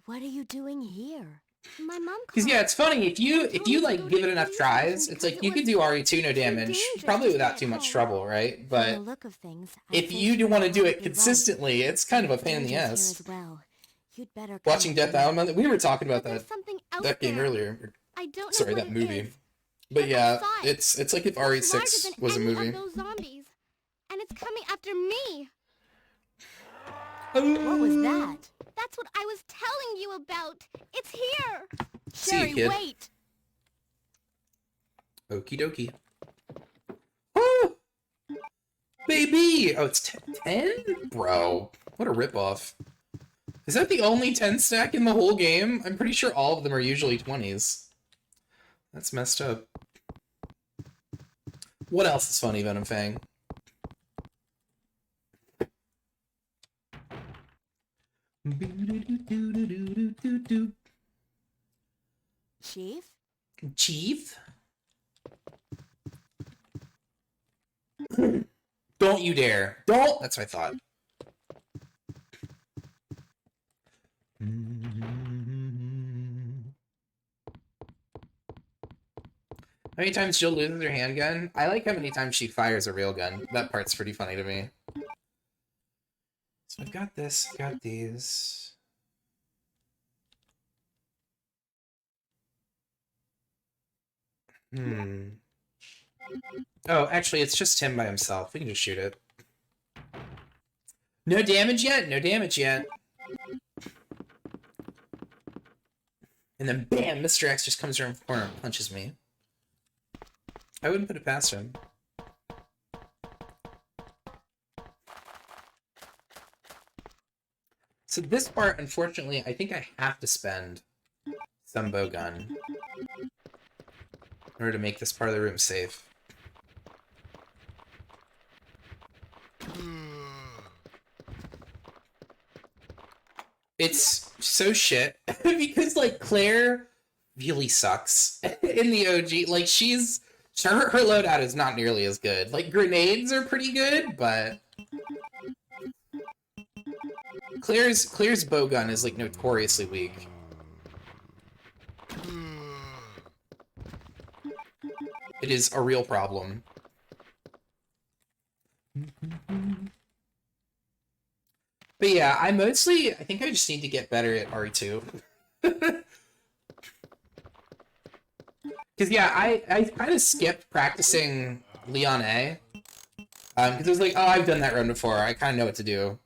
what are you doing here? My mom Because called. yeah, it's funny if you like give it enough tries, it's like you could do RE2 no damage, probably without too much trouble, right? From But the look of things, if you do want to do it consistently, it's kind of a pain in the ass. Well. You'd better Watching Death Island, we were talking about But there's that something else that game there. earlier. I don't know Sorry, what that it movie. is, But I yeah, saw it. it's like if It's larger RE6 than was a any movie. of those zombies, and it's coming after me. What was that? That's what I was telling you about. It's here. See you, Sherry, kid. wait! Okie dokie. Oh! Baby! Oh, it's 10? Bro, what a ripoff. Is that the only 10 stack in the whole game? I'm pretty sure all of them are usually 20s. That's messed up. What else is funny, Venom Fang? Chief? Chief? Don't you dare. Don't! That's what I thought. How many times Jill loses her handgun? I like how many times she fires a real gun. That part's pretty funny to me. So I've got this, I've got these. Oh, actually, it's just him by himself. We can just shoot it. No damage yet? No damage yet. And then bam, Mr. X just comes around the corner and punches me. I wouldn't put it past him. So this part, unfortunately, I think I have to spend some bowgun in order to make this part of the room safe. It's so shit because like Claire really sucks in the OG. Like her loadout is not nearly as good. Like grenades are pretty good, but Claire's bowgun is like notoriously weak. It is a real problem. But yeah, I think I just need to get better at RE2. Because yeah, I kind of skipped practicing Leon A. Because I was like, oh, I've done that run before. I kind of know what to do.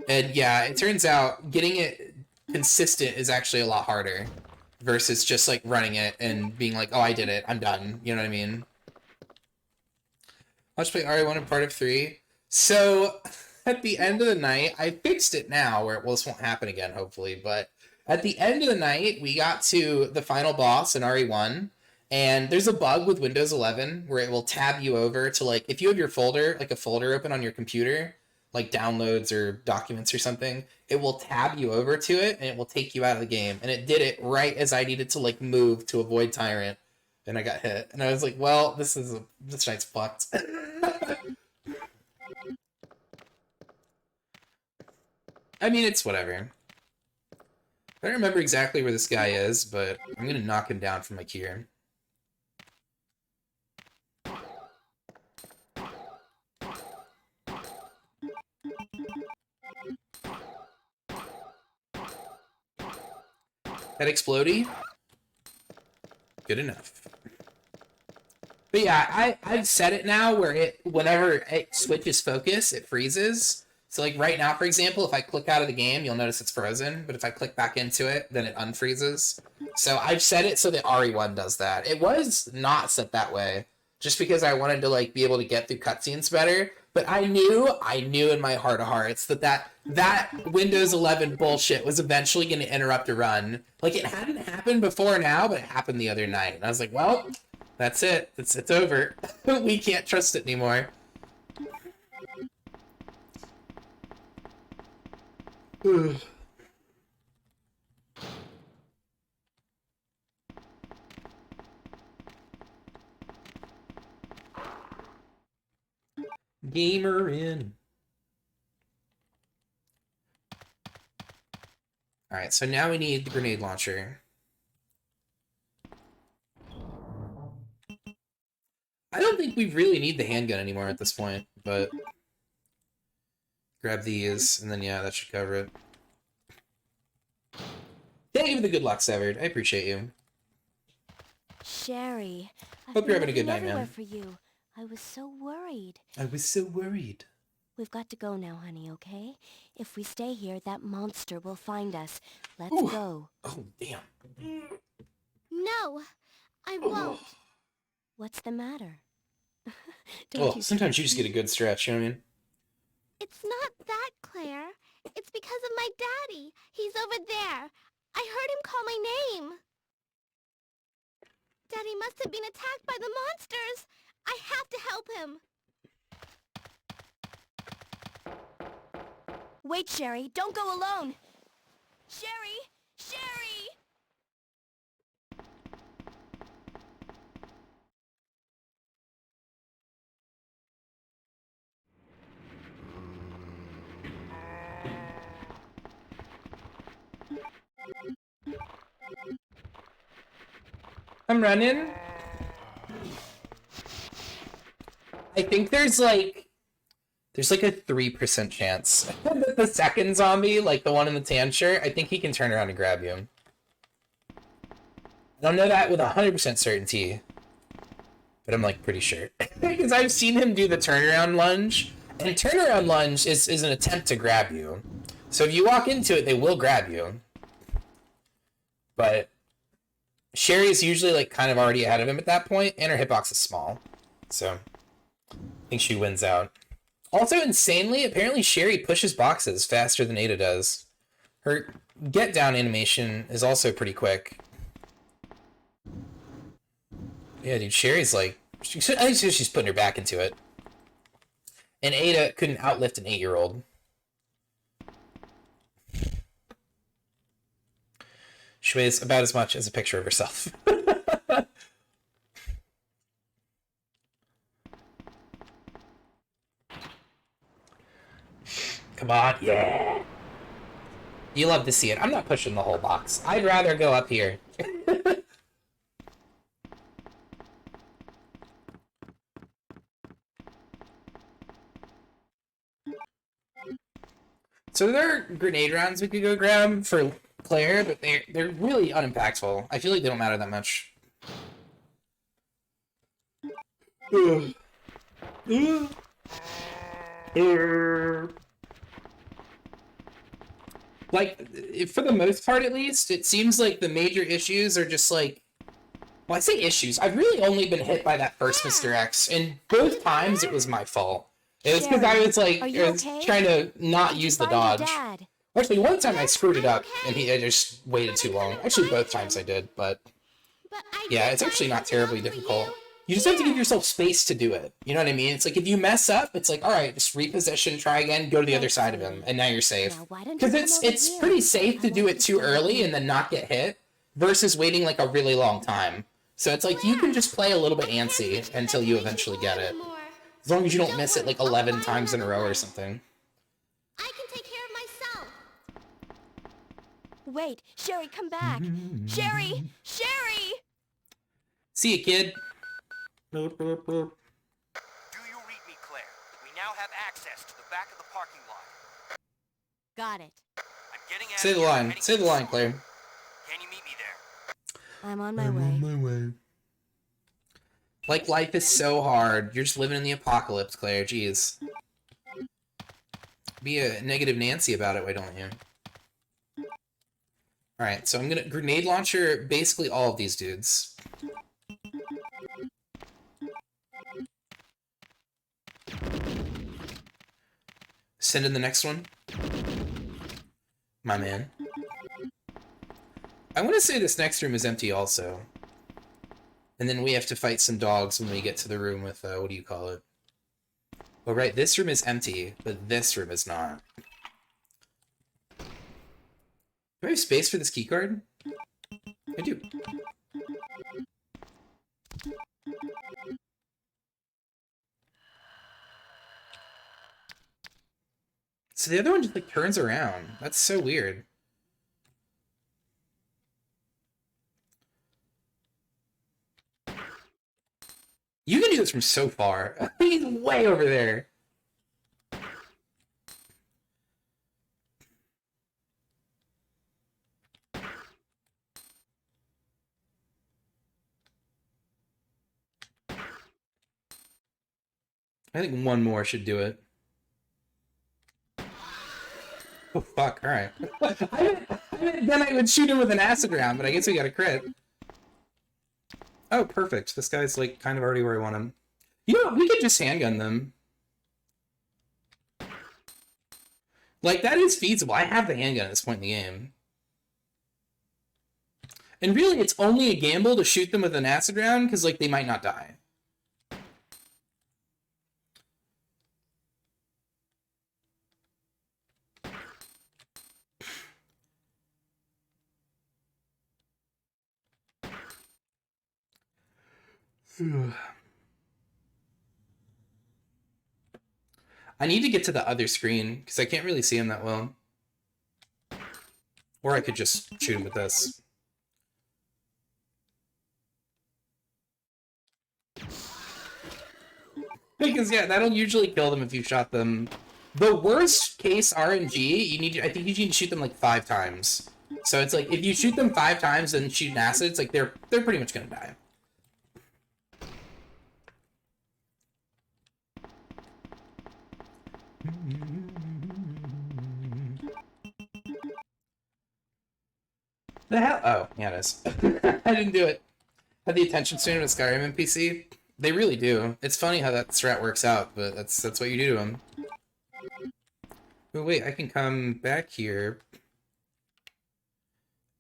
And yeah, it turns out getting it consistent is actually a lot harder versus just like running it and being like, oh, I did it. I'm done. You know what I mean? Let's play RE1 in part of 3. So at the end of the night, I fixed it now where, well, this won't happen again, hopefully. But at the end of the night, we got to the final boss in RE1. And there's a bug with Windows 11 where it will tab you over to like, if you have your folder, like a folder open on your computer, like downloads or documents or something, it will tab you over to it and it will take you out of the game. And it did it right as I needed to like move to avoid Tyrant. And I got hit. And I was like, well, this night's fucked. I mean, it's whatever. I don't remember exactly where this guy is, but I'm gonna knock him down from my cure. That explodey? Good enough. But yeah, I've set it now where whenever it switches focus, it freezes. So like right now, for example, if I click out of the game, you'll notice it's frozen. But if I click back into it, then it unfreezes. So I've set it so that RE1 does that. It was not set that way, just because I wanted to like be able to get through cutscenes better. But I knew in my heart of hearts that Windows 11 bullshit was eventually going to interrupt a run. Like it hadn't happened before now, but it happened the other night. And I was like, well, that's it. It's over. We can't trust it anymore. Ugh. Gamer in. Alright, so now we need the grenade launcher. think we really need the handgun anymore at this point, but grab these, and then yeah, that should cover it. Thank you for the good luck, Severed. I appreciate you. Sherry, Hope you're having a good night, everywhere man. for you. I was so worried. I was so worried. We've got to go now, honey, okay? If we stay here, that monster will find us. Let's Ooh. go. Oh, damn. No, I won't. What's the matter? Don't Well, you sometimes you just get a good stretch, you know what I mean? It's not that, Claire. It's because of my daddy. He's over there. I heard him call my name. Daddy must have been attacked by the monsters. I have to help him. Wait, Sherry, don't go alone. Sherry! Sherry! I'm running. I think there's like a 3% chance that the second zombie, like the one in the tan shirt, I think he can turn around and grab you. I don't know that with 100% certainty, but I'm like pretty sure because I've seen him do the turnaround lunge, and turnaround lunge is an attempt to grab you. So if you walk into it, they will grab you. But Sherry is usually like kind of already ahead of him at that point, and her hitbox is small, so I think she wins out. Also, insanely, apparently Sherry pushes boxes faster than Ada does. Her get down animation is also pretty quick. Yeah, dude, Sherry's like, I think she's putting her back into it. And Ada couldn't outlift an 8-year-old. She weighs about as much as a picture of herself. Come on, yeah. You love to see it. I'm not pushing the whole box. I'd rather go up here. So there are grenade rounds we could go grab for Claire, but they're really unimpactful. I feel like they don't matter that much. Like, for the most part at least, it seems like the major issues are just like, well, I say issues. I've really only been hit by that first Mr. X, and both times it was my fault. It was because I was like, Are you I was okay? trying to not Did you use the find your dodge. dad? Actually, one time I screwed it I'm up, and okay. I just waited too long. Actually, both times I did, but But I yeah, did it's actually find not terribly something for difficult. You just have to give yourself space to do it. You know what I mean? It's like if you mess up, it's like, all right, just reposition, try again, go to the other side of him, and now you're safe. Now, why don't you Because come it's over pretty here? safe to I do want it too to see early you. and then not get hit, versus waiting like a really long time. So it's like you can just play a little bit antsy until you eventually get it. As long as you don't miss it like 11 times in a row or something. I can take care of myself. Wait, Sherry, come back. Sherry! Sherry! See you, kid. Do you read me, Claire? We now have access to the back of the parking lot. Got it. I'm getting out Say of the here and line. heading Say to the line, store. Claire. Can you meet me there? I'm on my way. Like, life is so hard. You're just living in the apocalypse, Claire. Jeez. Be a negative Nancy about it, why don't you? Alright, so I'm gonna grenade launcher basically all of these dudes. Send in the next one. My man. I want to say this next room is empty also. And then we have to fight some dogs when we get to the room with, what do you call it? Oh, right, this room is empty, but this room is not. Do I have space for this keycard? I do. So the other one just, like, turns around. That's so weird. You can do this from so far. He's way over there. I think one more should do it. Oh, fuck. Alright. Then I would shoot him with an acid round, but I guess we got a crit. Oh, perfect. This guy's, like, kind of already where I want him. You know, we could just handgun them. Like, that is feasible. I have the handgun at this point in the game. And really, it's only a gamble to shoot them with an acid round, because, like, they might not die. I need to get to the other screen, because I can't really see him that well. Or I could just shoot him with this. Because, yeah, that'll usually kill them if you shot them. The worst case RNG, I think you need to shoot them like 5 times. So it's like, if you shoot them 5 times and shoot an acid, it's like they're pretty much gonna die. The hell? Oh, yeah, it is. I didn't do it. Had the attention span of a Skyrim NPC. They really do. It's funny how that strat works out, but that's what you do to them. Oh wait, I can come back here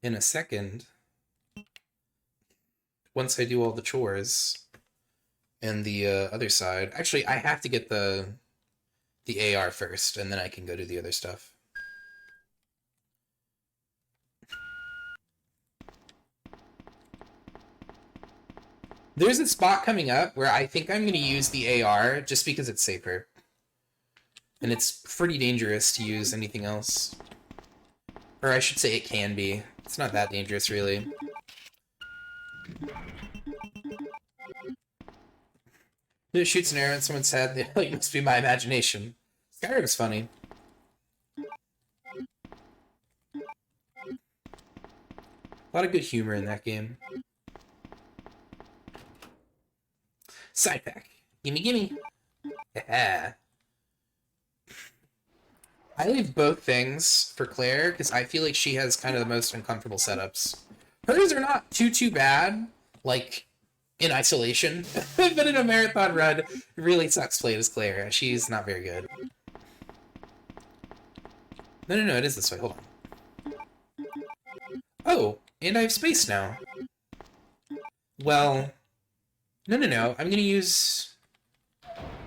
in a second once I do all the chores and the other side. Actually, I have to get the AR first, and then I can go do the other stuff. There's a spot coming up where I think I'm going to use the AR just because it's safer. And it's pretty dangerous to use anything else. Or I should say it can be. It's not that dangerous, really. It shoots an arrow at someone's head. Like, must be my imagination. Skyrim's funny. A lot of good humor in that game. Side pack. Gimme, gimme. Yeah. I leave both things for Claire, because I feel like she has kind of the most uncomfortable setups. Hers are not too bad, like, in isolation. But in a marathon run, it really sucks playing as Claire. She's not very good. No, it is this way. Hold on. Oh, and I have space now. Well... No. I'm gonna use...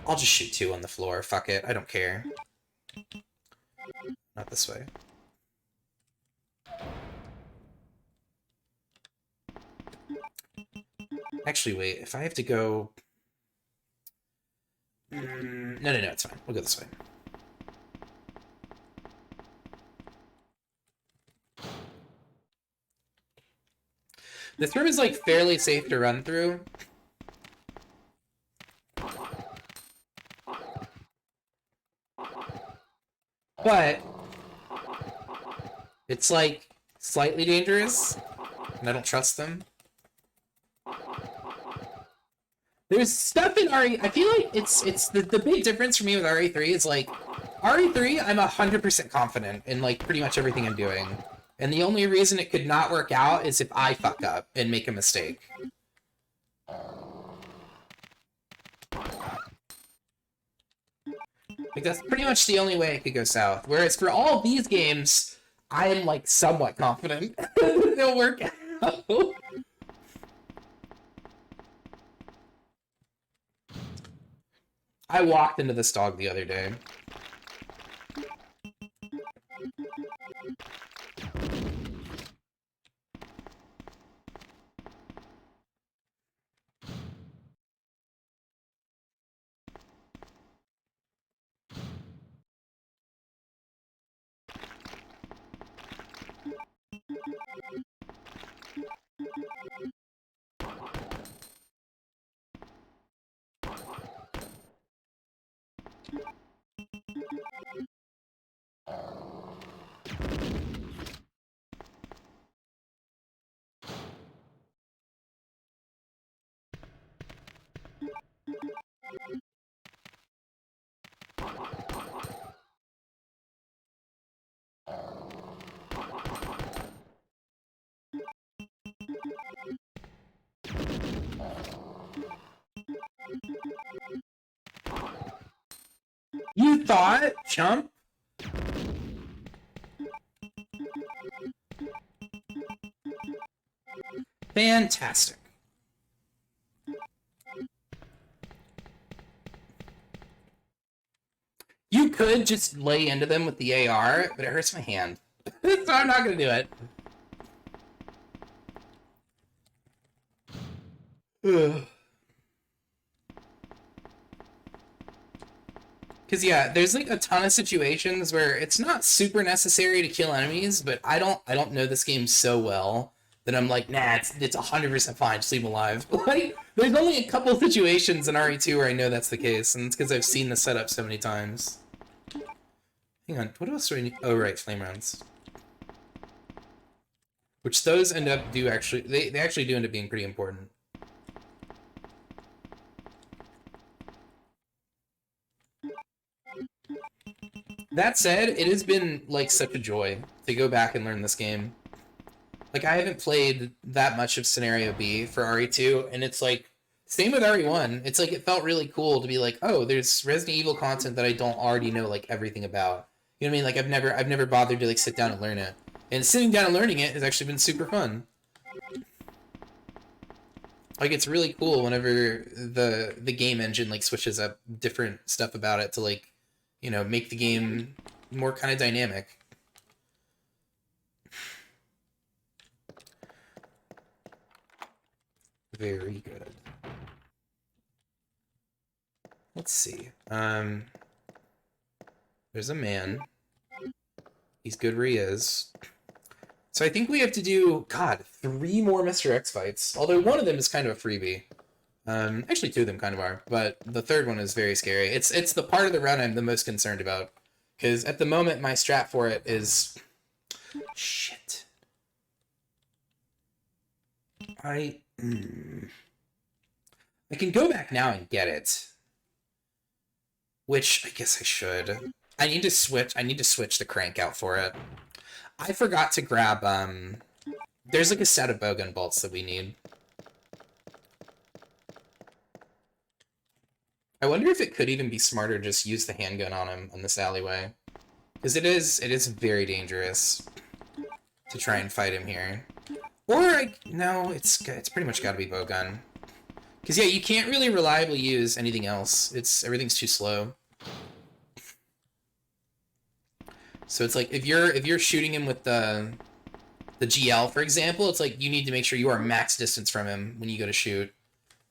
I'll just shoot 2 on the floor. Fuck it. I don't care. Not this way. Actually, wait. If I have to go... No, it's fine. We'll go this way. This room is, like, fairly safe to run through. But it's like slightly dangerous, and I don't trust them. There's stuff in RE. I feel like it's the big difference for me with RE3 is like RE3. I'm 100% confident in like pretty much everything I'm doing, and the only reason it could not work out is if I fuck up and make a mistake. Like, that's pretty much the only way it could go south. Whereas for all of these games, I am, like, somewhat confident they'll work out. I walked into this dog the other day. thought, chump. Fantastic. You could just lay into them with the AR, but it hurts my hand. So I'm not gonna do it. Because yeah, there's like a ton of situations where it's not super necessary to kill enemies, but I don't know this game so well that I'm like, nah, it's 100% fine, just leave them alive. Like, there's only a couple of situations in RE2 where I know that's the case, and it's because I've seen the setup so many times. Hang on, what else do I need? Oh right, flame rounds. Which those end up they actually do end up being pretty important. That said, it has been like such a joy to go back and learn this game. Like, I haven't played that much of Scenario B for RE2, and it's like, same with RE1. It's like, it felt really cool to be like, oh, there's Resident Evil content that I don't already know, like, everything about. You know what I mean? Like, I've never bothered to, like, sit down and learn it. And sitting down and learning it has actually been super fun. Like, it's really cool whenever the game engine, like, switches up different stuff about it to, like, you know, make the game more kind of dynamic. Very good. Let's see. There's a man. He's good where he is. So I think we have to do, God, 3 more Mr. X fights. Although one of them is kind of a freebie. Actually 2 of them kind of are, but the third one is very scary. It's the part of the run I'm the most concerned about. Because at the moment, my strat for it is... Shit. I can go back now and get it. Which, I guess I should. I need to switch the crank out for it. I forgot to grab, there's like a set of bowgun bolts that we need. I wonder if it could even be smarter to just use the handgun on him on this alleyway. Because it is very dangerous to try and fight him here. Or, no, it's pretty much gotta be bowgun. Because, yeah, you can't really reliably use anything else. Everything's too slow. So it's like, if you're shooting him with the GL, for example, it's like, you need to make sure you are max distance from him when you go to shoot.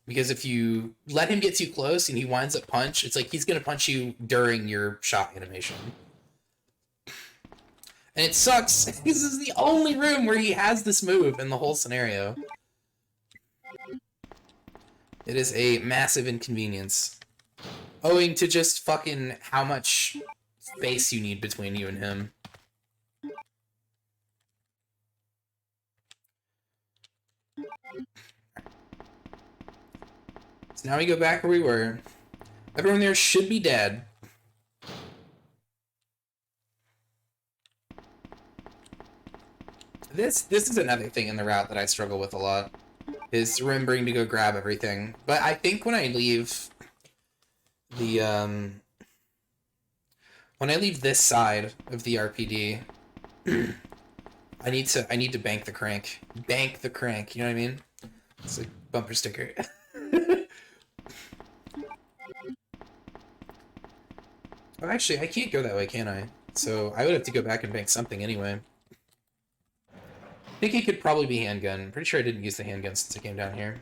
Because if you let him get too close and he winds up punch, it's like, he's gonna punch you during your shot animation. And it sucks. This is the only room where he has this move in the whole scenario. It is a massive inconvenience. Owing to just fucking how much space you need between you and him. So now we go back where we were. Everyone there should be dead. This is another thing in the route that I struggle with a lot, is remembering to go grab everything. But I think when I leave the when I leave this side of the RPD, I need to bank the crank. Bank the crank, you know what I mean? It's a bumper sticker. Oh, actually, I can't go that way, can I? So I would have to go back and bank something anyway. I think it could probably be handgun. Pretty sure I didn't use the handgun since I came down here.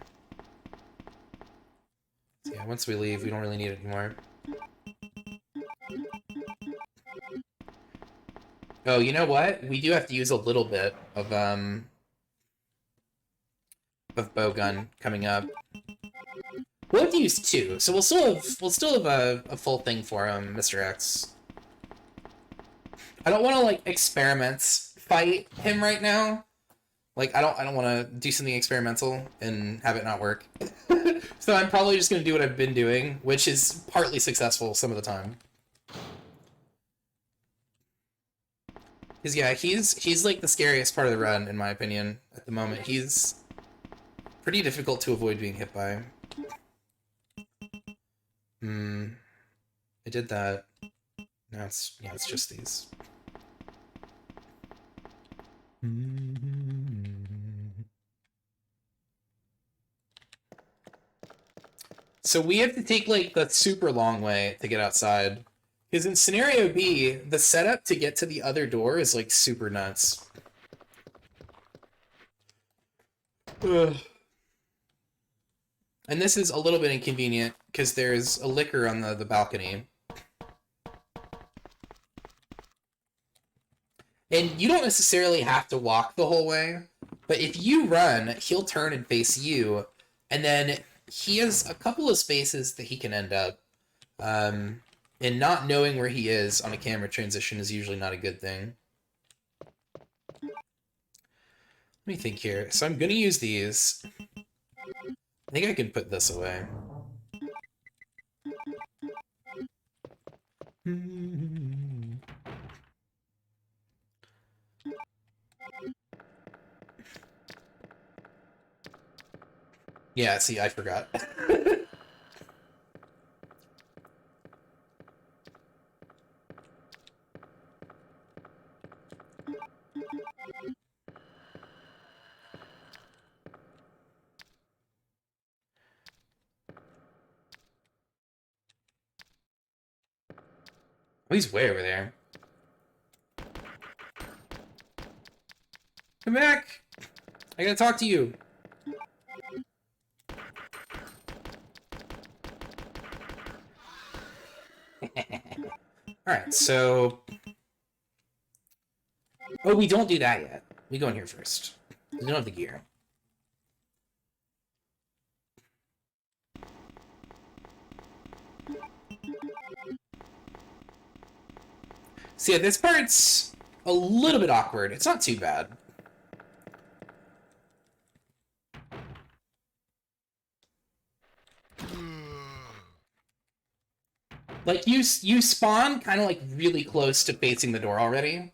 So yeah, once we leave, we don't really need it anymore. Oh, you know what? We do have to use a little bit of bowgun coming up. We'll have to use 2, so we'll still have a full thing for him, Mr. X. I don't want to like experiment fight him right now. Like, I don't want to do something experimental and have it not work. So I'm probably just going to do what I've been doing, which is partly successful some of the time. Because, yeah, he's like the scariest part of the run, in my opinion, at the moment. He's pretty difficult to avoid being hit by. I did that. No, it's just these. So we have to take like the super long way to get outside. Because in scenario B, the setup to get to the other door is like super nuts. Ugh. And this is a little bit inconvenient because there's a liquor on the balcony. And you don't necessarily have to walk the whole way, but if you run, he'll turn and face you, and then he has a couple of spaces that he can end up. And not knowing where he is on a camera transition is usually not a good thing. Let me think here. So I'm going to use these. I think I can put this away. Yeah, see, I forgot. Oh, he's way over there. Come back! I gotta talk to you. Alright, so... Oh, we don't do that yet. We go in here first. We don't have the gear. So yeah, this part's a little bit awkward. It's not too bad. Like, you spawn kind of, like, really close to facing the door already.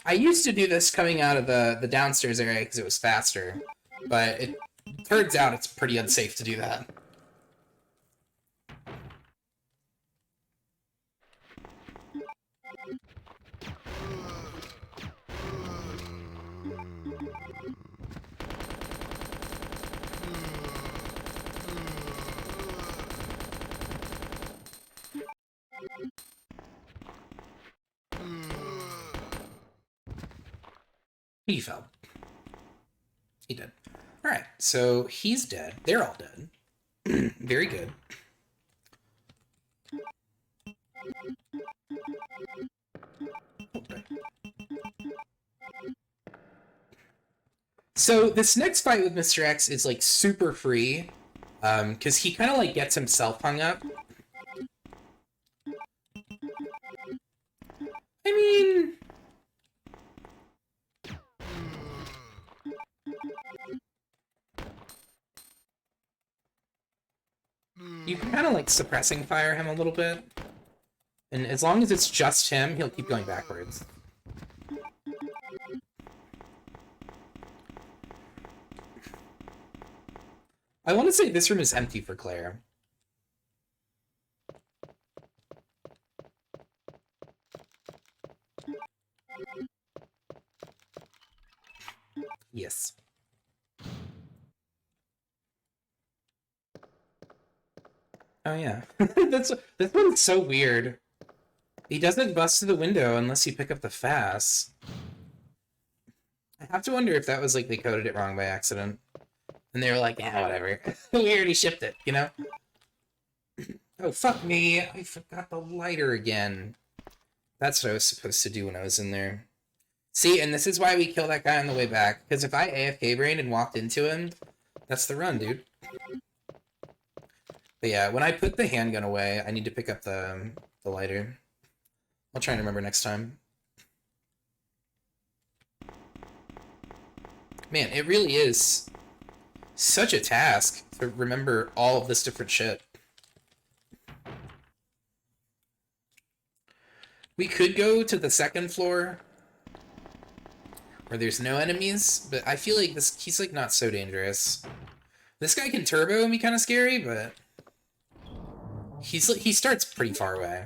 I used to do this coming out of the downstairs area because it was faster, but it turns out it's pretty unsafe to do that. He fell. He did. Alright, so he's dead. They're all dead. Very good. Okay. So this next fight with Mr. X is like super free, because he kind of like gets himself hung up. I mean... You can kind of like suppressing fire him a little bit. And as long as it's just him, he'll keep going backwards. I want to say this room is empty for Claire. Yes. Oh yeah. This one's so weird. He doesn't bust through the window unless you pick up the FAS. I have to wonder if that was like they coded it wrong by accident. And they were like, yeah, whatever. We already shipped it, you know? Oh, fuck me. I forgot the lighter again. That's what I was supposed to do when I was in there. See, and this is why we kill that guy on the way back. Because if I AFK brained and walked into him, that's the run, dude. But yeah, when I put the handgun away, I need to pick up the lighter. I'll try and remember next time. Man, it really is such a task to remember all of this different shit. We could go to the second floor where there's no enemies, but I feel like he's like not so dangerous. This guy can turbo and be kind of scary, but he starts pretty far away.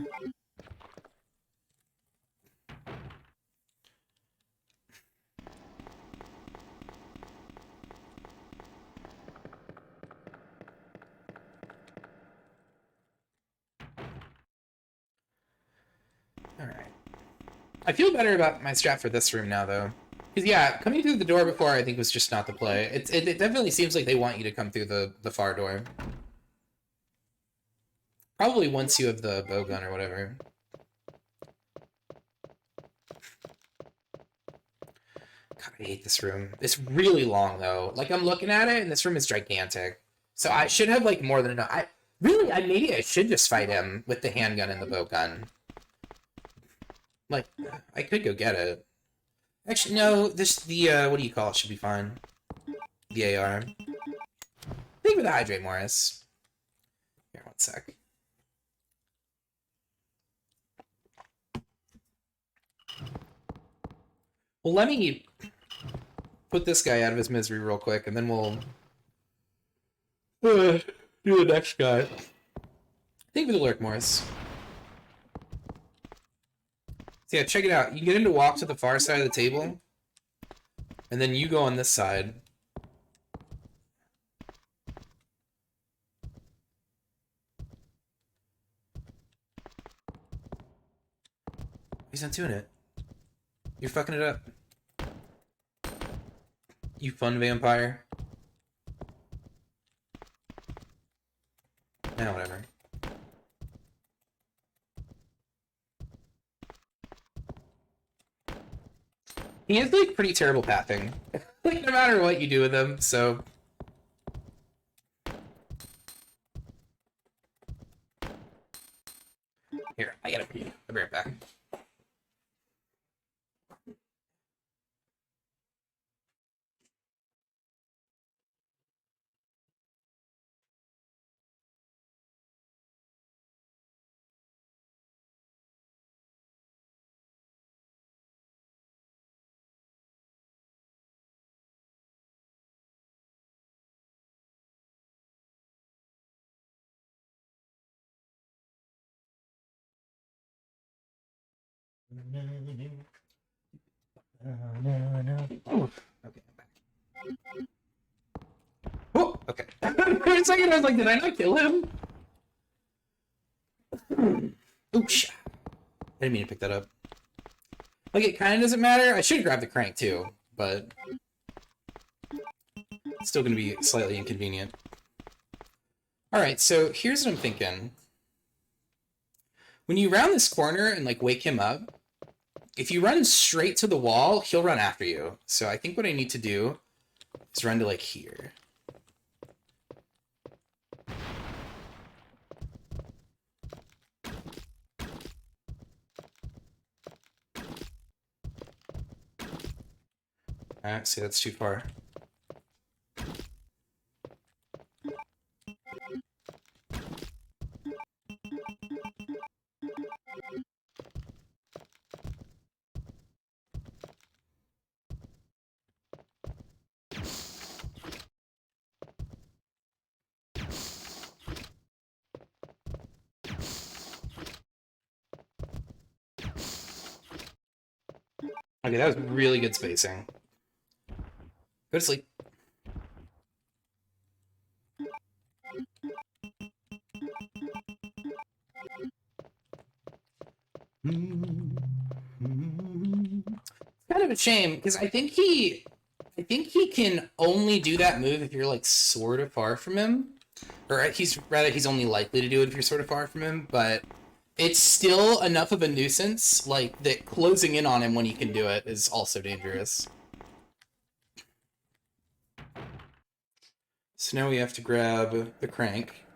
Alright. I feel better about my strat for this room now, though. Because, yeah, coming through the door before, I think, was just not the play. It definitely seems like they want you to come through the far door. Probably once you have the bow gun or whatever. God, I hate this room. It's really long, though. Like, I'm looking at it, and this room is gigantic. So I should have, like, more than enough. Maybe I should just fight him with the handgun and the bow gun. Like, I could go get it. Actually, no, what do you call it, should be fine. The AR. Think with the hydrate, Morris. Here, one sec. Well, let me put this guy out of his misery real quick, and then we'll do the next guy. Think with the lurk, Morris. So yeah, check it out. You get him to walk to the far side of the table, and then you go on this side. He's not doing it. You're fucking it up. You fun vampire. Yeah, whatever. He has, like, pretty terrible pathing. Like, no matter what you do with him, so... Here, I gotta pee. I'll be right back. Oh, okay, I'm back. Oh, okay. For a second, I was like, did I not kill him? Oops. I didn't mean to pick that up. Like, it kind of doesn't matter. I should have grabbed the crank, too, but... it's still going to be slightly inconvenient. Alright, so here's what I'm thinking. When you round this corner and, like, wake him up, if you run straight to the wall, he'll run after you. So I think what I need to do is run to, like, here. Alright, see, that's too far. Okay, that was really good spacing. Go to sleep. Kind of a shame, because I think he can only do that move if you're, like, sort of far from him. Or he's only likely to do it if you're sort of far from him, but it's still enough of a nuisance, like, that closing in on him when he can do it is also dangerous. So now we have to grab the crank.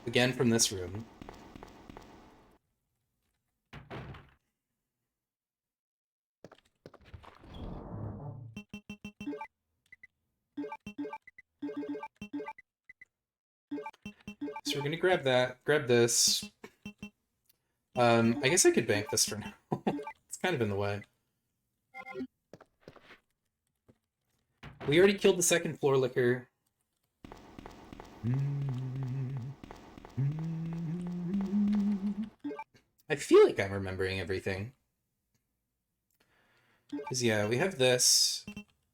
Again from this room. So we're gonna grab that, grab this. I guess I could bank this for now. It's kind of in the way. We already killed the second floor licker. I feel like I'm remembering everything. Because, yeah, we have this.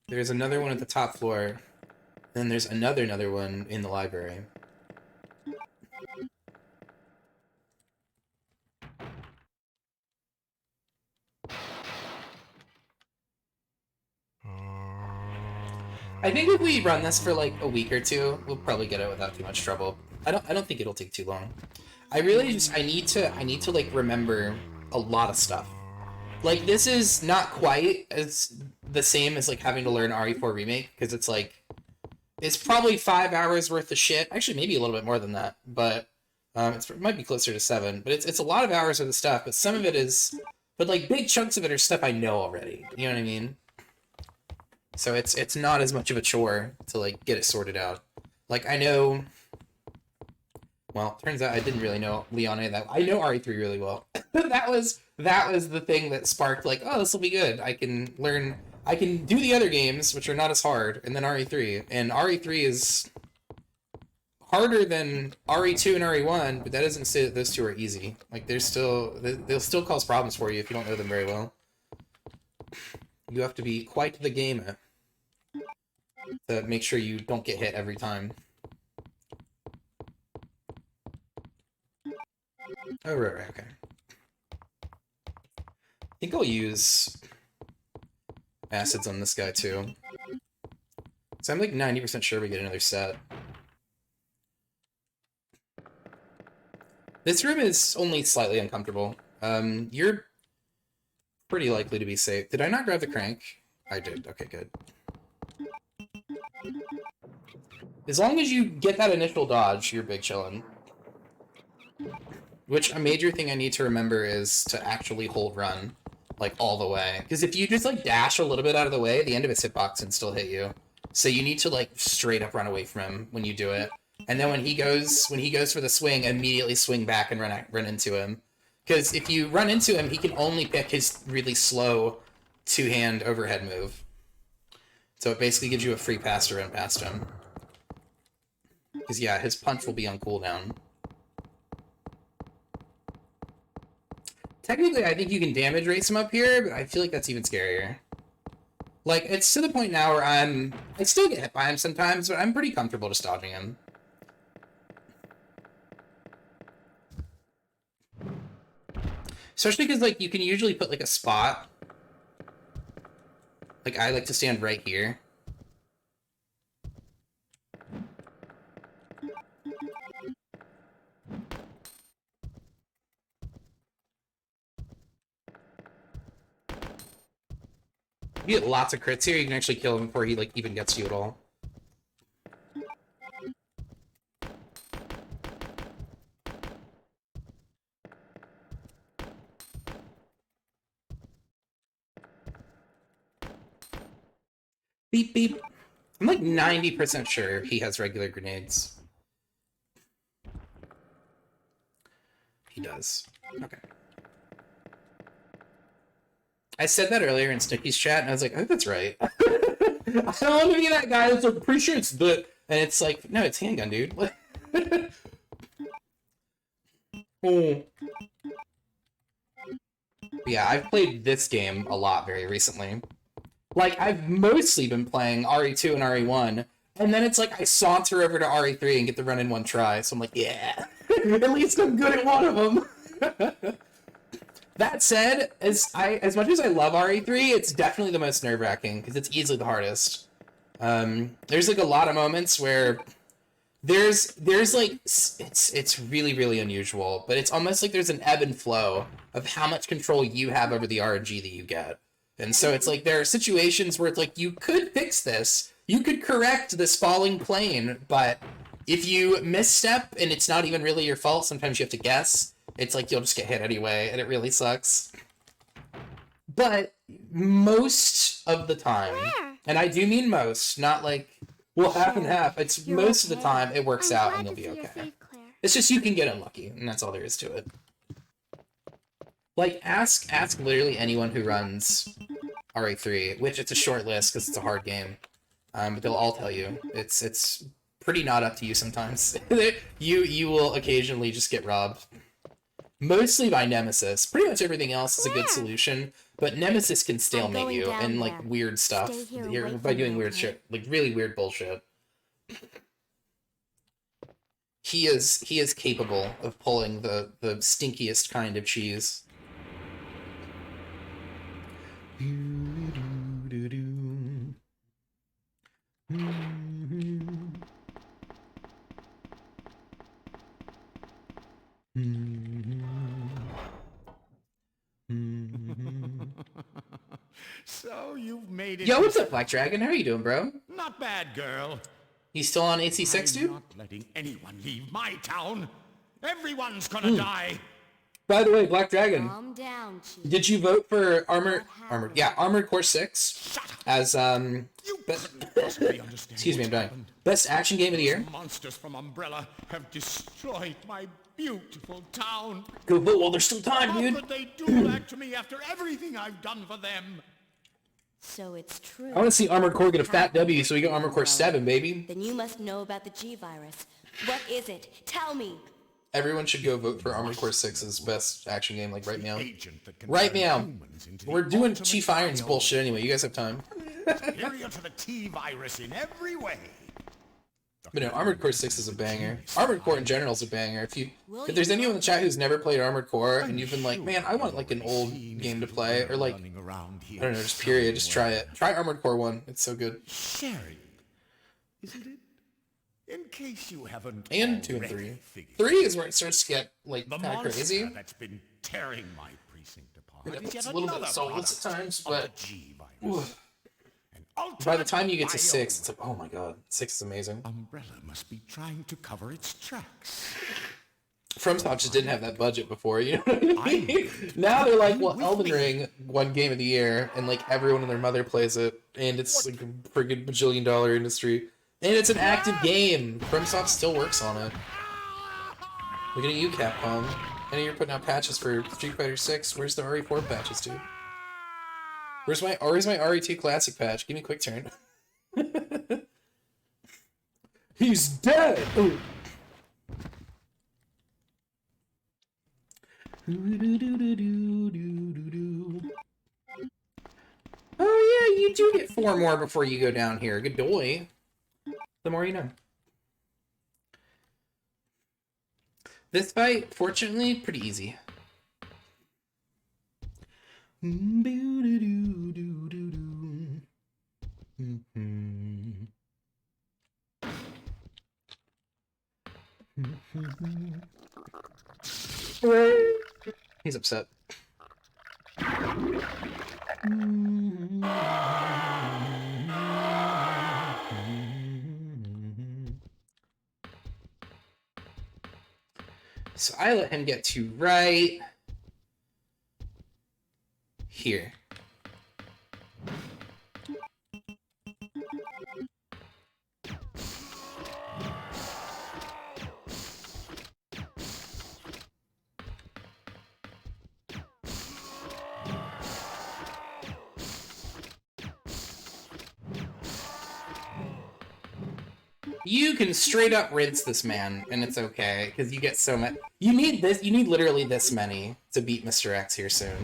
There's another one at the top floor. Then there's another one in the library. I think if we run this for like a week or two, we'll probably get it without too much trouble. I don't think it'll take too long. I really just I need to like remember a lot of stuff. Like this is not quite as the same as like having to learn RE4 Remake, because it's like it's probably 5 hours worth of shit. Actually, maybe a little bit more than that, but it might be closer to 7. But it's a lot of hours of the stuff. But some of it is, but like big chunks of it are stuff I know already. You know what I mean? So it's not as much of a chore to like get it sorted out. Like I know. Well, turns out I didn't really know Leon any of that. I know RE3 really well. that was the thing that sparked like, oh, this will be good. I can do the other games, which are not as hard, and then RE3. And RE3 is harder than RE2 and RE1, but that doesn't say that those two are easy. Like they'll still cause problems for you if you don't know them very well. You have to be quite the gamer to make sure you don't get hit every time. Oh, right, okay. I think I'll use acids on this guy, too. So I'm like 90% sure we get another set. This room is only slightly uncomfortable. You're pretty likely to be safe. Did I not grab the crank? I did. Okay, good. As long as you get that initial dodge, you're big chillin'. Which, a major thing I need to remember is to actually hold run, like, all the way. Because if you just, like, dash a little bit out of the way, the end of his hitbox can still hit you. So you need to, like, straight up run away from him when you do it. And then when he goes for the swing, immediately swing back and run into him. Because if you run into him, he can only pick his really slow two-hand overhead move. So it basically gives you a free pass to run past him. Because, yeah, his punch will be on cooldown. Technically, I think you can damage race him up here, but I feel like that's even scarier. Like, it's to the point now where I still get hit by him sometimes, but I'm pretty comfortable just dodging him. Especially because, like, you can usually put, like, a spot. Like, I like to stand right here. You get lots of crits here, you can actually kill him before he, like, even gets to you at all. Beep, beep. I'm like 90% sure he has regular grenades. He does. Okay. I said that earlier in Snicky's chat, and I was like, I think that's right. I don't want to be that guy that's like, pretty sure it's the... And it's like, no, it's handgun, dude. Oh. Yeah, I've played this game a lot very recently. Like, I've mostly been playing RE2 and RE1, and then it's like I saunter over to RE3 and get the run in one try, so I'm like, yeah, at least I'm good at one of them. That said, as much as I love RE3, it's definitely the most nerve-wracking, because it's easily the hardest. There's like a lot of moments where there's like, it's really, really unusual, but it's almost like there's an ebb and flow of how much control you have over the RNG that you get. And so it's like there are situations where it's like you could fix this, you could correct this falling plane, but if you misstep and it's not even really your fault, sometimes you have to guess. It's like you'll just get hit anyway, and it really sucks. But most of the time, and I do mean most, not like, well, half and half. It's most of the time it works out and you'll be okay. It's just you can get unlucky, and that's all there is to it. Like, ask literally anyone who runs RE3, which it's a short list because it's a hard game. but they'll all tell you. It's pretty not up to you sometimes. you will occasionally just get robbed. Mostly by Nemesis. Pretty much everything else is a good solution, but Nemesis can stalemate going you down and like there. weird stuff Stay here and here wait by for doing me, weird okay? shit, like really weird bullshit. He is capable of pulling the stinkiest kind of cheese. So you've made it. Yo, what's up, Black Dragon? How are you doing, bro? Not bad, girl. You still on AC6, I'm dude? not letting anyone leave my town. Everyone's gonna die. By the way, Black Dragon, Calm down, Chief. did you vote for Armored happened? Core 6 as You best, couldn't possibly understand excuse me, I'm what's dying. happened. Best action game of the year? Monsters from Umbrella have destroyed my beautiful town. Go vote while there's still time, How dude. could they do that to me after everything I've done for them? So it's true. I want to see Armored Core get a fat W so we get Armored Core 7, baby. Then you must know about the G-Virus. What is it? Tell me. Everyone should go vote for Armored Core 6's best action game, like right now. Agent that can Right turn now. humans into the We're doing ultimate Chief Iron's bio. bullshit anyway. You guys have time. Superior to the T-Virus in every way. But no, Armored Core 6 is a banger. Armored Core in general is a banger. If there's anyone in the chat who's never played Armored Core and you've been like, man, I want like an old game to play, or like, I don't know, just period, just try it. Try Armored Core 1. It's so good. Sherry, isn't it? In case you haven't And 2 and already 3. figured 3 is where it starts to get like the kind of monster crazy. that's been tearing my precinct apart. is It's yet a little bit another soulless at product times, of but the G-Virus. An by the ultimate time you get to bio. 6, it's like, oh my god, 6 is amazing. Umbrella must be trying to cover its tracks. FromSoft just didn't have that budget before, you know what I mean? Now they're like, well, Elden Ring won Game of the Year, and like everyone and their mother plays it, and it's like a friggin' bajillion-dollar industry. And it's an active game. FromSoft still works on it. Looking at you, Capcom. I know you're putting out patches for Street Fighter 6. Where's the RE4 patches, dude? Where's my RE2 Classic patch? Give me a quick turn. He's dead! Ooh. Oh yeah, you do get 4 more before you go down here. Good boy. The more you know. This fight, fortunately, pretty easy. He's upset. So I let him get to right here. You can straight up rinse this man, and it's okay, because you get so much. You need this. You need literally this many to beat Mr. X here soon.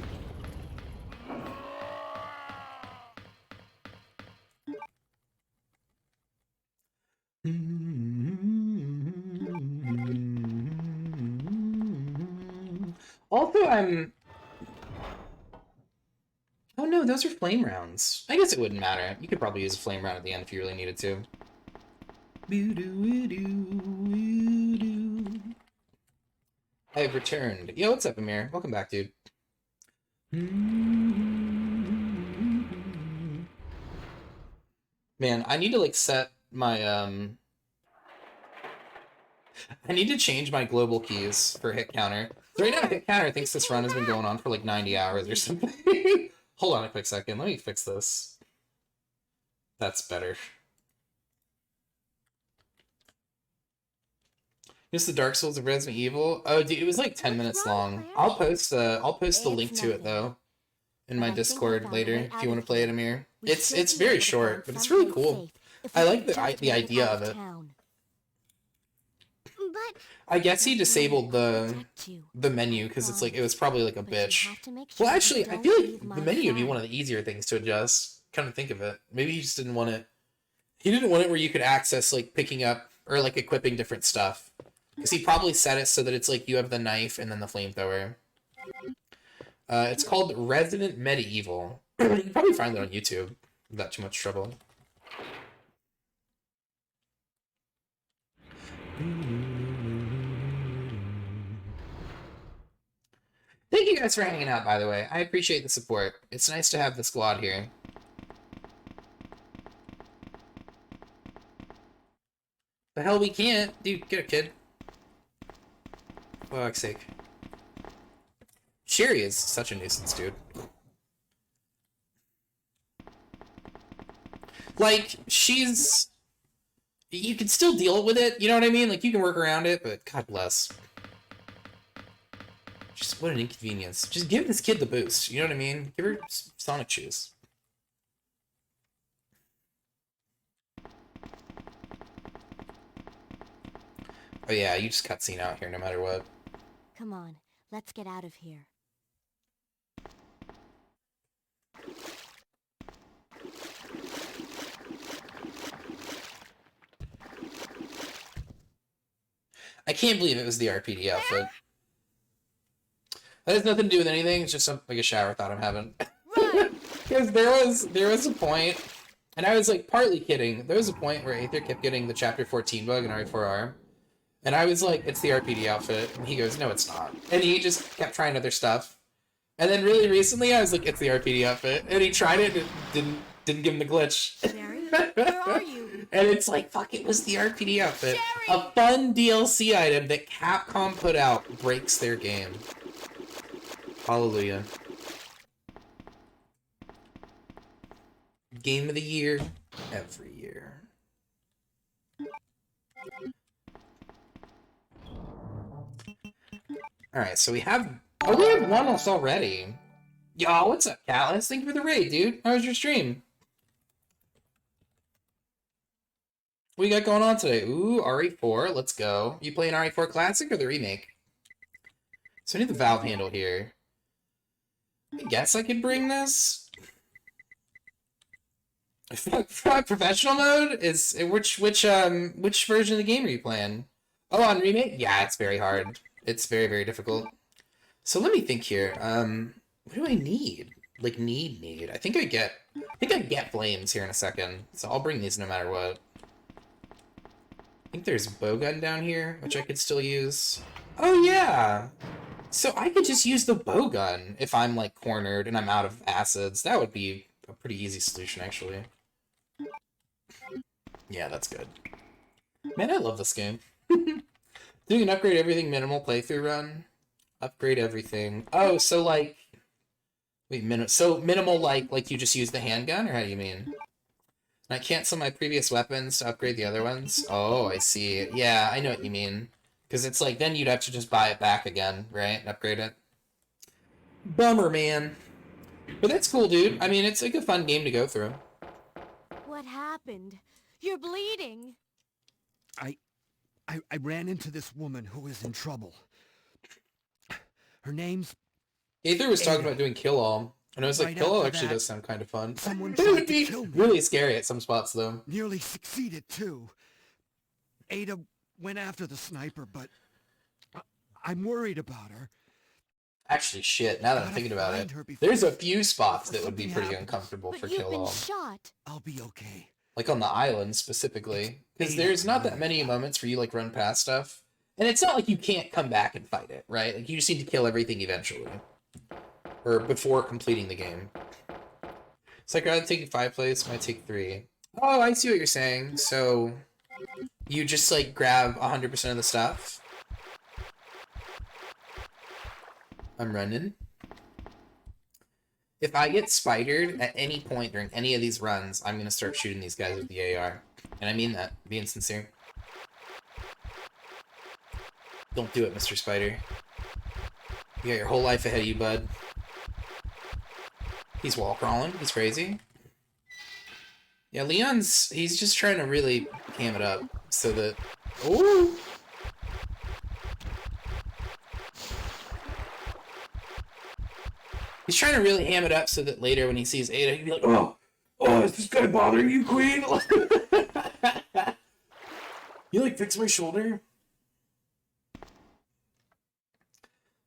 Also, oh no, those are flame rounds. I guess it wouldn't matter. You could probably use a flame round at the end if you really needed to. I've returned. Yo, what's up, Amir? Welcome back, dude. Man, I need to like set my I need to change my global keys for hit counter. So right now, hit counter thinks this run has been going on for like 90 hours or something. Hold on a quick second. Let me fix this. That's better. It's the Dark Souls of Resident Evil. Oh, dude, it was like 10 minutes long. I'll post the link to it though in my Discord later if you want to play it, Amir. It's very short, but it's really cool. if I we like could just the make idea out of it. town. But I guess he That way disabled I'll protect you. the menu because it's like it was probably like a But you bitch. have to make Well, sure you actually, I don't feel leave like my the menu would be flag. one of the easier things to adjust. Come to think of it, maybe he just didn't want it. He didn't want it where you could access like picking up or like equipping different stuff. Because he probably set it so that it's like you have the knife and then the flamethrower. It's called Resident Medieval. You can probably find it on YouTube without too much trouble. Thank you guys for hanging out, by the way. I appreciate the support. It's nice to have the squad here. The hell we can't? Dude, get a kid. For fuck's sake. Sherry is such a nuisance, dude. Like, she's... You can still deal with it, you know what I mean? Like, you can work around it, but God bless. Just what an inconvenience. Just give this kid the boost, you know what I mean? Give her Sonic shoes. Oh yeah, you just cutscene out here no matter what. Come on, let's get out of here. I can't believe it was the RPD outfit. That has nothing to do with anything. It's just like a shower thought I'm having. Because there was a point, and I was like partly kidding. There was a point where Aether kept getting the Chapter 14 bug in RE4R, and I was like, "It's the RPD outfit," and he goes, "No, it's not," and he just kept trying other stuff. And then really recently, I was like, "It's the RPD outfit," and he tried it, and it didn't give him the glitch. Sherry, where are you? And it's like, fuck, it was the RPD outfit. A fun DLC item that Capcom put out breaks their game. Hallelujah. Game of the year, every year. Alright, so we have one else already. Yo, what's up, Callus? Thank you for the raid, dude. How was your stream? What you got going on today? Ooh, RE4, let's go. You playing RE4 Classic or the remake? So I need the valve handle here. I guess I could bring this. Professional mode is which version of the game are you playing? Oh, on remake? Yeah, it's very hard. It's very, very difficult. So let me think here. What do I need? Like need. I think I get flames here in a second. So I'll bring these no matter what. I think there's bowgun down here, which I could still use. Oh yeah! So I could just use the bowgun if I'm like cornered and I'm out of acids. That would be a pretty easy solution, actually. Yeah, that's good. Man, I love this game. Doing an upgrade everything minimal playthrough run. Upgrade everything. Oh, so like... Wait, minimal like you just use the handgun, or how do you mean? And I cancel my previous weapons to upgrade the other ones? Oh, I see. Yeah, I know what you mean. Because it's like, then you'd have to just buy it back again, right? And upgrade it. Bummer, man. But that's cool, dude. I mean, it's like a fun game to go through. What happened? You're bleeding. I ran into this woman who was in trouble. Her name's... Aether was talking about doing Kill All, and I was like, Right Kill All after actually that, does sound kind of fun. someone It tried would to be kill me. really scary at some spots, though. Nearly succeeded, too. Ada went after the sniper, but... I'm worried about her. Actually, shit, now that I'm Gotta thinking about find it, her before there's a few spots that would be something pretty happens. uncomfortable But for you've Kill been All. shot. I'll be okay. Like on the island, specifically. Because Ada there's not that knows. many moments where you, like, run past stuff. And it's not like you can't come back and fight it, right? Like, you just need to kill everything eventually. Or before completing the game. It's like, rather than taking 5 plays, might take 3. Oh, I see what you're saying. So, you just, like, grab 100% of the stuff. I'm running. If I get spidered at any point during any of these runs, I'm going to start shooting these guys with the AR. And I mean that, being sincere. Don't do it, Mr. Spider. You got your whole life ahead of you, bud. He's wall crawling. He's crazy. Yeah, he's just trying to really ham it up so that... Ooh! He's trying to really ham it up so that later when he sees Ada, he'll be like, oh, is this guy bothering you, Queen? You, like, fix my shoulder?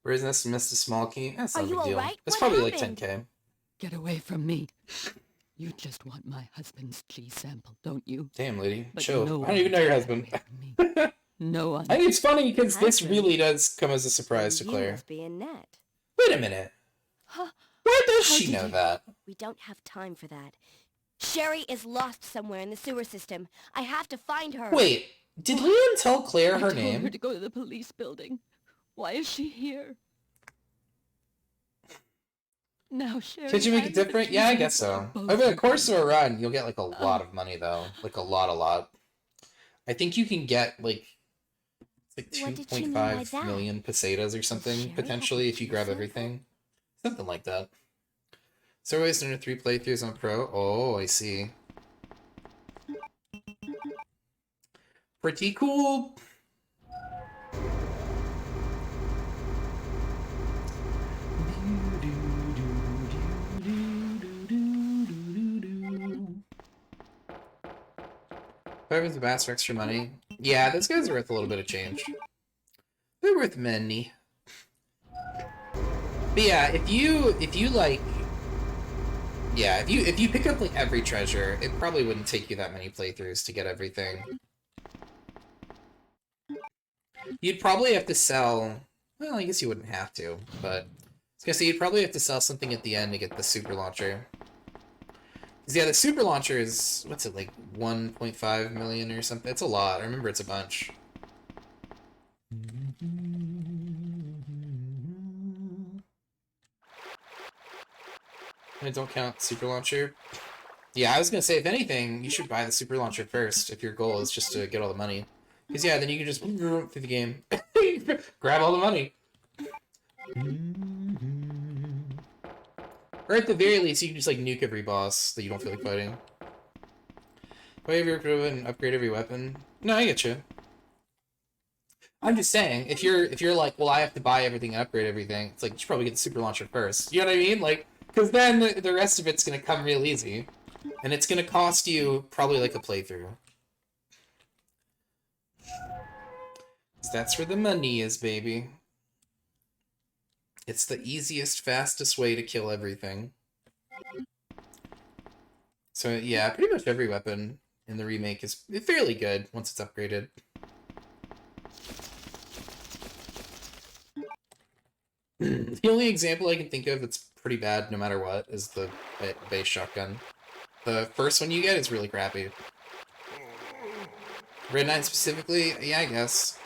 Whereas this missed a small key? That's not Are a you big deal. alright? It's What probably happened? like 10K. Get away from me. You just want my husband's G sample, don't you? Damn, lady. But Chill. no I don't even know your husband. one can No one. I think it's funny because this Husband? really does come as a surprise to You Claire. must be Annette. Wait a minute. Huh? Why does How she did know you- that? We don't have time for that. Sherry is lost somewhere in the sewer system. I have to find her. Wait, did Leon tell Claire I her told name? her to go to the police building. Why is she here? Now Sherry Could you make it has the different? G Yeah, I guess sample so. for both Over the of course them. of a run, you'll get like a lot of money though. Like a lot. I think you can get like What did she mean 2.5 by that? million pesetas or something Sherry potentially have a if you G grab sample? everything. Something like that. So always under 3 playthroughs on Pro. Oh, I see. Pretty cool. Whoever's the best for extra money. Yeah, those guys are worth a little bit of change. They're worth money. But yeah, if you like, yeah, if you pick up like every treasure, it probably wouldn't take you that many playthroughs to get everything. You'd probably have to sell. Well, I guess you wouldn't have to, but I was gonna say you'd probably have to sell something at the end to get the super launcher. 'Cause yeah, the super launcher is what's it like 1.5 million or something? It's a lot. I remember it's a bunch. I don't count super launcher. Yeah, I was gonna say if anything, you should buy the super launcher first if your goal is just to get all the money. Because yeah, then you can just through the game, grab all the money. Or at the very least, you can just like nuke every boss that you don't feel like fighting. Why have you ever and upgrade every weapon? No, I get you. I'm just saying, if you're like, well, I have to buy everything and upgrade everything, it's like you should probably get the super launcher first. You know what I mean? Like, because then the rest of it's gonna come real easy, and it's gonna cost you probably like a playthrough. 'Cause that's where the money is, baby. It's the easiest, fastest way to kill everything. So yeah, pretty much every weapon in the remake is fairly good once it's upgraded. The only example I can think of that's pretty bad no matter what is the base shotgun. The first one you get is really crappy. Red 9 specifically, yeah, I guess.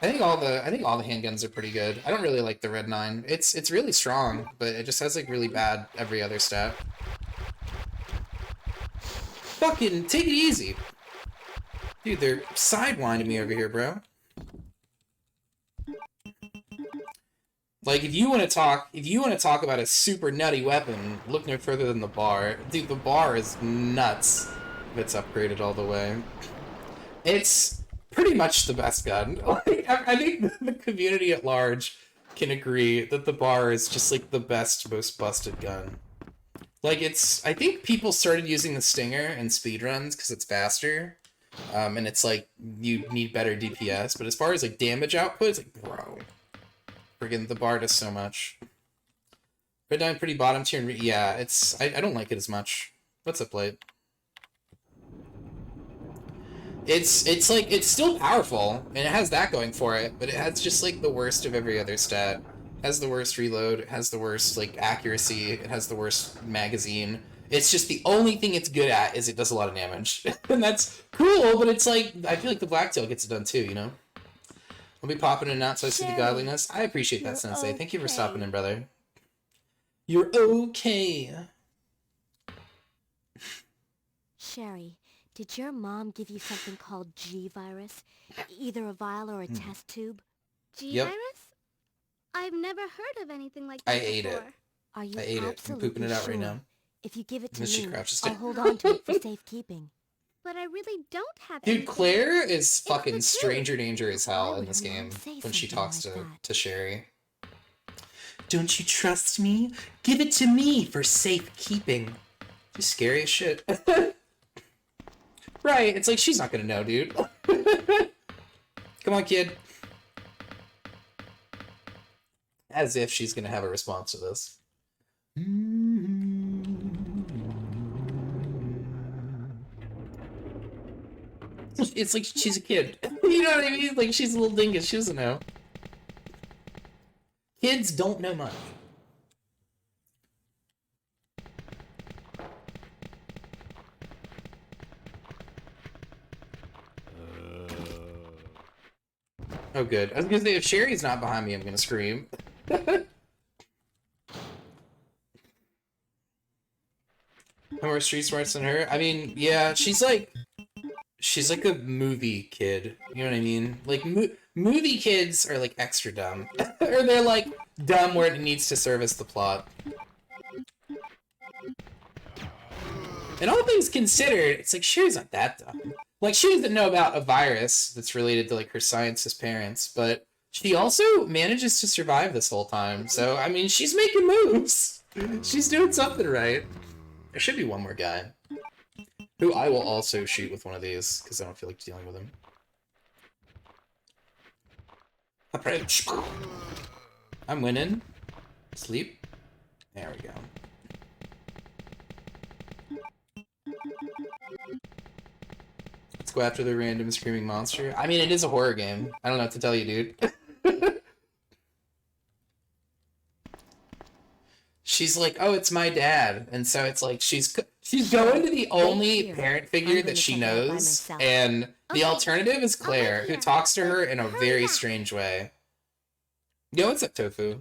I think all the handguns are pretty good. I don't really like the Red 9. It's really strong, but it just has like really bad every other stat. Fucking take it easy. Dude, they're sidewinding me over here, bro. Like if you want to talk about a super nutty weapon, look no further than the bar. Dude, the bar is nuts if it's upgraded all the way. It's pretty much the best gun. Like, I think the community at large can agree that the bar is just like the best, most busted gun. Like I think people started using the Stinger in speedruns because it's faster, and it's like you need better DPS. But as far as like damage output, it's like bro, friggin' the bar does so much. Red 9 pretty bottom tier. And yeah, I don't like it as much. What's up, Blade? It's like it's still powerful and it has that going for it, but it has just like the worst of every other stat. It has the worst reload, it has the worst like accuracy, it has the worst magazine. It's just the only thing it's good at is it does a lot of damage. And that's cool, but it's like I feel like the Blacktail gets it done too, you know? I'll be popping in and out so I see the Sherry, godliness. I appreciate that, you're Sensei. Thank you for okay. stopping in, brother. You're okay. Sherry, did your mom give you something called G-Virus? Either a vial or a test tube? G-Virus? I've never heard of anything like that I ate it. before. Are you I ate it. I'm absolutely pooping it out sure? right now. If you give it to And then she me, crouches I'll down. hold on to it for safekeeping. But I really don't have Dude, anything. Claire is the fucking truth. stranger danger as Why hell in would this a mom game say when she something talks like to, that? to Sherry. Don't you trust me? Give it to me for safekeeping. She's scary as shit. Right, it's like she's not gonna know, dude. Come on, kid. As if she's gonna have a response to this. It's like she's a kid. You know what I mean? Like she's a little dingus. She doesn't know. Kids don't know much. Oh, good. I was gonna say, if Sherry's not behind me, I'm gonna scream. I'm more street smarts than her. I mean, yeah, she's like a movie kid. You know what I mean? Like, movie kids are, like, extra dumb. Or they're, like, dumb where it needs to service the plot. And all things considered, it's like, Sherry's not that dumb. Like, she doesn't know about a virus that's related to, like, her scientist parents, but she also manages to survive this whole time. So, I mean, she's making moves. She's doing something right. There should be one more guy. Who I will also shoot with one of these, because I don't feel like dealing with him. Approach. I'm winning. Sleep. There we go. Let's go after the random screaming monster. I mean, it is a horror game. I don't know what to tell you, dude. She's like, oh, it's my dad. And so it's like, she's going to the only parent figure that she knows. And the alternative is Claire, who talks to her in a very strange way. Yo, what's up, Tofu?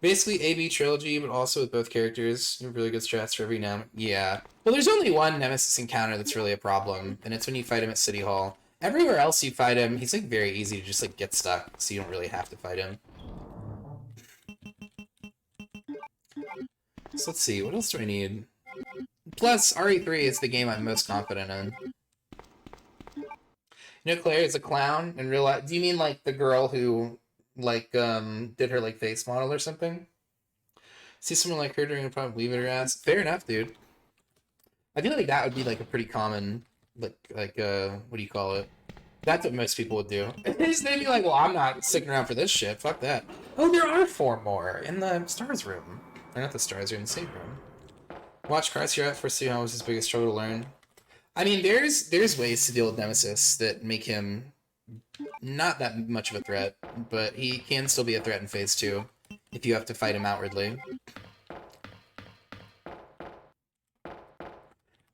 Basically, AB trilogy, but also with both characters. Really good strats for every now. Yeah. Well, there's only one Nemesis encounter that's really a problem, and it's when you fight him at City Hall. Everywhere else you fight him, he's like very easy to just like get stuck, so you don't really have to fight him. So let's see, what else do I need? Plus, RE3 is the game I'm most confident in. You know, Claire is a clown in real life. Do you mean like the girl who like did her like face model or something? See someone like her during a problem, leave it her ass. Fair enough, dude. I feel like that would be like a pretty common what do you call it? That's what most people would do. They'd be like, well, I'm not sticking around for this shit. Fuck that. Oh, there are 4 more in the stars room. Or not the stars room, the safe room. Watch Cars here at first. See how was his biggest struggle to learn. I mean, there's ways to deal with Nemesis that make him not that much of a threat, but he can still be a threat in Phase 2 if you have to fight him outwardly.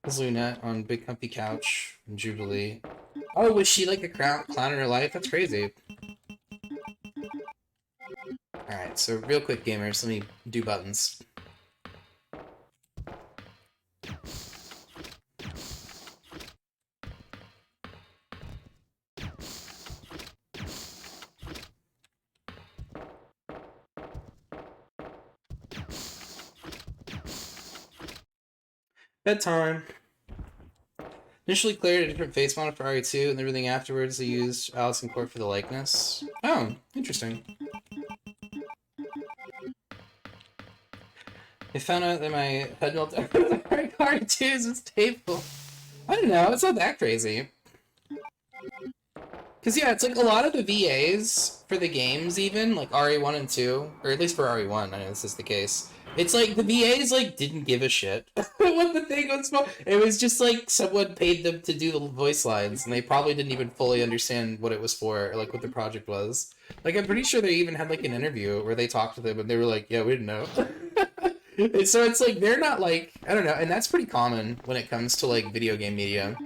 This Lunette on Big Comfy Couch in Jubilee. Oh, was she like a clown in her life? That's crazy. Alright, so real quick, gamers, let me do buttons. Bedtime. Initially cleared a different face model for RE2, and everything afterwards they used Allison Court for the likeness. Oh, interesting. I found out that my head melted RE2's was table. I don't know, it's not that crazy. Because yeah, it's like a lot of the VAs for the games even, like RE1 and 2, or at least for RE1, I know this is the case. It's like the VAs like didn't give a shit what the thing was for. It was just like someone paid them to do the voice lines, and they probably didn't even fully understand what it was for, or like what the project was. Like I'm pretty sure they even had like an interview where they talked to them, and they were like, "Yeah, we didn't know." And so it's like they're not like, I don't know, and that's pretty common when it comes to like video game media.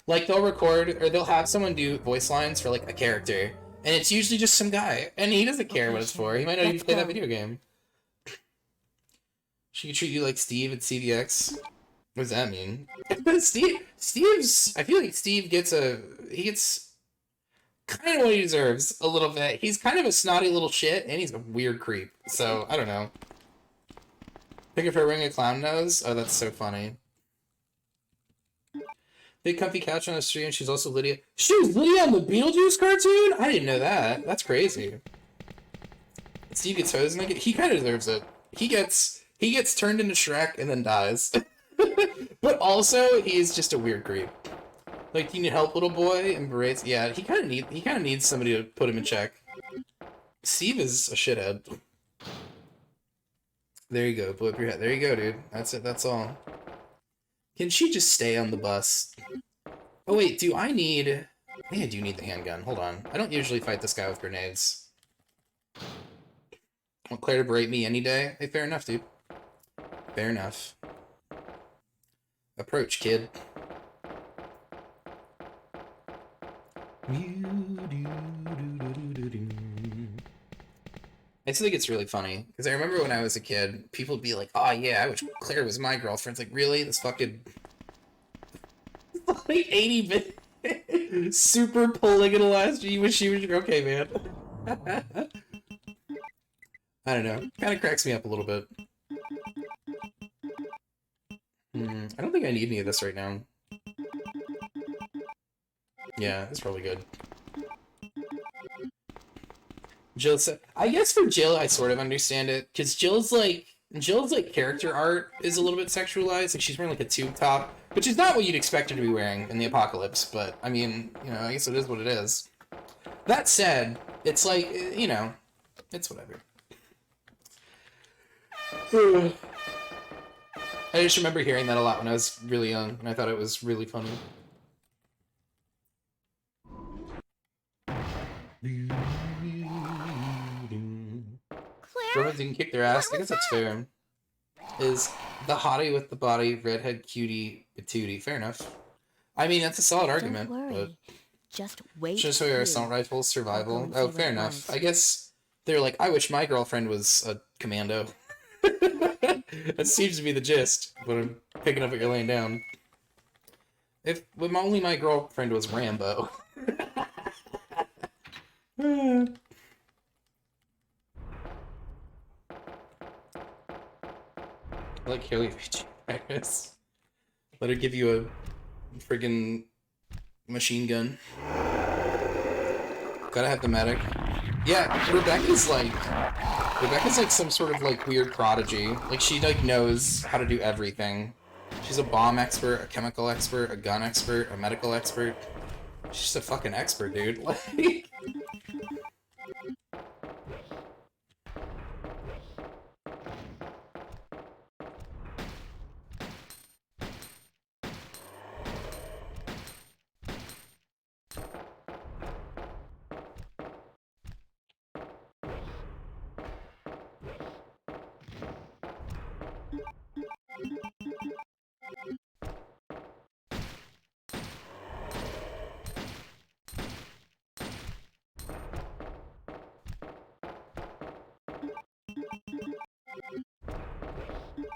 Like they'll record or they'll have someone do voice lines for like a character, and it's usually just some guy, and he doesn't care what it's for. He might not even play that video game. She could treat you like Steve at CVX. What does that mean? Steve's. I feel like Steve gets kind of what he deserves a little bit. He's kind of a snotty little shit, and he's a weird creep. So I don't know. Pick up her wearing a clown nose? Oh, that's so funny. Big comfy couch on the street, and she's also Lydia. She was Lydia on the Beetlejuice cartoon? I didn't know that. That's crazy. Steve gets hosed, and he kind of deserves it. He gets turned into Shrek and then dies. But also, he's just a weird creep. Like, you need help, little boy? And berates. Yeah, he kind of needs somebody to put him in check. Steve is a shithead. There you go. Blow up your head. There you go, dude. That's it. That's all. Can she just stay on the bus? Oh, wait. Do I need... I think I do need the handgun. Hold on. I don't usually fight this guy with grenades. I want Claire to berate me any day. Hey, fair enough, dude. Fair enough. Approach, kid. I just think it's really funny, because I remember when I was a kid, people would be like, oh yeah, I wish Claire was my girlfriend. It's like, really? This fucking... like 80-bit... super polygonalized, you wish she was your... Okay, man. I don't know. Kind of cracks me up a little bit. I don't think I need any of this right now. Yeah, that's probably good. Jill said, I guess for Jill, I sort of understand it, because Jill's like character art is a little bit sexualized. Like she's wearing like a tube top, which is not what you'd expect her to be wearing in the apocalypse. But I mean, you know, I guess it is what it is. That said, it's like, you know, it's whatever. I just remember hearing that a lot when I was really young, and I thought it was really funny. Claire? Romans can kick their ass. I guess that's fair. Is the hottie with the body, redhead cutie, patootie. Fair enough. I mean, that's a solid argument. Don't worry. But Just wait. just so your assault rifles, survival. Oh, fair enough. I guess they're like, I wish my girlfriend was a commando. That seems to be the gist, but I'm picking up what you're laying down. If only my girlfriend was Rambo. I like Haley Paris. Let her give you a friggin' machine gun. Gotta have the medic. Yeah, Rebecca's like some sort of like weird prodigy. Like she like knows how to do everything. She's a bomb expert, a chemical expert, a gun expert, a medical expert. She's just a fucking expert, dude. Like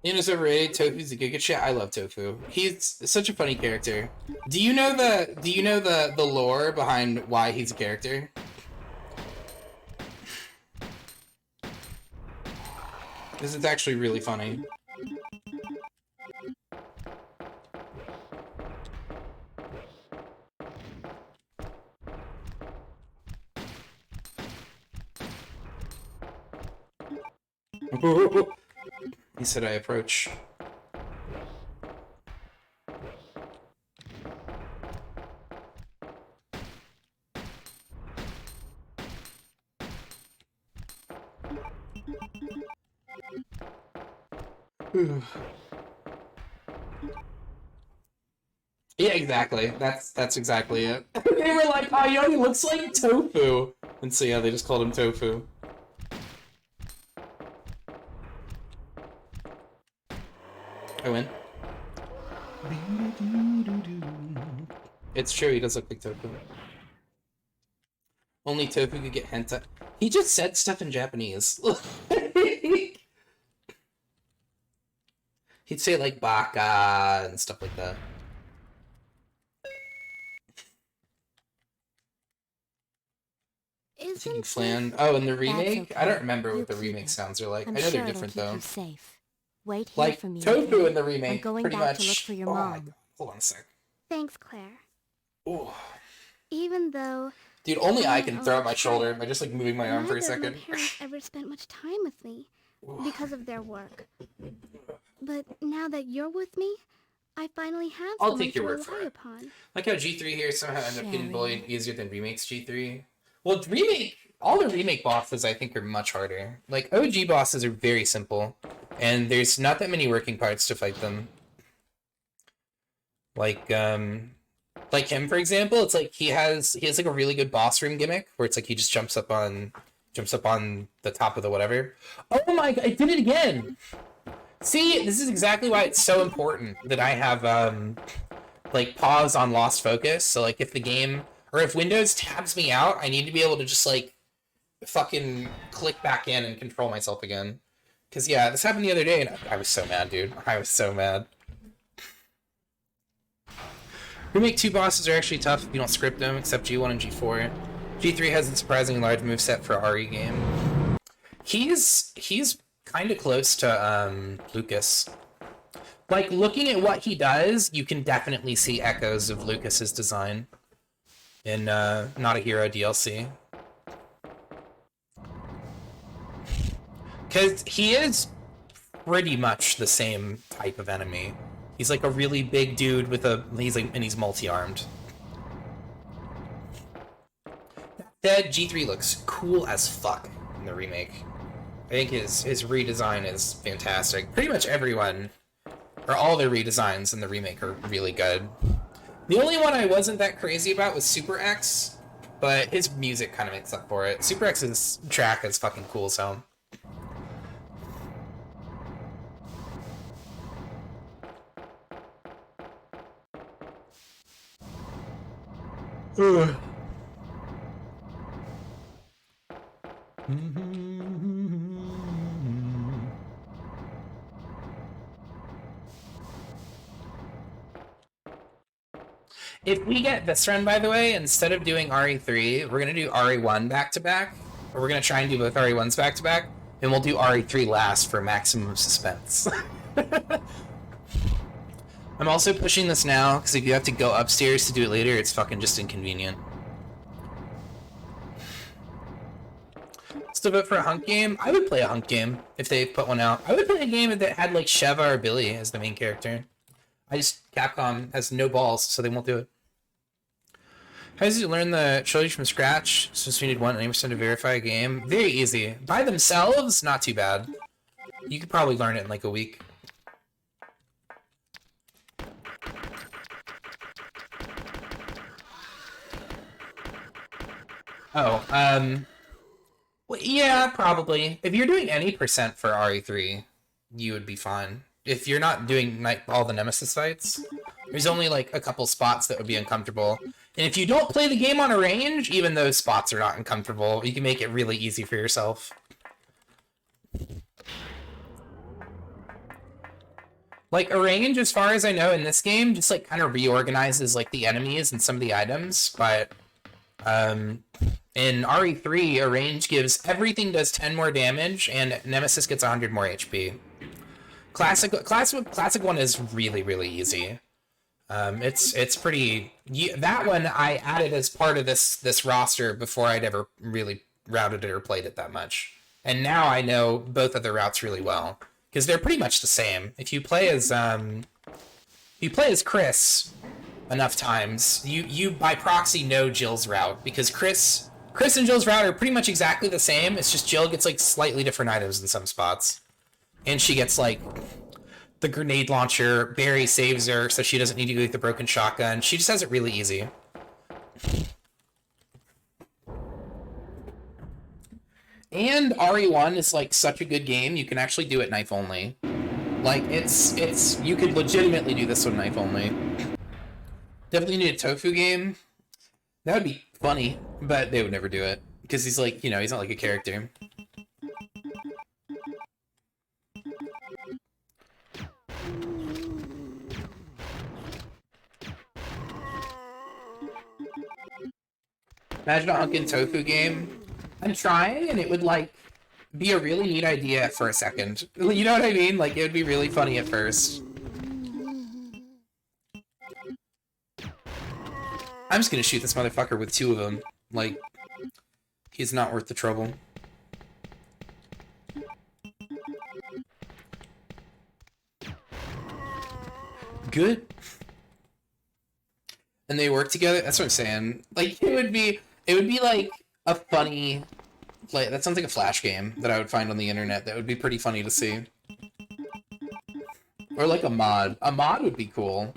Nina's overrated. Tofu's a giga shit. I love Tofu. He's such a funny character. Do you know the lore behind why he's a character? This is actually really funny. He said I approach. Yeah, exactly. That's exactly it. They were like, oh, yo, he looks like Tofu. And so yeah, they just called him Tofu. I win. It's true, he does look like Tofu. Only Tofu could get hentai. He just said stuff in Japanese. He'd say like baka and stuff like that. Isn't Flan. Oh, and the remake? okay. I don't remember You what the keep remake it. sounds are like. I'm I know sure they're it'll different keep though. you safe. Wait here Like for me. Tofu okay? in the remake, I'm going pretty back much. to look for your Oh my mom. God. Hold on a sec. Thanks, Claire. Ooh. Even though Dude, only I I'm can my throw own out my shoulder child, by just like moving my arm for a neither of my second. parents ever spent much time with me because of their work. But now that you're with me, I finally have I'll someone take your to word for rely it. upon. Like how G3 here somehow ended up getting Sherry. bullied easier than remakes G3. Well, remake, all the remake bosses I think are much harder. Like OG bosses are very simple, and there's not that many working parts to fight them. Like him for example, it's like he has like a really good boss room gimmick where it's like he just jumps up on the top of the whatever. Oh my god, it did it again. See, this is exactly why it's so important that I have like pause on lost focus. So like if the game or if Windows tabs me out, I need to be able to just like fucking click back in and control myself again. Cause yeah, this happened the other day and I was so mad, dude. I was so mad. Remake 2 bosses are actually tough if you don't script them, except G1 and G4. G3 has a surprisingly large moveset for a RE game. He's kind of close to Lucas. Like, looking at what he does, you can definitely see echoes of Lucas's design in Not a Hero DLC. Because he is pretty much the same type of enemy. He's like a really big dude with and he's multi-armed. That G3 looks cool as fuck in the remake. I think his redesign is fantastic. Pretty much everyone, or all their redesigns in the remake are really good. The only one I wasn't that crazy about was Super X, but his music kind of makes up for it. Super X's track is fucking cool as hell. Ugh. If we get this run, by the way, instead of doing RE3, we're going to do RE1 back-to-back. Or we're going to try and do both RE1s back-to-back. And we'll do RE3 last for maximum suspense. I'm also pushing this now, because if you have to go upstairs to do it later, it's fucking just inconvenient. Still vote for a hunk game? I would play a hunk game if they put one out. I would play a game that had like Sheva or Billy as the main character. Capcom has no balls, so they won't do it. How does you learn the trilogy from scratch? Since we need 1% to verify a game. Very easy. By themselves, not too bad. You could probably learn it in like a week. Oh, well, yeah, probably. If you're doing any percent for RE3, you would be fine. If you're not doing all the Nemesis fights, there's only like a couple spots that would be uncomfortable. And if you don't play the game on a range, even those spots are not uncomfortable. You can make it really easy for yourself. Like, a range, as far as I know in this game, just like kind of reorganizes like the enemies and some of the items, but in RE3, a range gives everything does 10 more damage, and Nemesis gets 100 more HP. Classic one is really, really easy. It's pretty... that one I added as part of this roster before I'd ever really routed it or played it that much. And now I know both of the routes really well, because they're pretty much the same. If you play as Chris enough times, you by proxy know Jill's route, because Chris and Jill's route are pretty much exactly the same. It's just Jill gets like slightly different items in some spots. And she gets like the grenade launcher, Barry saves her so she doesn't need to go with the broken shotgun. She just has it really easy. And RE1 is like such a good game, you can actually do it knife only. Like it's you could legitimately do this one knife only. Definitely need a Tofu game. That would be funny, but they would never do it. Because he's like, you know, he's not like a character. Imagine a Hunkin' Tofu game. I'm trying, and it would like be a really neat idea for a second. You know what I mean? Like, it would be really funny at first. I'm just gonna shoot this motherfucker with 2 of them. Like, he's not worth the trouble. Good. And they work together. That's what I'm saying. Like, it would be like a funny, like, that sounds like a Flash game that I would find on the internet. That would be pretty funny to see. Or like a mod. A mod would be cool,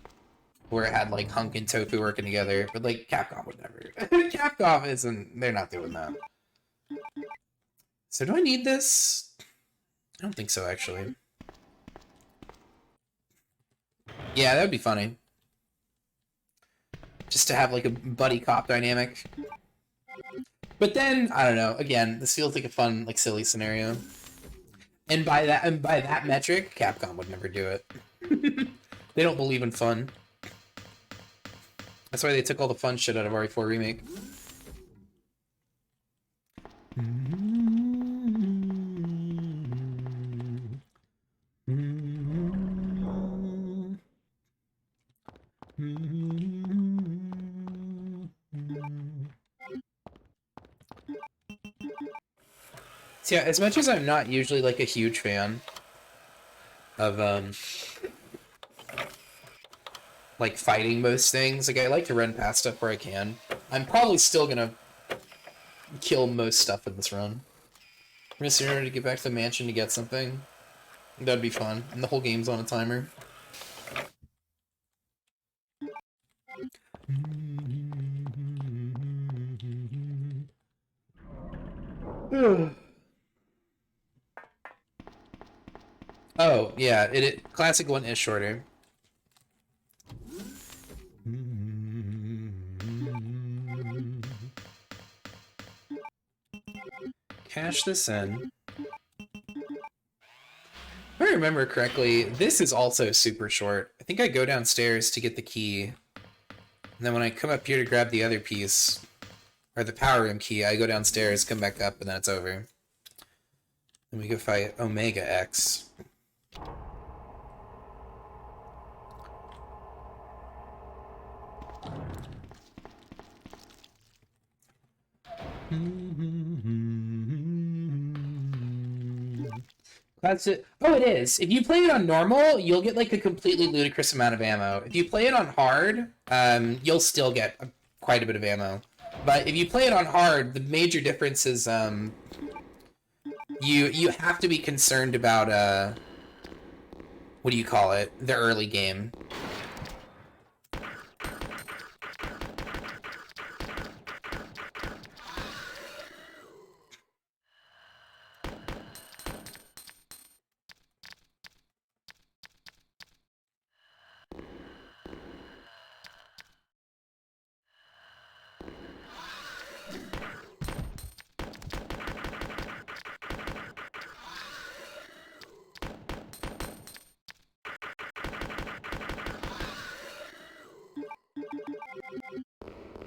where it had like Hunk and Tofu working together. But like Capcom would never. Capcom isn't. They're not doing that. So do I need this? I don't think so, actually. Yeah, that would be funny. Just to have like a buddy cop dynamic. But then, I don't know, again, this feels like a fun, like, silly scenario. And by that metric, Capcom would never do it. They don't believe in fun. That's why they took all the fun shit out of RE4 Remake. So yeah, as much as I'm not usually like a huge fan of like fighting most things, like I like to run past stuff where I can. I'm probably still gonna kill most stuff in this run. I'm just in order to get back to the mansion to get something. That'd be fun. And the whole game's on a timer. Oh, yeah, classic one is shorter. Cash this in. If I remember correctly, this is also super short. I think I go downstairs to get the key, and then when I come up here to grab the other piece, or the power room key, I go downstairs, come back up, and then it's over. Then we go fight Omega X. Oh, it is. If you play it on normal, you'll get like a completely ludicrous amount of ammo. If you play it on hard, you'll still get quite a bit of ammo. But if you play it on hard, the major difference is you have to be concerned about what do you call it? The early game.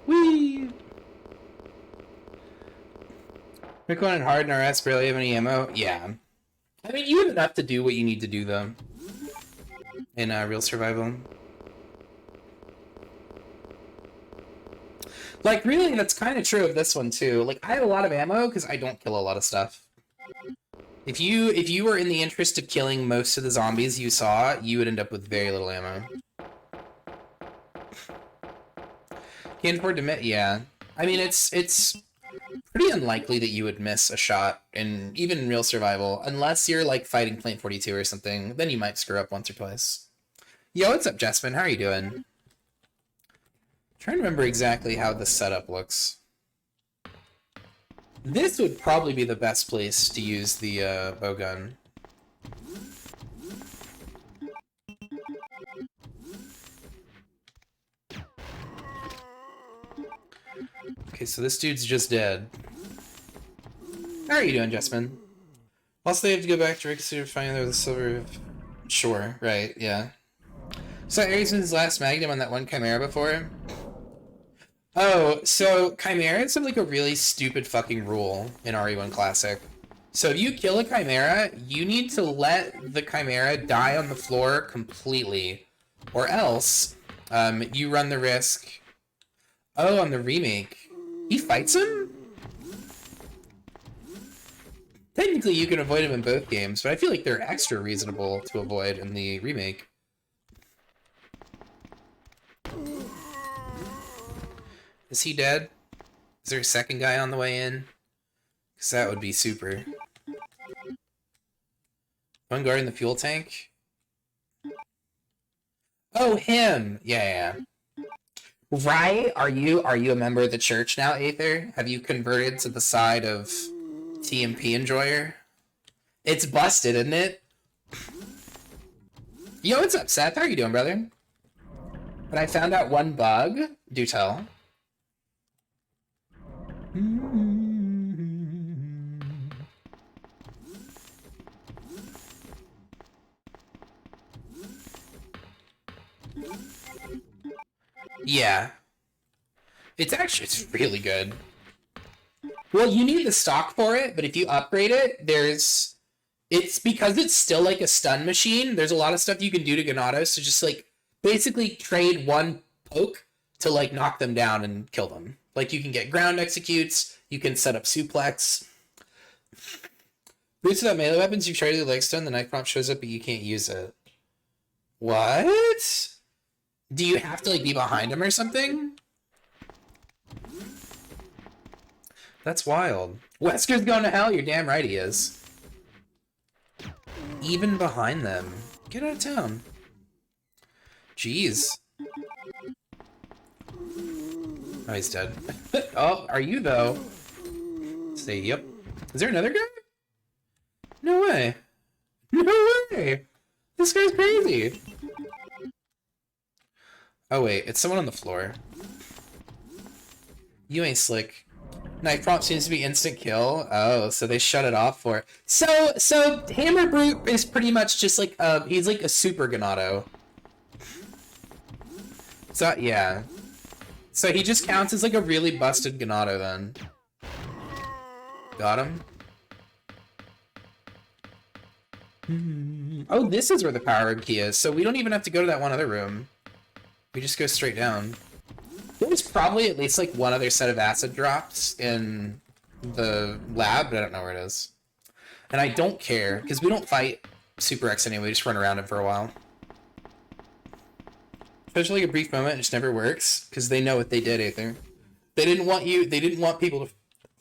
Whee! We're going hard and RS barely have any ammo? Yeah. I mean, you have enough to do what you need to do, though. In real survival. Like, really, that's kind of true of this one, too. Like, I have a lot of ammo because I don't kill a lot of stuff. If you were in the interest of killing most of the zombies you saw, you would end up with very little ammo. Can't afford to admit, yeah. I mean, it's pretty unlikely that you would miss a shot in even real survival, unless you're like fighting Plant 42 or something. Then you might screw up once or twice. Yo, what's up, Jespen? How are you doing? Trying to remember exactly how the setup looks. This would probably be the best place to use the bowgun. Okay, so this dude's just dead. How are you doing, Jespen? Also, they have to go back to Rick to find there the silver... Sure, right, yeah. So Areson's last Magnum on that one Chimera before? Oh, so Chimeras have like a really stupid fucking rule in RE1 Classic. So if you kill a Chimera, you need to let the Chimera die on the floor completely, or else you run the risk. Oh, on the remake, he fights him? Technically, you can avoid him in both games, but I feel like they're extra reasonable to avoid in the remake. Is he dead? Is there a second guy on the way in? Because that would be super. One guarding the fuel tank? Oh, him! Yeah. Right? Are you a member of the church now, Aether? Have you converted to the side of TMP Enjoyer? It's busted, isn't it? Yo, what's up, Seth? How are you doing, brother? But I found out one bug. Do tell. Yeah. It's really good. Well, you need the stock for it, but if you upgrade it, it's because it's still like a stun machine, there's a lot of stuff you can do to Ganados to just like basically trade one poke to like knock them down and kill them. Like you can get ground executes, you can set up suplex. Boots without melee weapons, you try to do leg stun, the knife prompt shows up, but you can't use it. What? Do you have to like be behind him or something? That's wild. Wesker's going to hell, you're damn right he is. Even behind them. Get out of town. Jeez. Oh, he's dead. Oh, are you though? Say yep. Is there another guy? No way. No way! This guy's crazy. Oh wait, it's someone on the floor. You ain't slick. Knife prompt seems to be instant kill. Oh, so they shut it off for it. So Hammer Brute is pretty much just like he's like a super Ganado. So yeah. So he just counts as like a really busted Ganado then. Got him. Oh, this is where the power room key is, so we don't even have to go to that one other room. We just go straight down. There's probably at least like one other set of acid drops in the lab, but I don't know where it is. And I don't care, because we don't fight Super X anyway, we just run around it for a while. Especially like a brief moment, it just never works, because they know what they did, Aether. They didn't want people to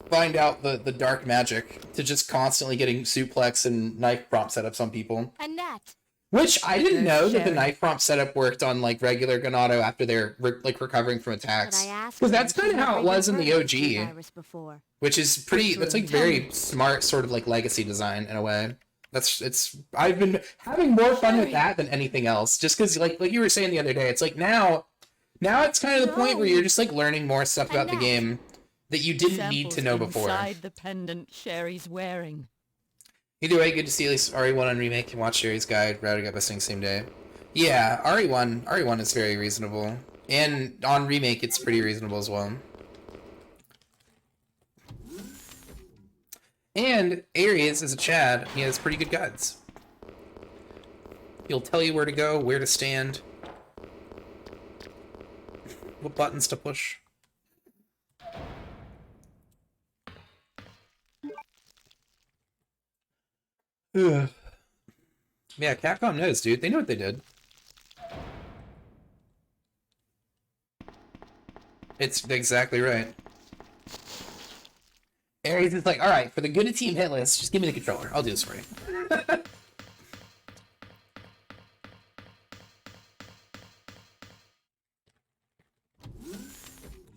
find out the dark magic to just constantly getting suplex and knife prompt setups on people. Annette. Which I didn't know that the knife prompt setup worked on like regular Ganado after they're like recovering from attacks. Because that's kind of how it was in the OG. Which is pretty, that's like very smart sort of like legacy design in a way. I've been having more fun with that than anything else. Just because like you were saying the other day, it's like now it's kind of the point where you're just like learning more stuff about the game that you didn't need to know before. Inside the pendant Sherry's wearing. Either way, good to see at least RE1 on Remake and watch Sherry's guide. Router got busting same day. Yeah, RE1 is very reasonable. And on Remake, it's pretty reasonable as well. And Aries is a Chad. He has pretty good guides. He'll tell you where to go, where to stand, what buttons to push. Ugh. Yeah, Capcom knows, dude. They know what they did. It's exactly right. Ares is like, alright, for the good of Team Hitless, just give me the controller. I'll do this for you.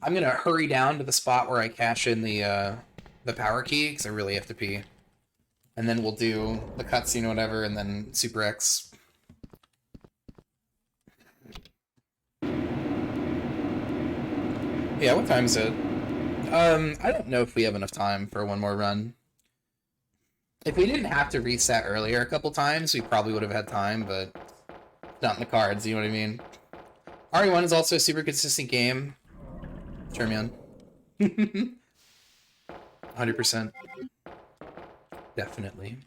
I'm gonna hurry down to the spot where I cash in the power key, because I really have to pee. And then we'll do the cutscene or whatever, and then Super X. Yeah, what time is it? I don't know if we have enough time for one more run. If we didn't have to reset earlier a couple times, we probably would have had time, but not in the cards, you know what I mean? RE1 is also a super consistent game. Charmian. 100%. Definitely.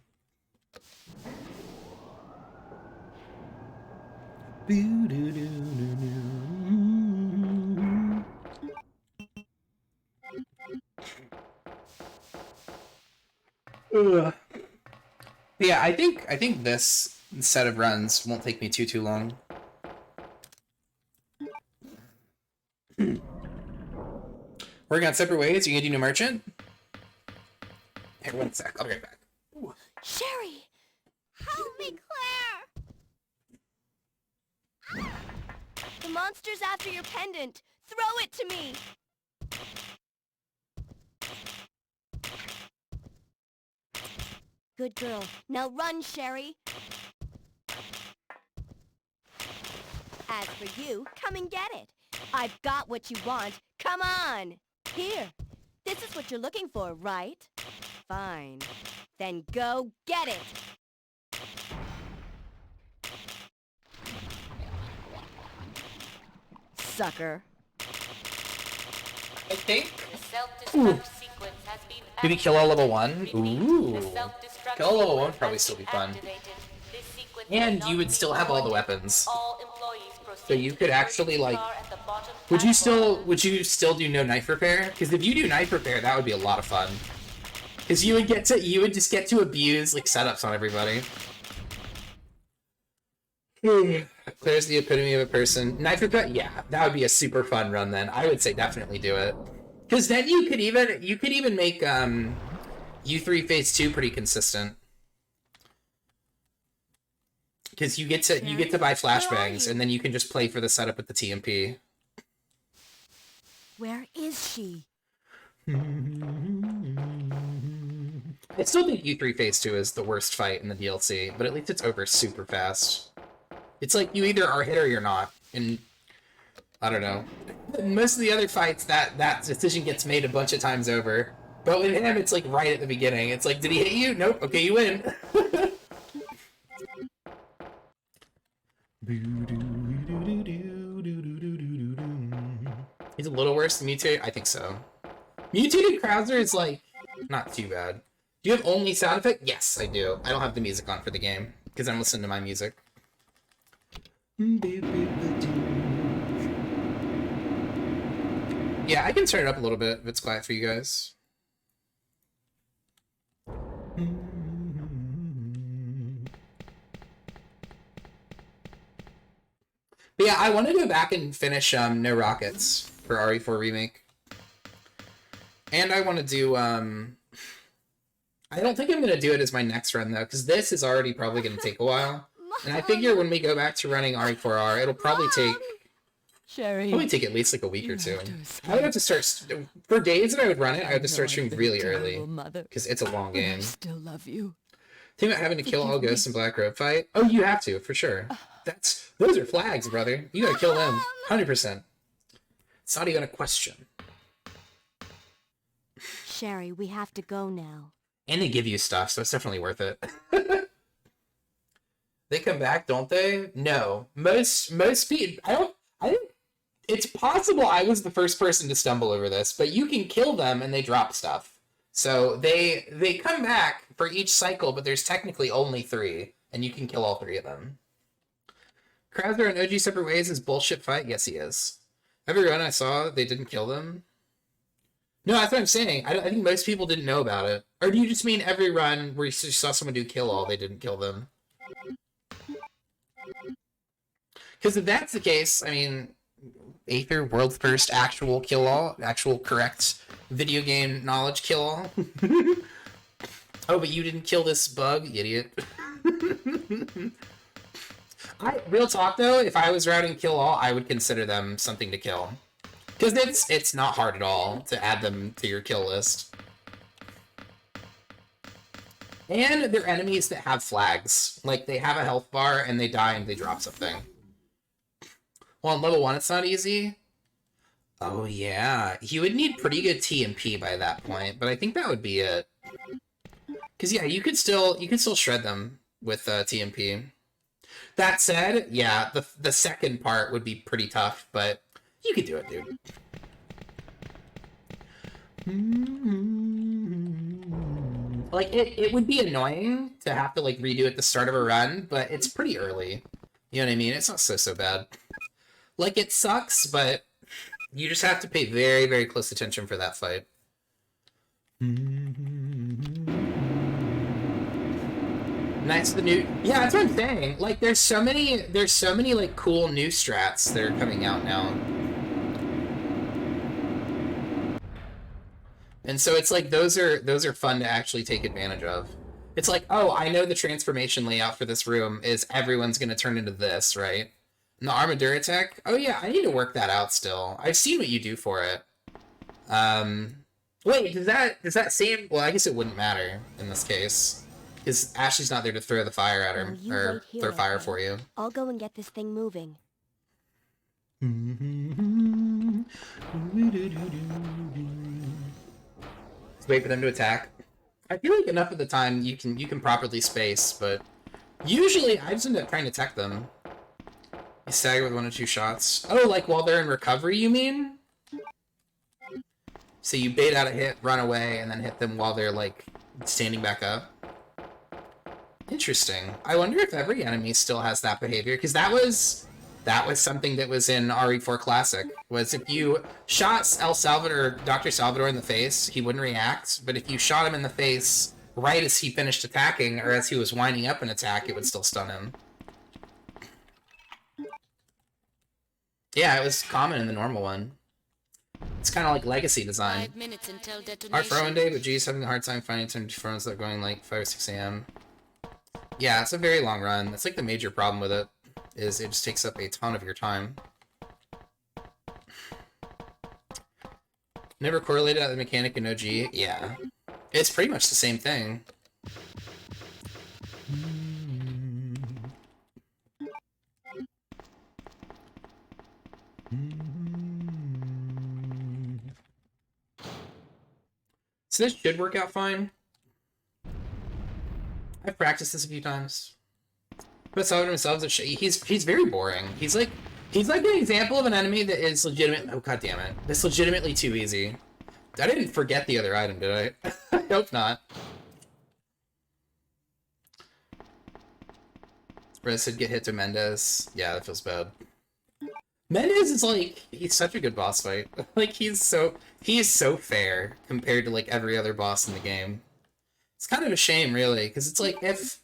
Ugh. Yeah, I think this set of runs won't take me too long. We're going separate ways. You gonna do new merchant? Here, 1 sec. I'll be right back. Sherry! Help me, Claire! The monster's after your pendant. Throw it to me! Good girl. Now run, Sherry. As for you, come and get it. I've got what you want. Come on! Here. This is what you're looking for, right? Fine. Then go get it! Sucker. I think. The self-destruct sequence has been Did we kill all level 1? Repeat, Ooh. the self-destruct Kill all level 1 would sequence probably has still be been fun. activated. This sequence may And not you would be still have all the recorded. weapons. All employees proceed So you to could the actually, like... car at the bottom Would you platform. still do no knife repair? Because if you do knife repair, that would be a lot of fun. Because you would just get to abuse like setups on everybody. Claire's the epitome of a person. Knife repair, yeah, that would be a super fun run. Then I would say definitely do it. Because then you could even make U3 Phase 2 pretty consistent. Because you get to buy flashbangs, and then you can just play for the setup with the TMP. Where is she? I still think U3 Phase 2 is the worst fight in the DLC, but at least it's over super fast. It's like you either are hit or you're not, and I don't know. Most of the other fights, that decision gets made a bunch of times over. But with him, it's like right at the beginning. It's like, did he hit you? Nope. Okay, you win. He's a little worse than Mutated? I think so. Mutated Krauser is like, not too bad. Do you have only sound effect? Yes, I do. I don't have the music on for the game, because I'm listening to my music. Yeah, I can turn it up a little bit if it's quiet for you guys. But yeah, I want to go back and finish No Rockets for RE4 Remake. And I want to do, I don't think I'm going to do it as my next run, though, because this is already probably going to take a while. And I figure when we go back to running RE4R, it'll probably take Sherry. at least like a week or two. I would have to start, for days that I would run it, I would have to start streaming really early, because it's a long game. I still love you. Think about having to kill all ghosts in Black Robe fight? Oh, you have to, for sure. Those are flags, brother. You gotta kill them, 100%. It's not even a question. Sherry, we have to go now. And they give you stuff, so it's definitely worth it. They come back, don't they? No. Most people, I think it's possible I was the first person to stumble over this, but you can kill them and they drop stuff. So they come back for each cycle, but there's technically only 3, and you can kill all 3 of them. Krauser and OG Separate Ways is bullshit fight? Yes, he is. Every run I saw, they didn't kill them. No, that's what I'm saying. I think most people didn't know about it. Or do you just mean every run where you saw someone do kill all, they didn't kill them? Because if that's the case, I mean, Aether, world's first actual kill all, actual correct video game knowledge kill all. Oh, but you didn't kill this bug, idiot. Real talk though, if I was routing kill all, I would consider them something to kill. Because it's not hard at all to add them to your kill list. And they're enemies that have flags. Like, they have a health bar, and they die, and they drop something. Well, on level 1, it's not easy. Oh, yeah. You would need pretty good TMP by that point, but I think that would be it. Because, yeah, you could still shred them with TMP. That said, yeah, the second part would be pretty tough, but you could do it, dude. Like, it would be annoying to have to, like, redo at the start of a run, but it's pretty early. You know what I mean? It's not so bad. Like, it sucks, but you just have to pay very, very close attention for that fight. Nice, the new... Yeah, that's what I'm saying. Like, there's so many, like, cool new strats that are coming out now. And so it's like, those are fun to actually take advantage of. It's like, oh, I know the transformation layout for this room is everyone's going to turn into this, right? And the Armadura tech, oh yeah, I need to work that out still. I've seen what you do for it. Wait, does that seem... Well, I guess it wouldn't matter in this case. Because Ashley's not there to throw the fire at her, You or wait here, throw fire okay? for you. I'll go and get this thing moving. Let's wait for them to attack. I feel like enough of the time you can properly space, but usually I just end up trying to tech them. You stagger with 1 or 2 shots. Oh, like while they're in recovery, you mean? So you bait out a hit, run away, and then hit them while they're, like, standing back up? Interesting. I wonder if every enemy still has that behavior, because that was something that was in RE4 Classic, was if you shot El Salvador, Dr. Salvador in the face, he wouldn't react, but if you shot him in the face right as he finished attacking, or as he was winding up an attack, it would still stun him. Yeah, it was common in the normal one. It's kind of like legacy design. 5 minutes until detonation. Hard for one day, but geez, having a hard time finding some phones that are going like 5 or 6 a.m. Yeah, it's a very long run. That's like the major problem with it, is it just takes up a ton of your time. Never correlated out the mechanic in OG? Yeah. It's pretty much the same thing. So this should work out fine. I've practiced this a few times. But Salvador himself, he's very boring. He's like an example of an enemy that is legitimate. Oh god damn it! That's legitimately too easy. I didn't forget the other item, did I? I hope not. Rez said get hit to Mendez. Yeah, that feels bad. Mendez is like, he's such a good boss fight. Like he's so fair compared to like every other boss in the game. It's kind of a shame, really, because it's like if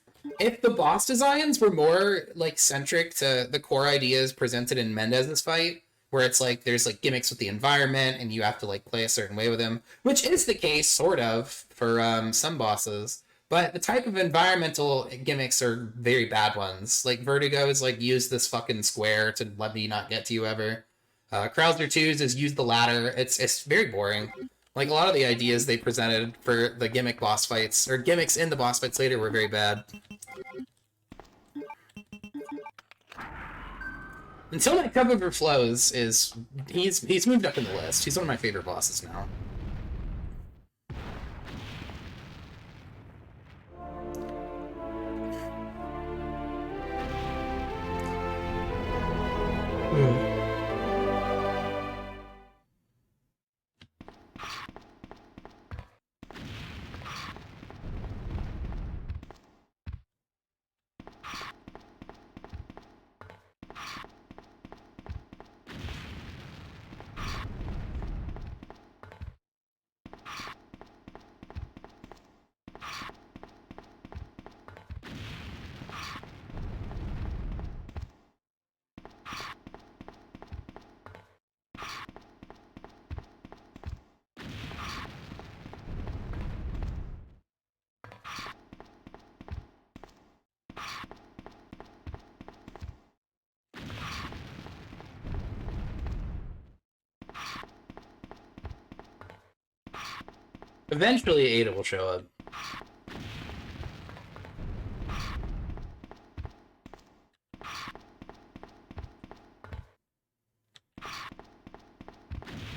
the boss designs were more like centric to the core ideas presented in Mendez's fight, where it's like there's like gimmicks with the environment and you have to like play a certain way with him, which is the case sort of for some bosses. But the type of environmental gimmicks are very bad ones. Like Vertigo is like use this fucking square to let me not get to you ever. Krauser 2's is use the ladder. It's very boring. Like a lot of the ideas they presented for the gimmick boss fights, or gimmicks in the boss fights later, were very bad. Until My Cup Overflows is he's moved up in the list. He's one of my favorite bosses now. Eventually, Ada will show up.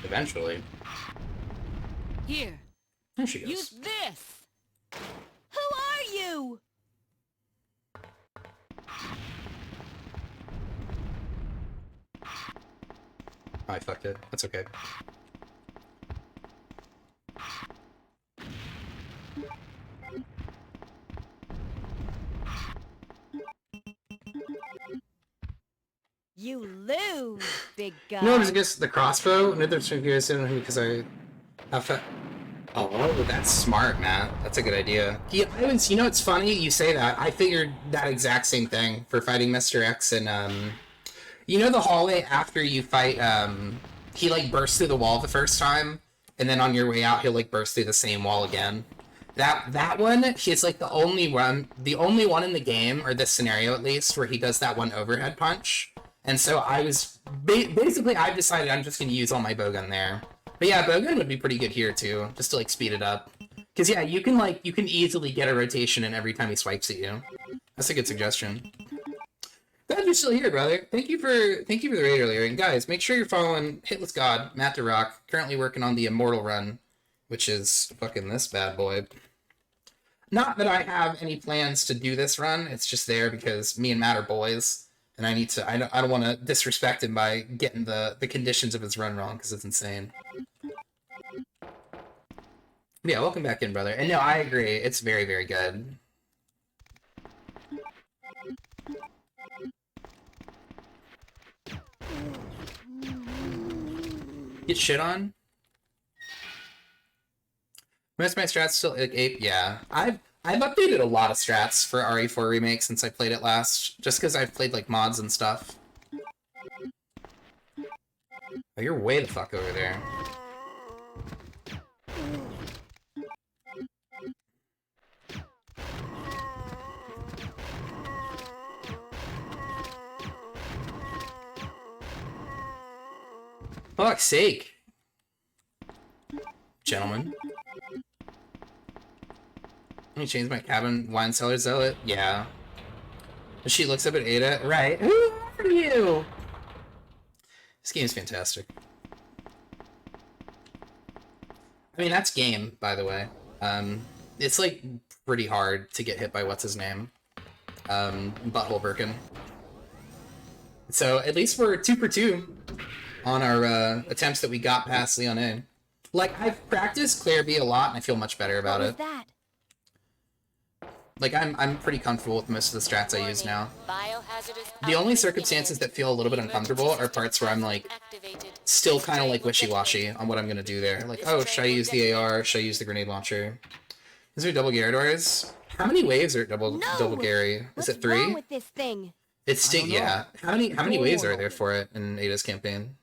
Eventually. Here. There she goes. Use this. Who are you? I fucked it. That's okay. You lose, big guy. No, I guess the crossbow. Neither of you guys didn't because I have. Oh, that's smart, Matt. That's a good idea. Yeah, you know, it's funny you say that. I figured that exact same thing for fighting Mr. X and you know the hallway after you fight he like bursts through the wall the first time, and then on your way out he'll like burst through the same wall again. That one, he's like the only one in the game, or this scenario at least, where he does that one overhead punch. And so I was basically I've decided I'm just gonna use all my bowgun there. But yeah, bowgun would be pretty good here too, just to like speed it up. Cause yeah, you can easily get a rotation in every time he swipes at you. That's a good suggestion. Glad you're still here, brother. Thank you for the raid earlier. And guys, make sure you're following Hitless God, Matt the Rock, currently working on the Immortal run, which is fucking this bad boy. Not that I have any plans to do this run, it's just there because me and Matt are boys, and I don't want to disrespect him by getting the conditions of his run wrong, because it's insane. Yeah, welcome back in, brother. And no, I agree, it's very, very good. Get shit on? Most of my strats still like ape. Yeah, I've updated a lot of strats for RE4 Remake since I played it last, just because I've played like mods and stuff. Oh, you're way the fuck over there. Fuck's sake, gentlemen. Let me change my cabin wine cellar zealot. Yeah. She looks up at Ada. Right. Who are you? This game is fantastic. I mean, that's game, by the way. It's like pretty hard to get hit by what's his name? Butthole Birkin. So at least we're 2 for 2 on our attempts that we got past Leon A. Like, I've practiced Claire B a lot, and I feel much better about it. What was that? Like, I'm pretty comfortable with most of the strats I use now. The only circumstances that feel a little bit uncomfortable are parts where I'm, like, still kind of, like, wishy-washy on what I'm gonna do there. Like, oh, should I use the AR? Should I use the grenade launcher? Is there double Garradors? How many waves are double Gary? Is it 3? What's wrong with this thing? It's yeah. How many waves are there for it in Ada's campaign?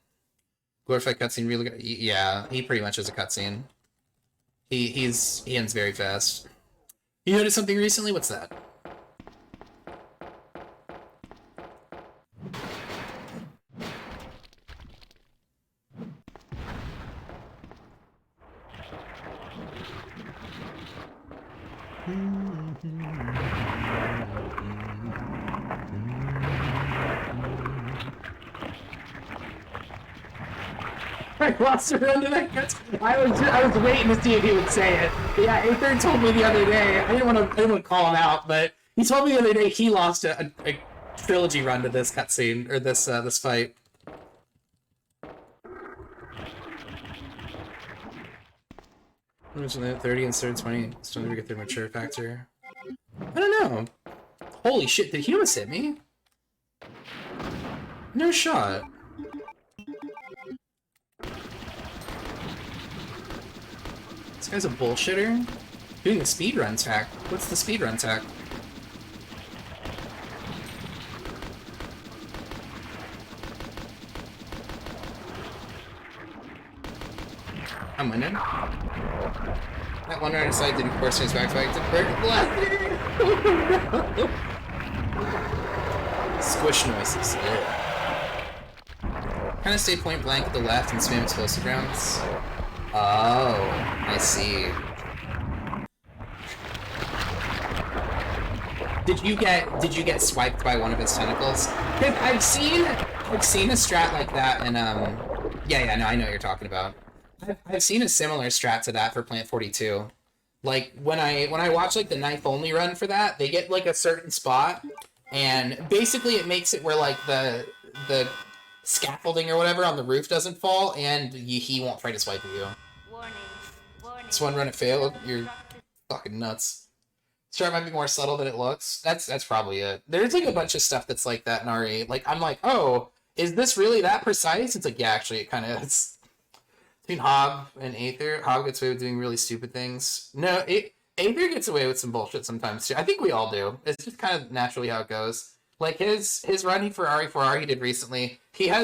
Glorified cutscene, really good. Yeah, he pretty much is a cutscene. He ends very fast. You noticed something recently? What's that? I lost around to that cutscene. I was waiting to see if he would say it. Yeah, Aether told me the other day. I didn't want to call him out, but he told me the other day he lost a trilogy run to this cutscene or this fight. Originally 30 instead of 20. Still never get the mature factor. I don't know. Holy shit! Did he almost hit me? No shot. This guy's a bullshitter. Doing the speedrun tack. What's the speedrun tack? I'm winning. That one right side didn't force his back to break the black. No. Squish noises. Kind of stay point blank at the left and spam explosive rounds. Oh, I see. Did you get swiped by one of his tentacles? I've seen a strat like that in yeah, no, I know what you're talking about. I've seen a similar strat to that for Plant 42. Like when I watch like the knife only run for that, they get like a certain spot, and basically it makes it where like the scaffolding or whatever on the roof doesn't fall, and he won't try to swipe at you. This one run it failed. You're fucking nuts. Strat might be more subtle than it looks. That's probably it. There's like a bunch of stuff that's like that in RE. Like I'm like, oh, is this really that precise? It's like, yeah, actually, it kind of is. Between Hog and Aether, Hog gets away with doing really stupid things. No, Aether gets away with some bullshit sometimes too. I think we all do. It's just kind of naturally how it goes. Like his run for RE4R he did recently, he has